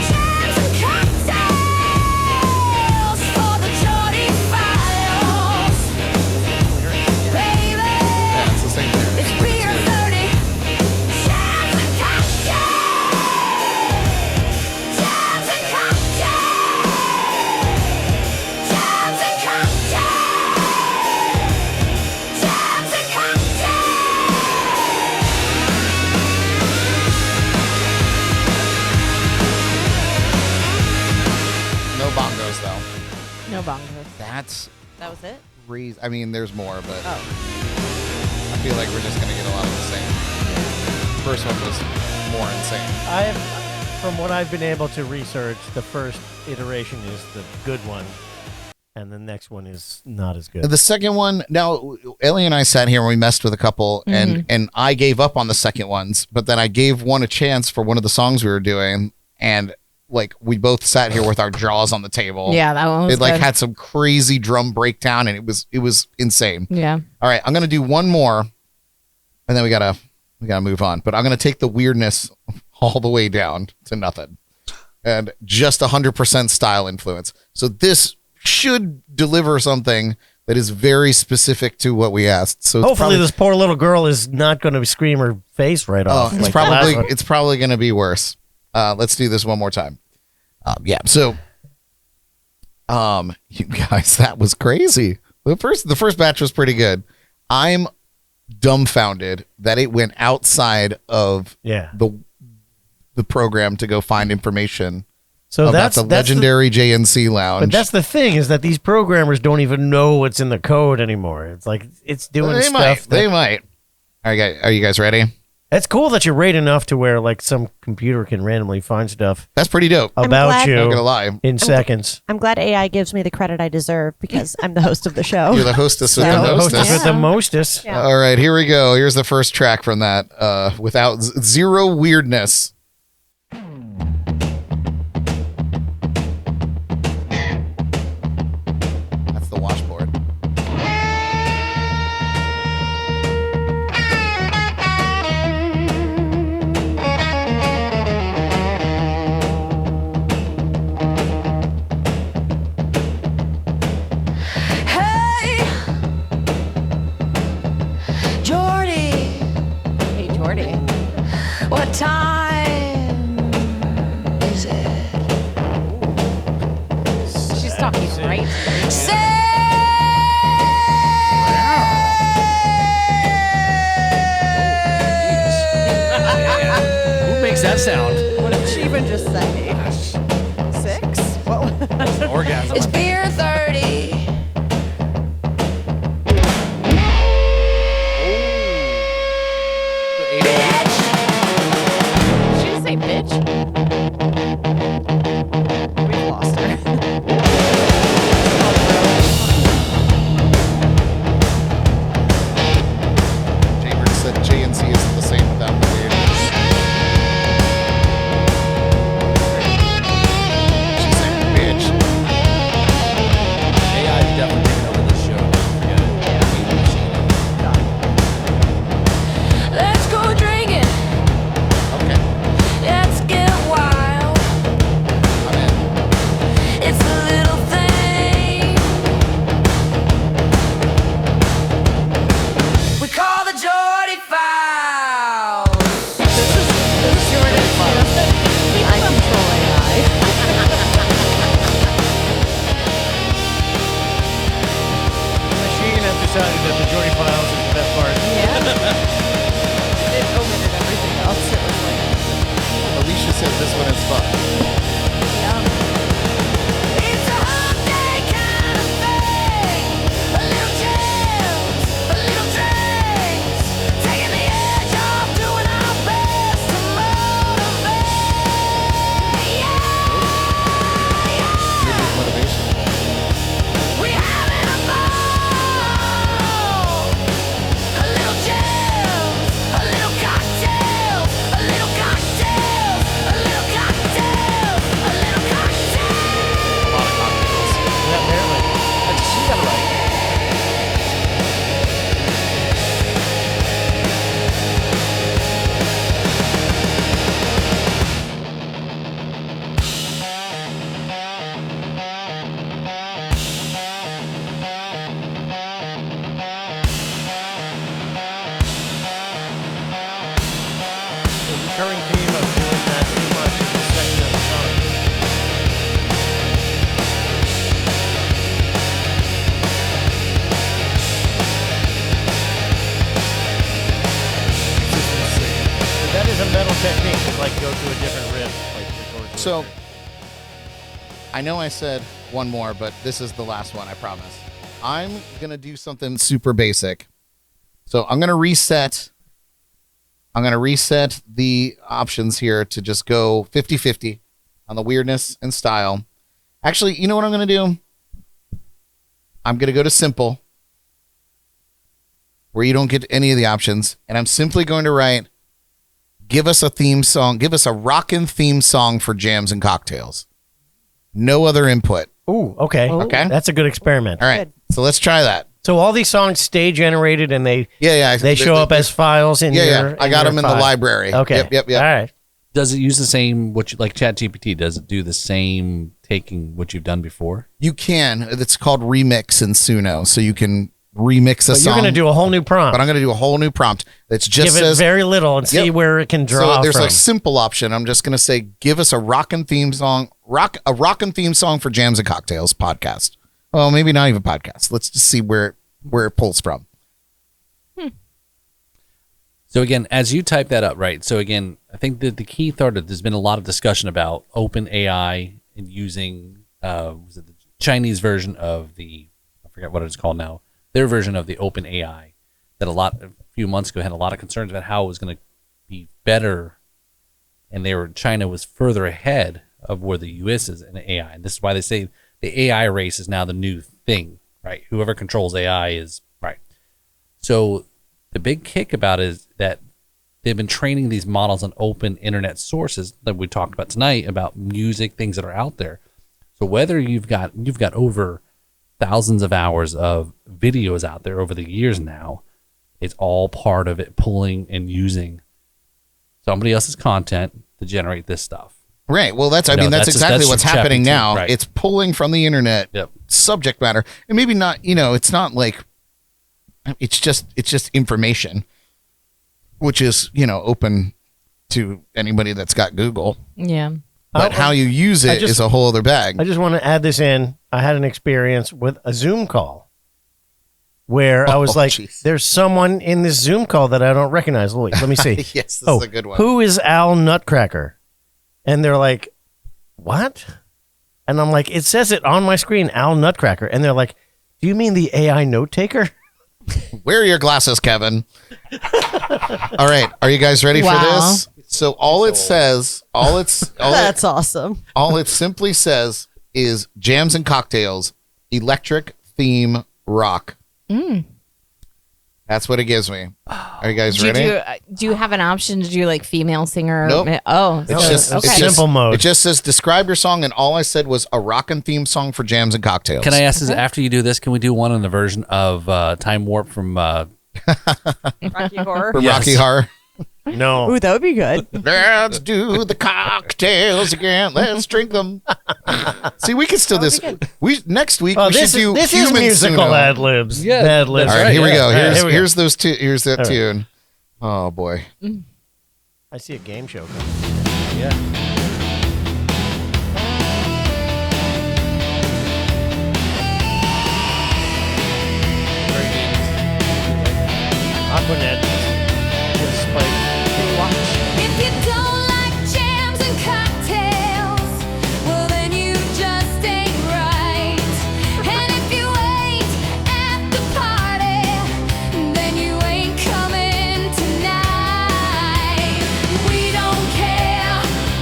K: Jams and Cocktails for the Jordy Files. Baby,
A: It's the same thing.
K: it's beer 30. Jams and Cocktails. Jams and Cocktails. Jams and Cocktails. Jams and
A: No bongos though.
D: No bongos.
A: That's
D: That was it?
A: crazy. I mean, there's more, but
D: Oh.
A: I feel like we're just gonna get a lot of the same. First one was more insane.
B: From what I've been able to research, the first iteration is the good one, and the next one is not as good.
A: The second one, now Ellie and I sat here and we messed with a couple, and I gave up on the second ones, but then I gave one a chance for one of the songs we were doing, and like we both sat here with our jaws on the table.
E: Yeah, that one was
A: It like
E: good.
A: had some crazy drum breakdown, and it was insane.
E: Yeah.
A: All right, I'm gonna do one more, and then we gotta move on. But I'm gonna take the weirdness all the way down to nothing, and just 100% style influence. So this should deliver something that is very specific to what we asked. So it's
B: Hopefully,
A: probably,
B: this poor little girl is not going to scream her face right off.
A: it's
B: like the last one.
A: probably gonna be worse. Let's do this one more time. Yeah. So, you guys, that was crazy. The first batch was pretty good. I'm dumbfounded that it went outside of
B: Yeah.
A: the program to go find information
B: So
A: about
B: that's
A: the legendary JNC Lounge.
B: But that's the thing is that these programmers don't even know what's in the code anymore. It's like it's doing
A: they
B: stuff.
A: might. They might. All right, guys, are you guys ready?
B: It's cool that you rate enough to where like some computer can randomly find stuff
A: That's pretty dope.
B: about
D: glad-
B: you
A: Not gonna lie.
B: in seconds.
D: I'm glad AI gives me the credit I deserve because I'm the host of the show.
A: You're the hostess with
D: So-
A: the
B: Hostess
A: hostess.
B: with the mostest.
D: Yeah.
A: All right, here we go. Here's the first track from that. Without zero weirdness. That's the washboard.
K: Hey, Jordy,
E: Hey, Jordy.
K: what time is it?
E: She's talking right.
C: Who makes that sound?
D: What did she even just say? 6? What?
C: Orgasm.
K: It's beer 30.
E: She didn't say bitch.
D: We lost her.
A: Chambers said JNC isn't the same without the weirdness. She said, bitch.
B: the majority files is the best part.
D: It omitted everything else. It was like,
A: Alicia said this one is fun.
K: It's a hot day kind of thing. A little chills, a little drinks, taking the edge off, doing our best to motivate.
A: Maybe motivation.
K: We having a ball. A little chills, a little cocktails, a little cocktails, a little cocktails, a little cocktails.
A: A lot of cocktails.
B: Yeah, apparently.
A: She got it right.
B: The recurring theme of doing that too much in this section of the song. That is a metal technique to like go to a different riff, like record to a
A: So,
B: riff.
A: I know I said one more, but this is the last one, I promise. I'm going to do something super basic. So I'm going to reset the options here to just go 50-50 on the weirdness and style. Actually, you know what I'm going to do? I'm going to go to simple, where you don't get any of the options, and I'm simply going to write, give us a theme song, give us a rockin' theme song for Jams and Cocktails. No other input.
B: Ooh, okay.
A: Okay.
B: That's a good experiment.
A: All right. So let's try that.
B: So all these songs stay generated and they
A: Yeah.
B: they show up as files in your
A: I got
B: your
A: them in the
B: file.
A: library.
B: Okay.
A: Yep.
B: All right.
C: Does it use the same, like ChatGPT, does it do the same taking what you've done before?
A: You can. It's called remix in Suno. So you can remix a
B: But
A: song.
B: you're going to do a whole new prompt.
A: But I'm going to do a whole new prompt that just
B: Give it
A: says
B: very little and see
A: Yep.
B: where it can draw
A: So there's
B: from.
A: a simple option. I'm just going to say, give us a rockin' theme song, a rockin' theme song for Jams and Cocktails podcast. Well, maybe not even podcast. Let's just see where it pulls from.
C: So again, as you type that up, right? So again, I think that the key thought that there's been a lot of discussion about open AI and using was it the Chinese version of I forget what it's called now, their version of the open AI that a few months ago had a lot of concerns about how it was going to be better, and China was further ahead of where the US is in AI. And this is why they say the AI race is now the new thing, right? Whoever controls AI is right. So the big kick about it is that they've been training these models on open internet sources that we talked about tonight about music, things that are out there. So whether you've got over thousands of hours of videos out there over the years now, it's all part of it pulling and using somebody else's content to generate this stuff.
A: Right. Well, that's exactly what's happening now. Right. It's pulling from the internet subject matter, and maybe not. It's not like it's just information, which is open to anybody that's got Google.
E: Yeah.
A: But how you use it is a whole other bag.
B: I just want to add this in. I had an experience with a Zoom call where I was like,
A: geez.
B: there's someone in this Zoom call that I don't recognize. Let me see.
A: Yes, this is a good one.
B: Who is Al Nutcracker? And they're like, what? And I'm like, it says it on my screen, Al Nutcracker. And they're like, do you mean the AI note taker?
A: Wear your glasses, Kevin. All right. Are you guys ready for this? So that's
D: awesome.
A: All it simply says is Jams and Cocktails, electric theme rock. That's what it gives me. Are you guys ready?
E: Do you have an option to do like female singer?
A: Nope.
E: Oh,
A: It's just
E: okay.
B: simple mode.
A: It just says describe your song, and all I said was a rockin' theme song for Jams and Cocktails.
C: Can I ask this, after you do this, can we do one in the version of Time Warp from
D: Rocky Horror.
A: From Rocky Horror?
B: No.
D: Ooh, that would be good.
A: Let's do the cocktails again. Let's drink them. See, we can still next week we should do
B: this is
A: human
B: musical
A: Suno.
B: ad libs.
C: Yeah,
B: Ad libs.
A: All right, here we go.
B: All right, here we
A: Here's those two. Here's that
B: All right.
A: tune. Oh boy.
B: I see a game show coming.
C: Yeah.
B: putting it in spite.
E: Watch.
K: If you don't like jams and cocktails, well then you just ain't right. And if you ain't at the party, then you ain't coming tonight. We don't care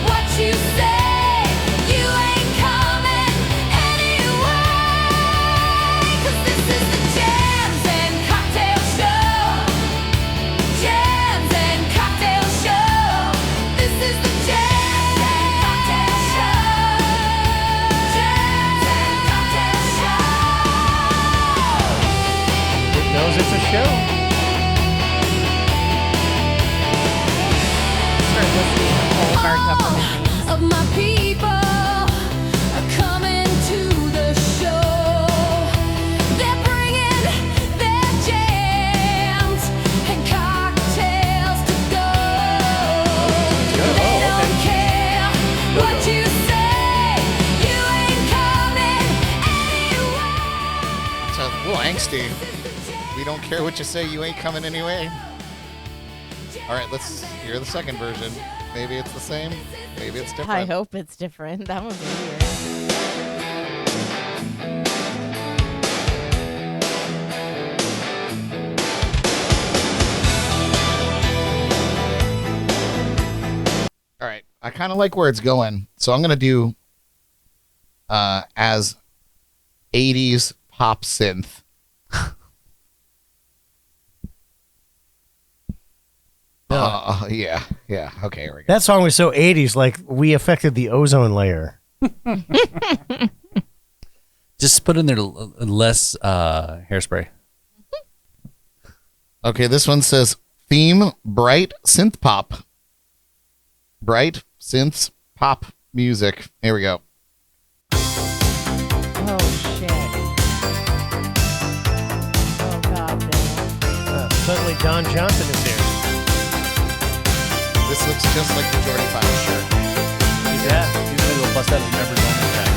K: what you say, you ain't coming anyway. 'Cause this is the Jams and Cocktail Show. Jams and Cocktail Show. This is the Jams and Cocktail Show. Jams and Cocktail Show.
B: It knows it's a show.
E: Start listening to all of our government names.
K: Of my people are coming to the show. They're bringing their jams and cocktails to go. They don't care what you say, you ain't coming anyway.
A: It's a little angsty. We don't care what you say, you ain't coming anyway. All right, let's hear the second version. Maybe it's the same. Maybe it's different.
E: I hope it's different. That one's weird.
A: All right, I kind of like where it's going, so I'm gonna do as 80s pop synth. Yeah. Okay, here we go.
B: That song was so 80s, like we affected the ozone layer.
C: Just put in there less hairspray.
A: Okay, this one says theme bright synth pop. Bright synths pop music. Here we go.
E: Oh, shit. Oh, God, no.
B: Suddenly Don Johnson is here.
A: This looks just like the Jordy Five shirt.
B: Yeah.
C: He's gonna go bust out his members on the track.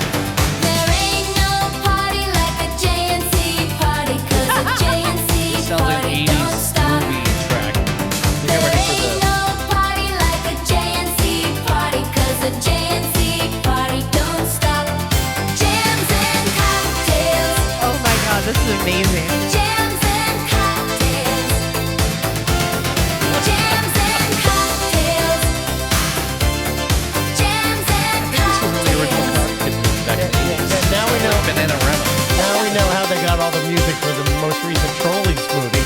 K: There ain't no party like a JNC party, 'cause a JNC
C: Sounds like an
K: party
C: 80s
K: don't stop.
C: movie track. You get
K: There
C: ready for
K: ain't
C: the
K: no party like a JNC party, 'cause a JNC party don't stop. Jams and cocktails,
E: Oh, my God. This is amazing.
K: jams and cocktails, jams and cocktails, jams and
C: the original
K: cocktails.
C: back in the 80s.
B: Now we know.
C: Bananarama.
B: Now we know how they got all the music for the most recent Trolleys movie.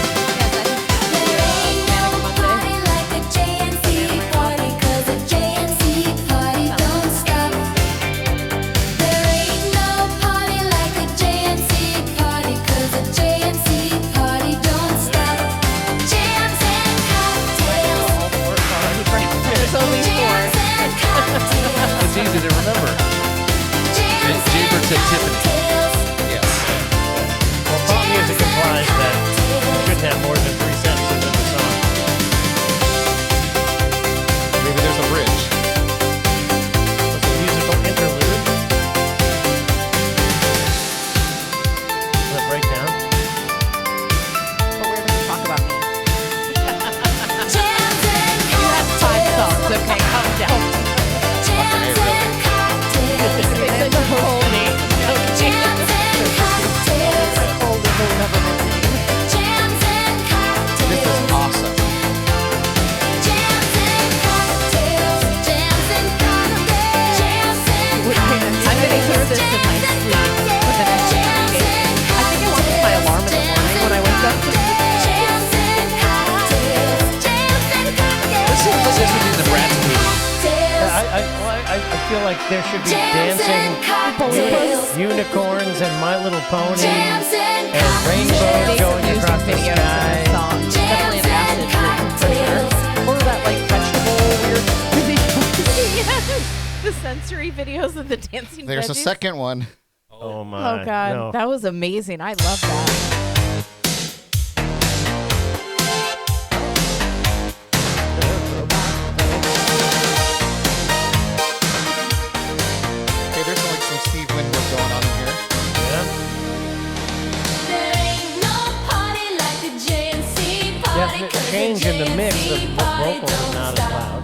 K: There ain't no party like a JNC party, 'cause a JNC party don't stop. There ain't no party like a JNC party, 'cause a JNC party don't stop. Jams and cocktails,
E: There's only four.
K: jams and cocktails,
C: It's easy to remember.
K: jams
C: Jaybird
K: and
C: said Tiffany.
K: cocktails,
A: Yes.
B: Well, pop music implies that you shouldn't have more than 3 sentences in the song.
A: Maybe there's a bridge.
B: Was it a musical interlude? Will it break down?
E: But we're going to talk about me.
K: jams and
E: You have 5 songs,
K: cocktails,
E: okay? Calm down.
K: jams and cocktails.
E: It's like a whole name.
K: Jams and cocktails,
E: Whole little government name.
K: jams and
A: This is
K: cocktails,
A: awesome.
K: jams and cocktails, jams and cocktails, jams and cocktails.
E: I'm going to hear this in my sleep for the next 3 days. I think I want this my alarm in the morning when I wake up.
K: Jams and cocktails, jams and cocktails.
C: This seems like this would be the Bratz movie.
B: I feel like there should be
K: Jams
B: dancing
K: and cocktails,
B: unicorns and My Little Pony
K: jams and
B: and rainbows
K: cocktails,
B: going
E: Music
B: across the
E: videos for
B: sky.
E: this song. Definitely an acid trip, for sure. Or that like vegetable weird yes. The sensory videos of the dancing
A: There's a
E: veggies.
A: second one.
B: Oh my!
E: Oh God,
B: no.
E: that was amazing. I love that.
A: Okay, there's like some Steve Winwood going on in here.
B: Yeah.
K: There ain't no
B: change in the mix, the vocals are not as loud.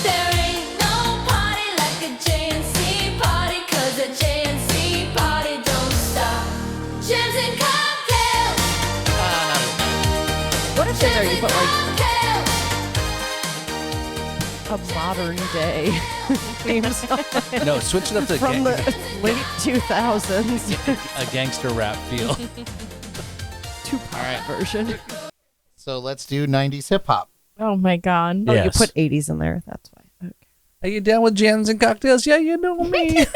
K: There ain't no party like a JNC party, 'cause a JNC party don't stop. Jams and cocktails.
D: What if in there you put like
K: Cocktails.
D: a modern day theme song
C: No, switch it up to
D: from the late 2000s?
C: a gangster rap feel.
D: Two-part version.
A: So let's do 90s hip hop.
E: Oh my god.
D: Oh, you
B: Yes.
D: put 80s in there. That's why. Okay.
C: Are you down with jams and cocktails? Yeah, you know me.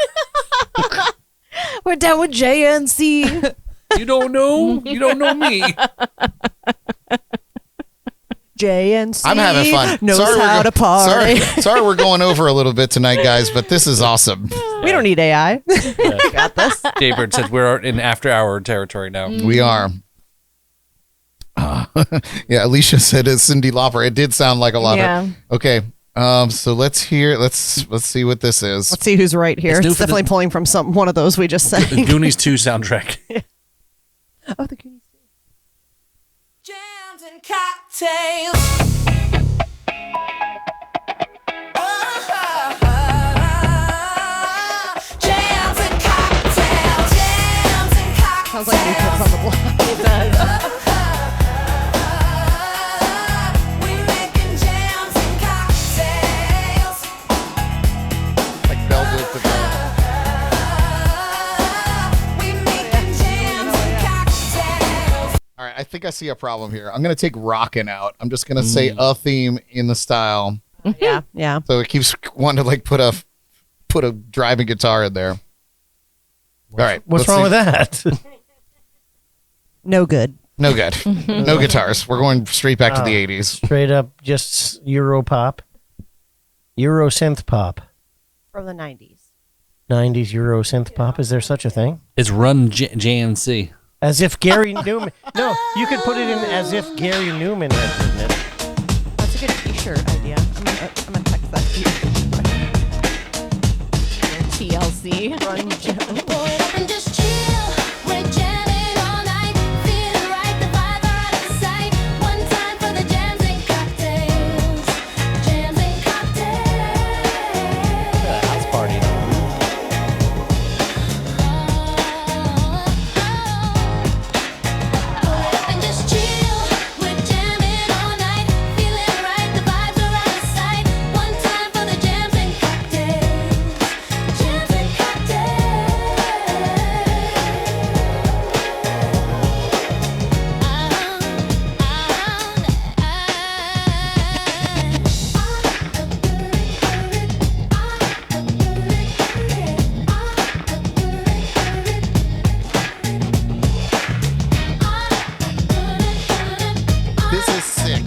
D: We're down with JNC.
C: You don't know? You don't know me.
D: JNC.
A: I'm having fun.
D: Knows
A: Sorry
D: how to party.
A: Sorry we're going over a little bit tonight, guys, but this is awesome.
D: We don't need AI. Got this.
C: Jaybird said we're in after-hour territory now.
A: We are. Yeah, Alicia said it's Cyndi Lauper. It did sound like a lot of. Okay. So let's see what this is.
D: Let's see who's right here.
C: It's
D: It's,
C: new for
D: definitely pulling from one of those we just sang.
C: The Goonies 2 soundtrack.
D: Oh, the Goonies.
K: Jams and cocktails. Jams and cocktails. Jams and cocktails.
D: Sounds like New Kids on the Block. It does.
K: We making jams and cocktails.
A: Like Velvet Sundown.
K: We making jams and cocktails.
A: All right, I think I see a problem here. I'm going to take rockin' out. I'm just going to say a theme in the style.
D: Yeah, yeah.
A: So it keeps wanting to like put a driving guitar in there. All right.
B: What's
A: let's
B: wrong
A: see.
B: with that?
D: No good.
A: No good. No guitars. We're going straight back to the 80s.
B: Straight up, just Euro pop, Euro synth pop,
D: From the 90s.
B: 90s Euro synth pop. Is there such a thing?
C: It's Run JNC.
B: As if Gary Newman. No, you could put it in as if Gary Newman had written it.
D: That's a good t-shirt idea. I'm gonna text that to you.
E: TLC.
D: Run Jam.
K: Pull it up and just chill. We're jamming all night. Feeling right, the vibes are out of sight. One time for the jams and cocktails. Jams and cocktails.
C: House party.
K: Pull it up and just chill. We're jamming all night. Feeling right, the vibes are out of sight. One time for the jams and cocktails. Jams and
A: This is sick.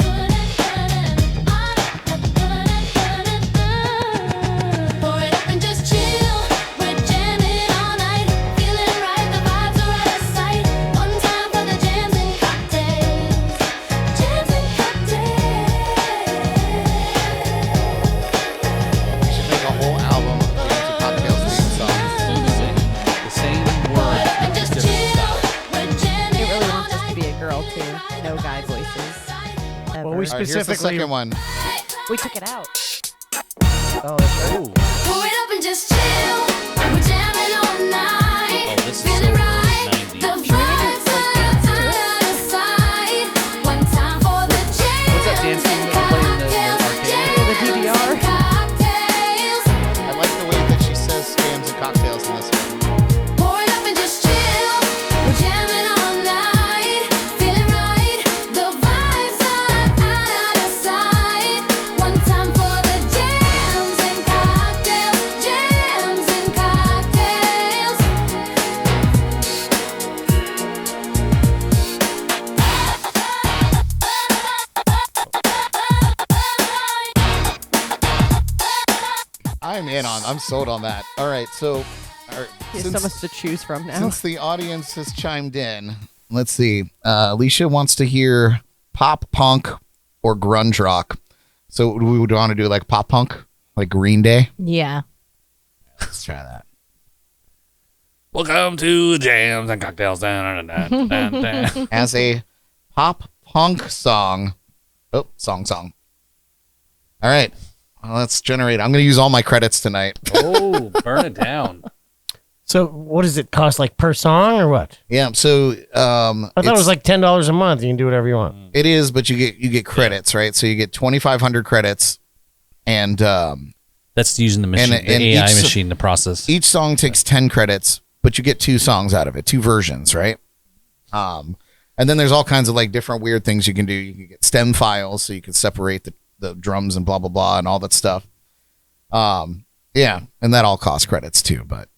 K: Pour it up and just chill. We're jamming all night. Feeling right, the vibes are out of sight. One time for the jams and cocktails. Jams and cocktails.
A: We should make a whole album of Jams and Cocktails theme songs.
C: The same word.
K: And just chill. We're jamming
D: It really
K: all
D: wants us to
K: night.
D: be a girl, too. No guy voices. Ever.
B: Well, we
A: All right, here's the
B: specifically
A: second one.
D: We took it out.
C: Oh.
K: Pour it up and just chill. We're jamming all night.
C: Oh, this is
K: Feeling
C: so
K: right.
C: 90s.
K: The vibes are out of sight. One time for the jams.
C: What's that dance thing that you play in the arcade?
D: The DVR.
K: Cocktails.
A: I like the way that she says Jams and Cocktails in this one.
K: Pour it up and just chill. We're jamming all night. Feeling right. The vibes are out of sight. One time for the jams and cocktails. Jams and cocktails.
A: I'm sold on that. All right, so
D: There's so much to choose from now.
A: since the audience has chimed in, let's see. Alicia wants to hear pop punk or grunge rock. So we would want to do like pop punk, like Green Day.
E: Yeah.
A: Let's try that.
C: Welcome to Jams and Cocktails. Dun, dun, dun, dun, dun.
A: As a pop punk song. Oh, song. All right. Well, let's generate. I'm going to use all my credits tonight.
C: Oh, burn it down.
B: So what does it cost, like per song or what?
A: Yeah. So
B: I thought it was like $10 a month. You can do whatever you want.
A: it is, but you get credits, right? So you get 2,500 credits, and
C: That's using the machine,
A: And
C: the AI
A: each-
C: machine to process.
A: each song takes 10 credits, but you get 2 songs out of it, 2 versions, right? And then there's all kinds of like different weird things you can do. You can get stem files, so you can separate the drums and blah blah blah and all that stuff. Yeah, and that all costs credits too. But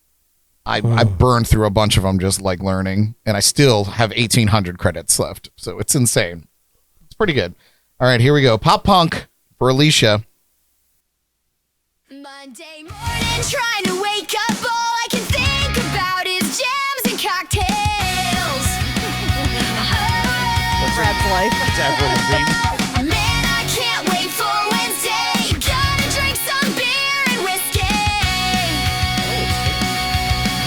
A: I burned through a bunch of them just like learning, and I still have 1,800 credits left, so it's insane. It's pretty good. All right, here we go. Pop punk for Alicia.
K: Monday morning, trying to wake up, all I can think about is jams and cocktails.
D: Brad's life.
K: Man, I can't wait for Wednesday. Gonna drink some beer and whiskey.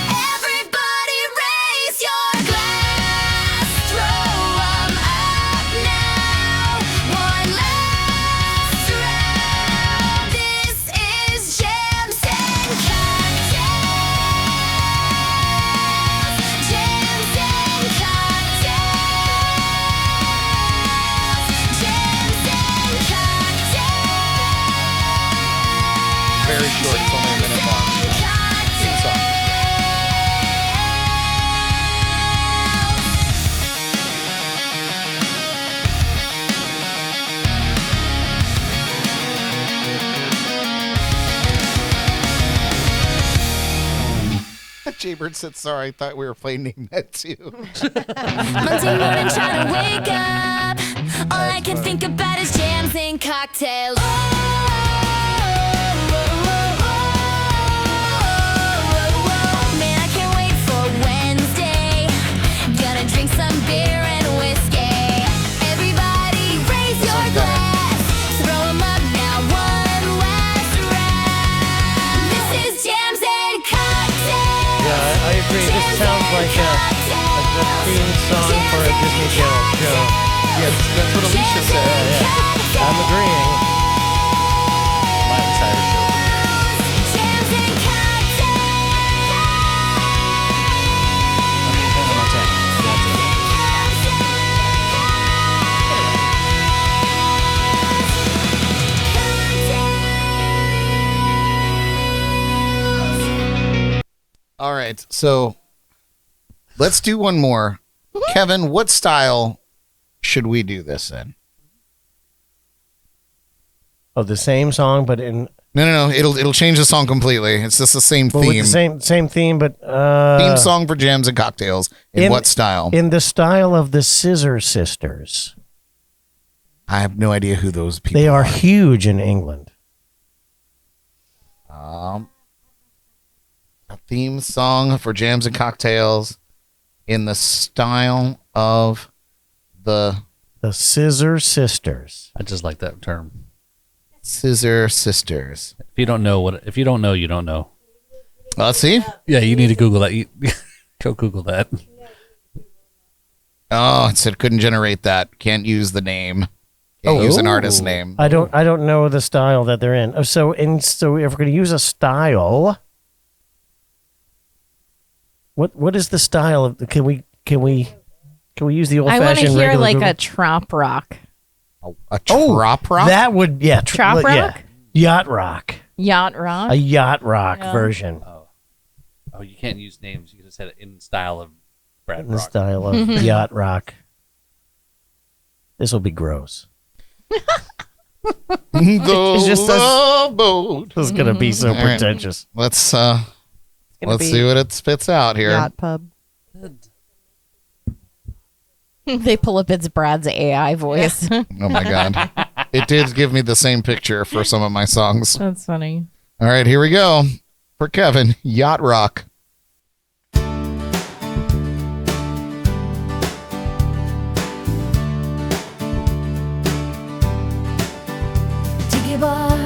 K: Everybody raise your glass, throw 'em up now. One last round. This is jams and cocktails. Jams and cocktails. Jams and cocktails.
A: Very short. It's only a minute long. Sing song. Jaybird said, sorry, I thought we were playing Name That too.
K: Monday morning, trying to wake up. All I can think about is jams and cocktails. Man, I can't wait for Wednesday. Gonna drink some beer and whiskey. Everybody raise your glass. Throw 'em up now, one last round. This is jams and cocktails.
B: Yeah, I agree. This sounds like a theme song for a Disney Channel show.
A: Yes, that's what Alicia said.
B: I'm agreeing.
C: My entire show.
K: Jams and
A: All right, so let's do one more. Kevin, what style should we do this in?
B: Oh, the same song, but in
A: No. It'll change the song completely. It's just the same
B: but with
A: theme.
B: the same theme, but
A: Theme song for Jams and Cocktails. In what style?
B: In the style of the Scissor Sisters.
A: I have no idea who those people
B: They are huge in England.
A: A theme song for Jams and Cocktails in the style of the
B: Scissor Sisters.
C: I just like that term.
A: Scissor Sisters.
C: If you don't know, you don't know.
A: Let's see.
C: Yeah, you need to Google that. Go Google that.
A: Oh, it said couldn't generate that. Can't use the name. Can't use an artist name.
B: I don't know the style that they're in. So if we're going to use a style, what is the style of? Can we use the old
E: I want to
B: fashioned
E: hear
B: regular
E: like
B: Google?
E: a trop rock.
A: A trop rock?
B: That would
E: Trop rock?
B: Yeah. Yacht rock.
E: Yacht rock.
B: A yacht rock
E: Yeah.
B: version.
C: Oh, you can't use names. You just said it in style of Brad
B: In the
C: Rock.
B: style of yacht rock. This will be gross.
A: It's
B: just
A: love boat.
B: This is going to be so
A: All right.
B: pretentious.
A: Let's see what it spits out here.
D: Yacht pub.
E: They pull up it's Brad's AI voice.
A: Oh my god. It did give me the same picture for some of my songs.
E: That's funny.
A: All right, here we go. For Kevin, Yacht Rock.
K: Tiki bar,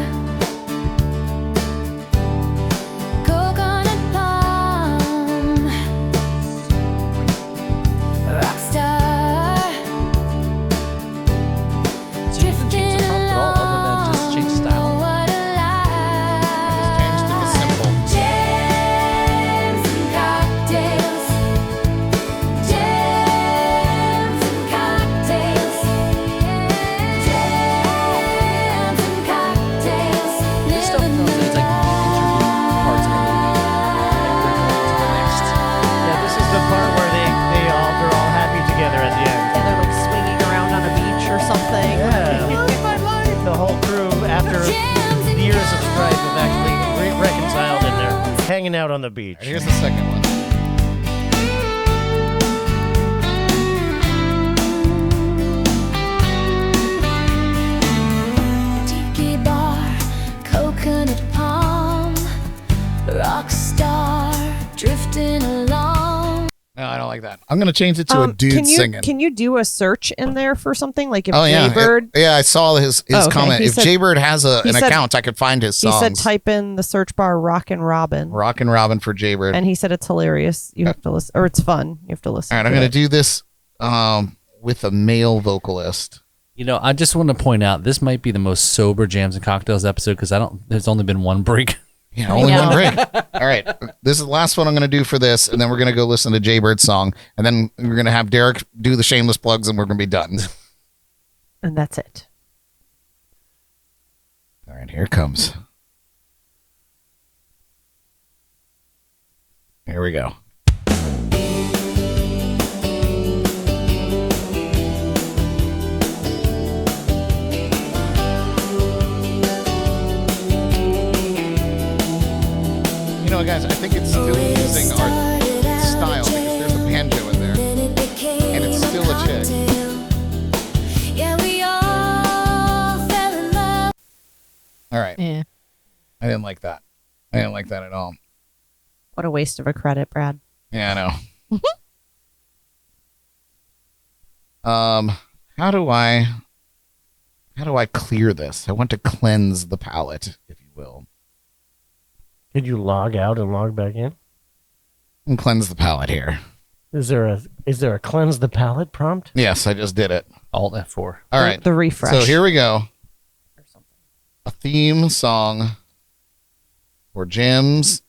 K: coconut palm, rockstar,
B: hanging out on the beach.
A: Here's the second one.
K: Tiki bar, coconut palm, rock star, drifting along.
A: No, I don't like that. I'm gonna change it to a dude singing.
D: Can you do a search in there for something like if
A: Oh yeah,
D: Jaybird?
A: yeah. I saw his
D: okay.
A: comment.
D: He
A: If
D: said-
A: Jaybird has an
D: he said-
A: account, I could find his
D: He
A: songs.
D: said type in the search bar "Rockin' Robin,"
A: Rockin' Robin for Jaybird.
D: and he said it's hilarious. You have to listen, or it's fun. You have to listen.
A: All right, I'm
D: to
A: gonna
D: it.
A: do this with a male vocalist.
C: You know, I just want to point out this might be the most sober Jams and Cocktails episode because there's only been one break.
A: Yeah, only one break. All right, this is the last one I'm going to do for this, and then we're going to go listen to Jaybird's song, and then we're going to have Derek do the Shameless Plugs, and we're going to be done.
D: And that's it.
A: All right, here it comes. Here we go. You know, guys, I think it's still using our style because there's a banjo in there, and it's still a chick.
K: Yeah, we all fell in love.
A: All right,
E: Yeah.
A: I didn't like that. I didn't like that at all.
D: What a waste of a credit, Brad.
A: Yeah, I know. How do I clear this? I want to cleanse the palette, if you will.
B: Could you log out and log back in?
A: And cleanse the palette here.
B: Is there a cleanse the palette prompt?
A: Yes, I just did it.
C: Alt F4.
A: All right.
D: The refresh.
A: So here we go. A theme song for Jams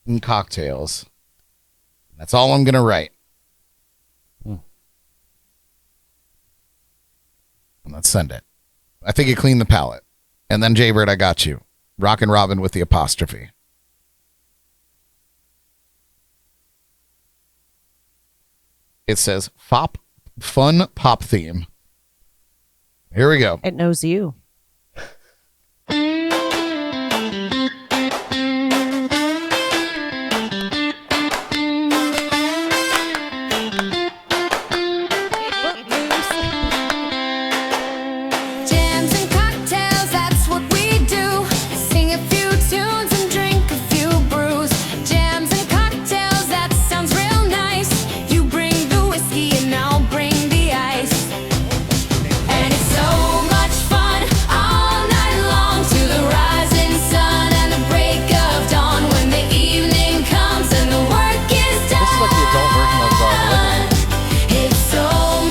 A: and Cocktails. That's all I'm going to write. And let's send it. I think it cleaned the palette. And then Jaybird, I got you. Rockin' Robin with the apostrophe. It says fun pop theme. Here we go.
D: It knows you.
K: Jams and cocktails, that's what we do. Sing a few tunes and drink a few brews. Jams and cocktails, that sounds real nice. You bring the whiskey and I'll bring the ice. And it's so much fun all night long to the rising sun and the break of dawn when the evening comes and the work is done.
A: This is like the adult version of
K: It's so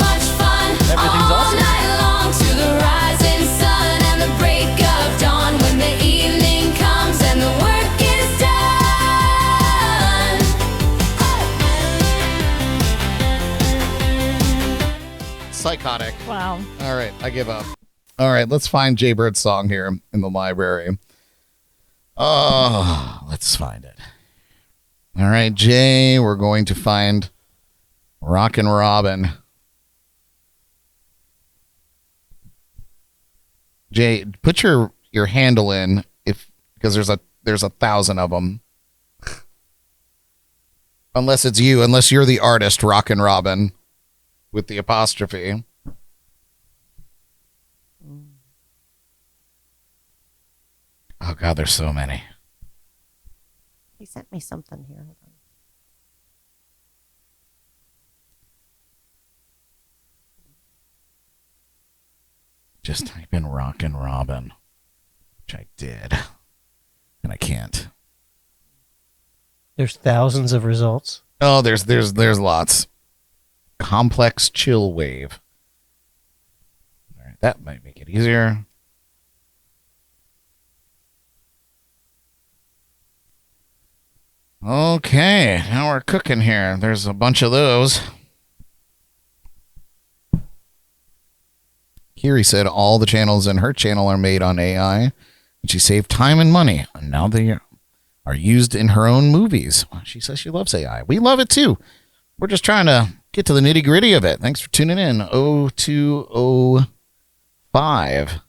K: much fun
C: Everything's
K: all
C: awesome.
K: night long to the rising sun and the break of dawn when the evening comes and the work is done.
A: Psychotic.
E: Wow.
A: All right, I give up. All right, let's find Jaybird's song here in the library. Oh, let's find it. All right, Jay, we're going to find Rockin' Robin. Jay, put your handle in because there's 1,000 of them. Unless it's you, unless you're the artist, Rockin' Robin, with the apostrophe. Oh God, there's so many.
D: He sent me something here. Hold on.
A: Just type in Rockin' Robin, which I did, and I can't.
B: There's thousands of results.
A: Oh, there's lots. Complex chill wave. All right, that might make it easier. Okay, now we're cooking here. There's a bunch of those. Kiri said all the channels in her channel are made on AI, and she saved time and money. And now they are used in her own movies. She says she loves AI. We love it too. We're just trying to get to the nitty gritty of it. Thanks for tuning in. 0205.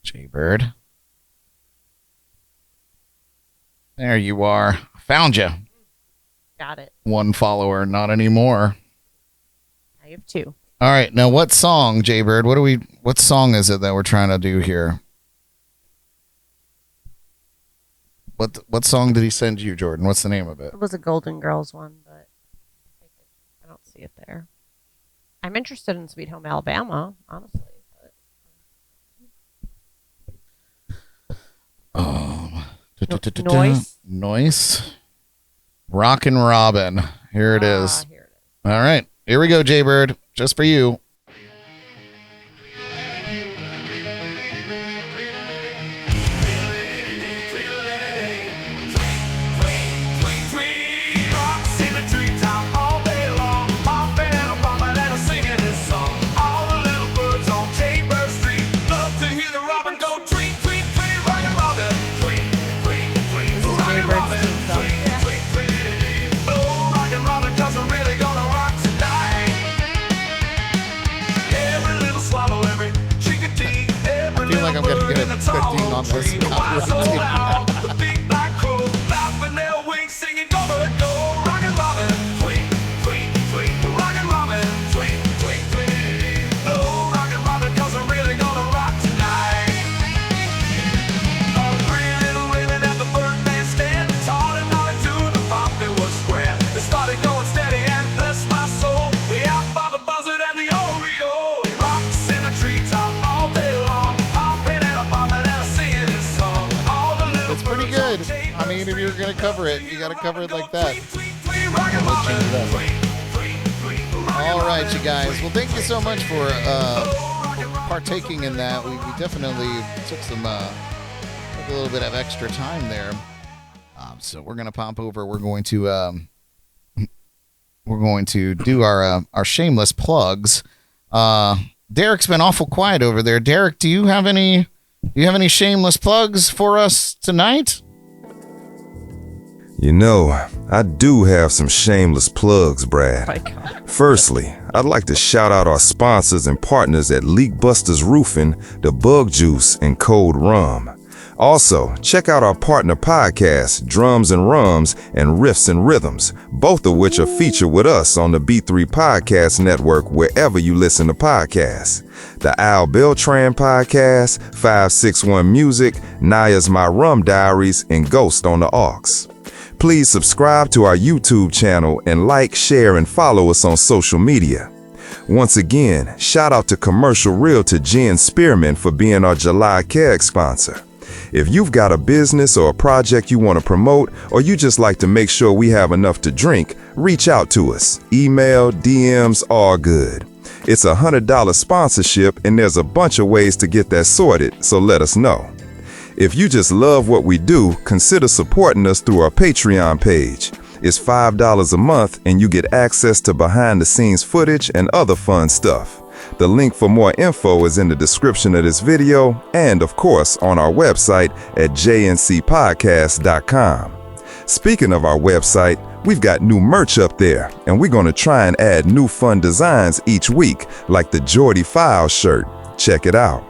A: Jaybird. There you are. Found you.
D: Got it.
A: 1 follower, not anymore.
D: I have 2.
A: All right. Now, what song, Jaybird? What song is it that we're trying to do here? What song did he send you, Jordan? What's the name of it?
D: It was a Golden Girls one, but I don't see it there. I'm interested in Sweet Home Alabama, honestly. Noise.
A: Noise. Rockin' Robin. Here it is.
D: Here it is.
A: All right. Here we go, Jaybird. Just for you. On this if you're going to cover it, you got to cover it like that. All right, you guys. Well, thank you so much for partaking in that. We definitely took a little bit of extra time there. So we're going to pop over. We're going to do our shameless plugs. Derek's been awful quiet over there. Derek, do you have any shameless plugs for us tonight?
F: You know, I do have some shameless plugs, Brad. Firstly, I'd like to shout out our sponsors and partners at Leak Busters Roofing, The Bug Juice, and Cold Rum. Also, check out our partner podcasts, Drums and Rums and Riffs N Rhythms, both of which are featured with us on the B3 Podcast Network wherever you listen to podcasts. The Al Beltran Podcast, 561 Music, Naya's My Rum Diaries, and Ghost on the Aux. Please subscribe to our YouTube channel and like, share, and follow us on social media. Once again, shout out to Commercial Realtor Jen Spearman for being our July keg sponsor. If you've got a business or a project you want to promote, or you just like to make sure we have enough to drink, reach out to us. Email, DMs, all good. It's a $100 sponsorship, and there's a bunch of ways to get that sorted, so let us know. If you just love what we do, consider supporting us through our Patreon page. It's $5 a month, and you get access to behind-the-scenes footage and other fun stuff. The link for more info is in the description of this video and, of course, on our website at jncpodcast.com. Speaking of our website, we've got new merch up there, and we're going to try and add new fun designs each week, like the Geordie Files shirt. Check it out.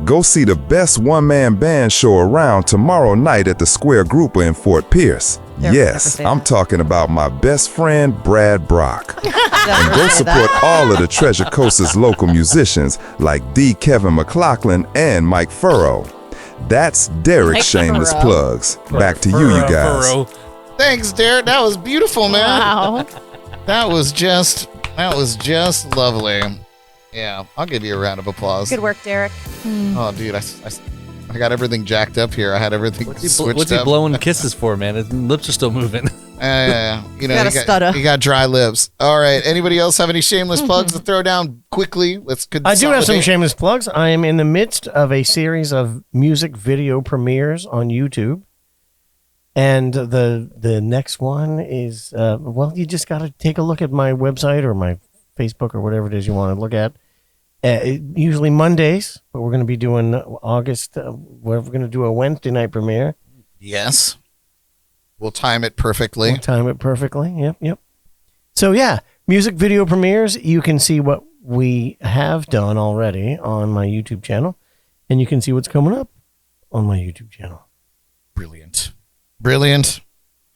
F: Go see the best one-man band show around tomorrow night at the Square Grouper in Fort Pierce. Yes, I'm talking about my best friend, Brad Brock. And go support all of the Treasure Coast's local musicians like Kevin McLoughlin and Mike Furrow. That's Derek's shameless plugs. Back to you guys.
A: Thanks, Derek. That was beautiful, man.
E: Wow.
A: That was just lovely. Yeah, I'll give you a round of applause.
D: Good work, Derek.
A: Oh, dude, I got everything jacked up here. I had everything switched up.
C: What's he blowing kisses for, man? His lips are still moving.
A: You got dry lips. All right. Anybody else have any shameless plugs to throw down quickly?
B: I do have some shameless plugs. I am in the midst of a series of music video premieres on YouTube. And the next one is, you just got to take a look at my website or my Facebook or whatever it is you want to look at. Usually Mondays, but we're going to be doing August. We're going to do a Wednesday night premiere.
A: Yes. We'll time it perfectly.
B: Yep. So, yeah, music video premieres. You can see what we have done already on my YouTube channel, and you can see what's coming up on my YouTube channel.
A: Brilliant. Brilliant.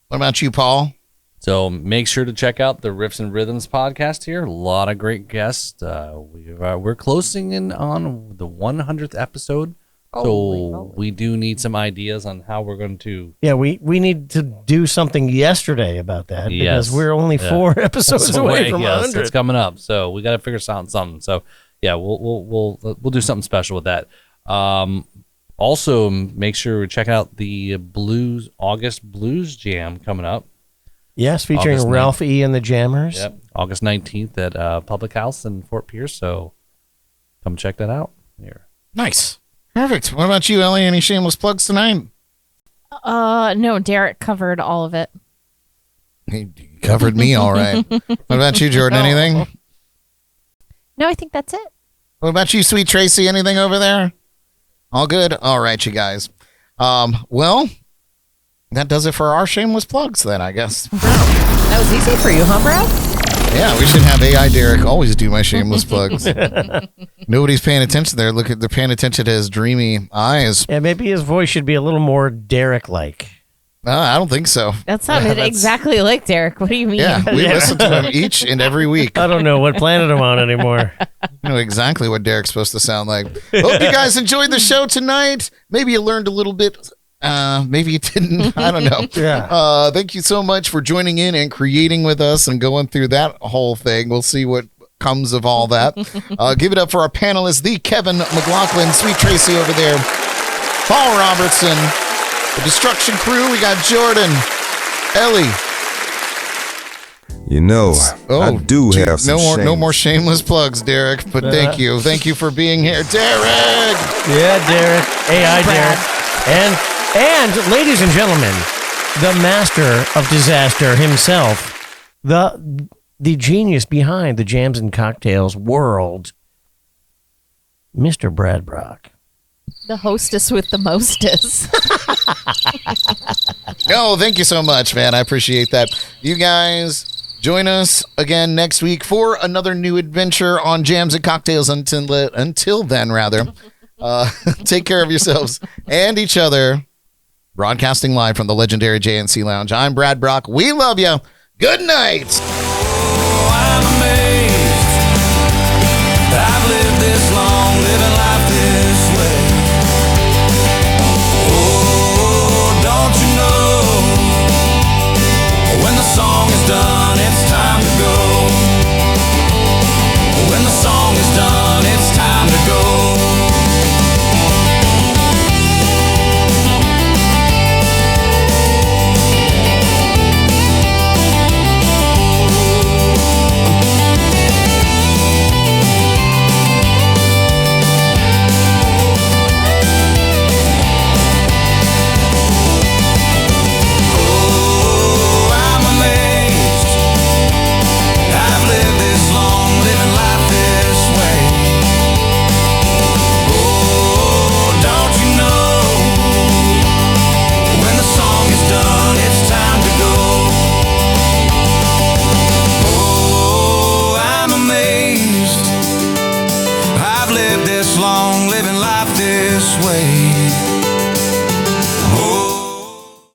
A: What about you, Paul?
C: So make sure to check out the Riffs N Rhythms podcast here. A lot of great guests. We're closing in on the 100th episode. So we do need some ideas on how we're going to.
B: Yeah, we need to do something yesterday about that because we're only 4 episodes away from 100.
C: It's coming up, so we got to figure out something. So yeah, we'll do something special with that. Also, make sure to check out the August Blues Jam coming up.
B: Yes, featuring
C: August
B: Ralph E. and the Jammers.
C: Yep, August 19th at Public House in Fort Pierce. So come check that out here.
A: Nice. Perfect. What about you, Ellie? Any shameless plugs tonight?
E: No, Derek covered all of it.
A: He covered me all right. What about you, Jordan? Anything?
D: No, I think that's it.
A: What about you, Sweet Tracy? Anything over there? All good? All right, you guys. Well, that does it for our shameless plugs then, I guess.
E: That was easy for you, huh, Brad?
A: Yeah, we should have AI Derek always do my shameless plugs. Nobody's paying attention there. They're paying attention to his dreamy eyes.
B: Yeah, maybe his voice should be a little more Derek-like.
A: I don't think so.
E: That sounded exactly like Derek. What do you mean?
A: Yeah, we listen to him each and every week.
B: I don't know what planet I'm on anymore.
A: You know exactly what Derek's supposed to sound like. Hope you guys enjoyed the show tonight. Maybe you learned a little bit. Maybe you didn't. I don't know.
B: Yeah.
A: Thank you so much for joining in and creating with us and going through that whole thing. We'll see what comes of all that. Give it up for our panelists, the Kevin McLoughlin, Sweet Tracy over there, Paul Robertson, the Destruction Crew. We got Jordan, Ellie.
F: You know, I do have some
A: no more shameless plugs, Derek. But thank you for being here, Derek.
B: Yeah, Derek, AI Derek, and ladies and gentlemen, the master of disaster himself, the genius behind the Jams and Cocktails world, Mr. Brad Brock.
E: The hostess with the mostest.
A: No, thank you so much, man. I appreciate that. You guys join us again next week for another new adventure on Jams and Cocktails. Until then, rather, take care of yourselves and each other. Broadcasting live from the legendary JNC Lounge. I'm Brad Brock. We love you. Good night.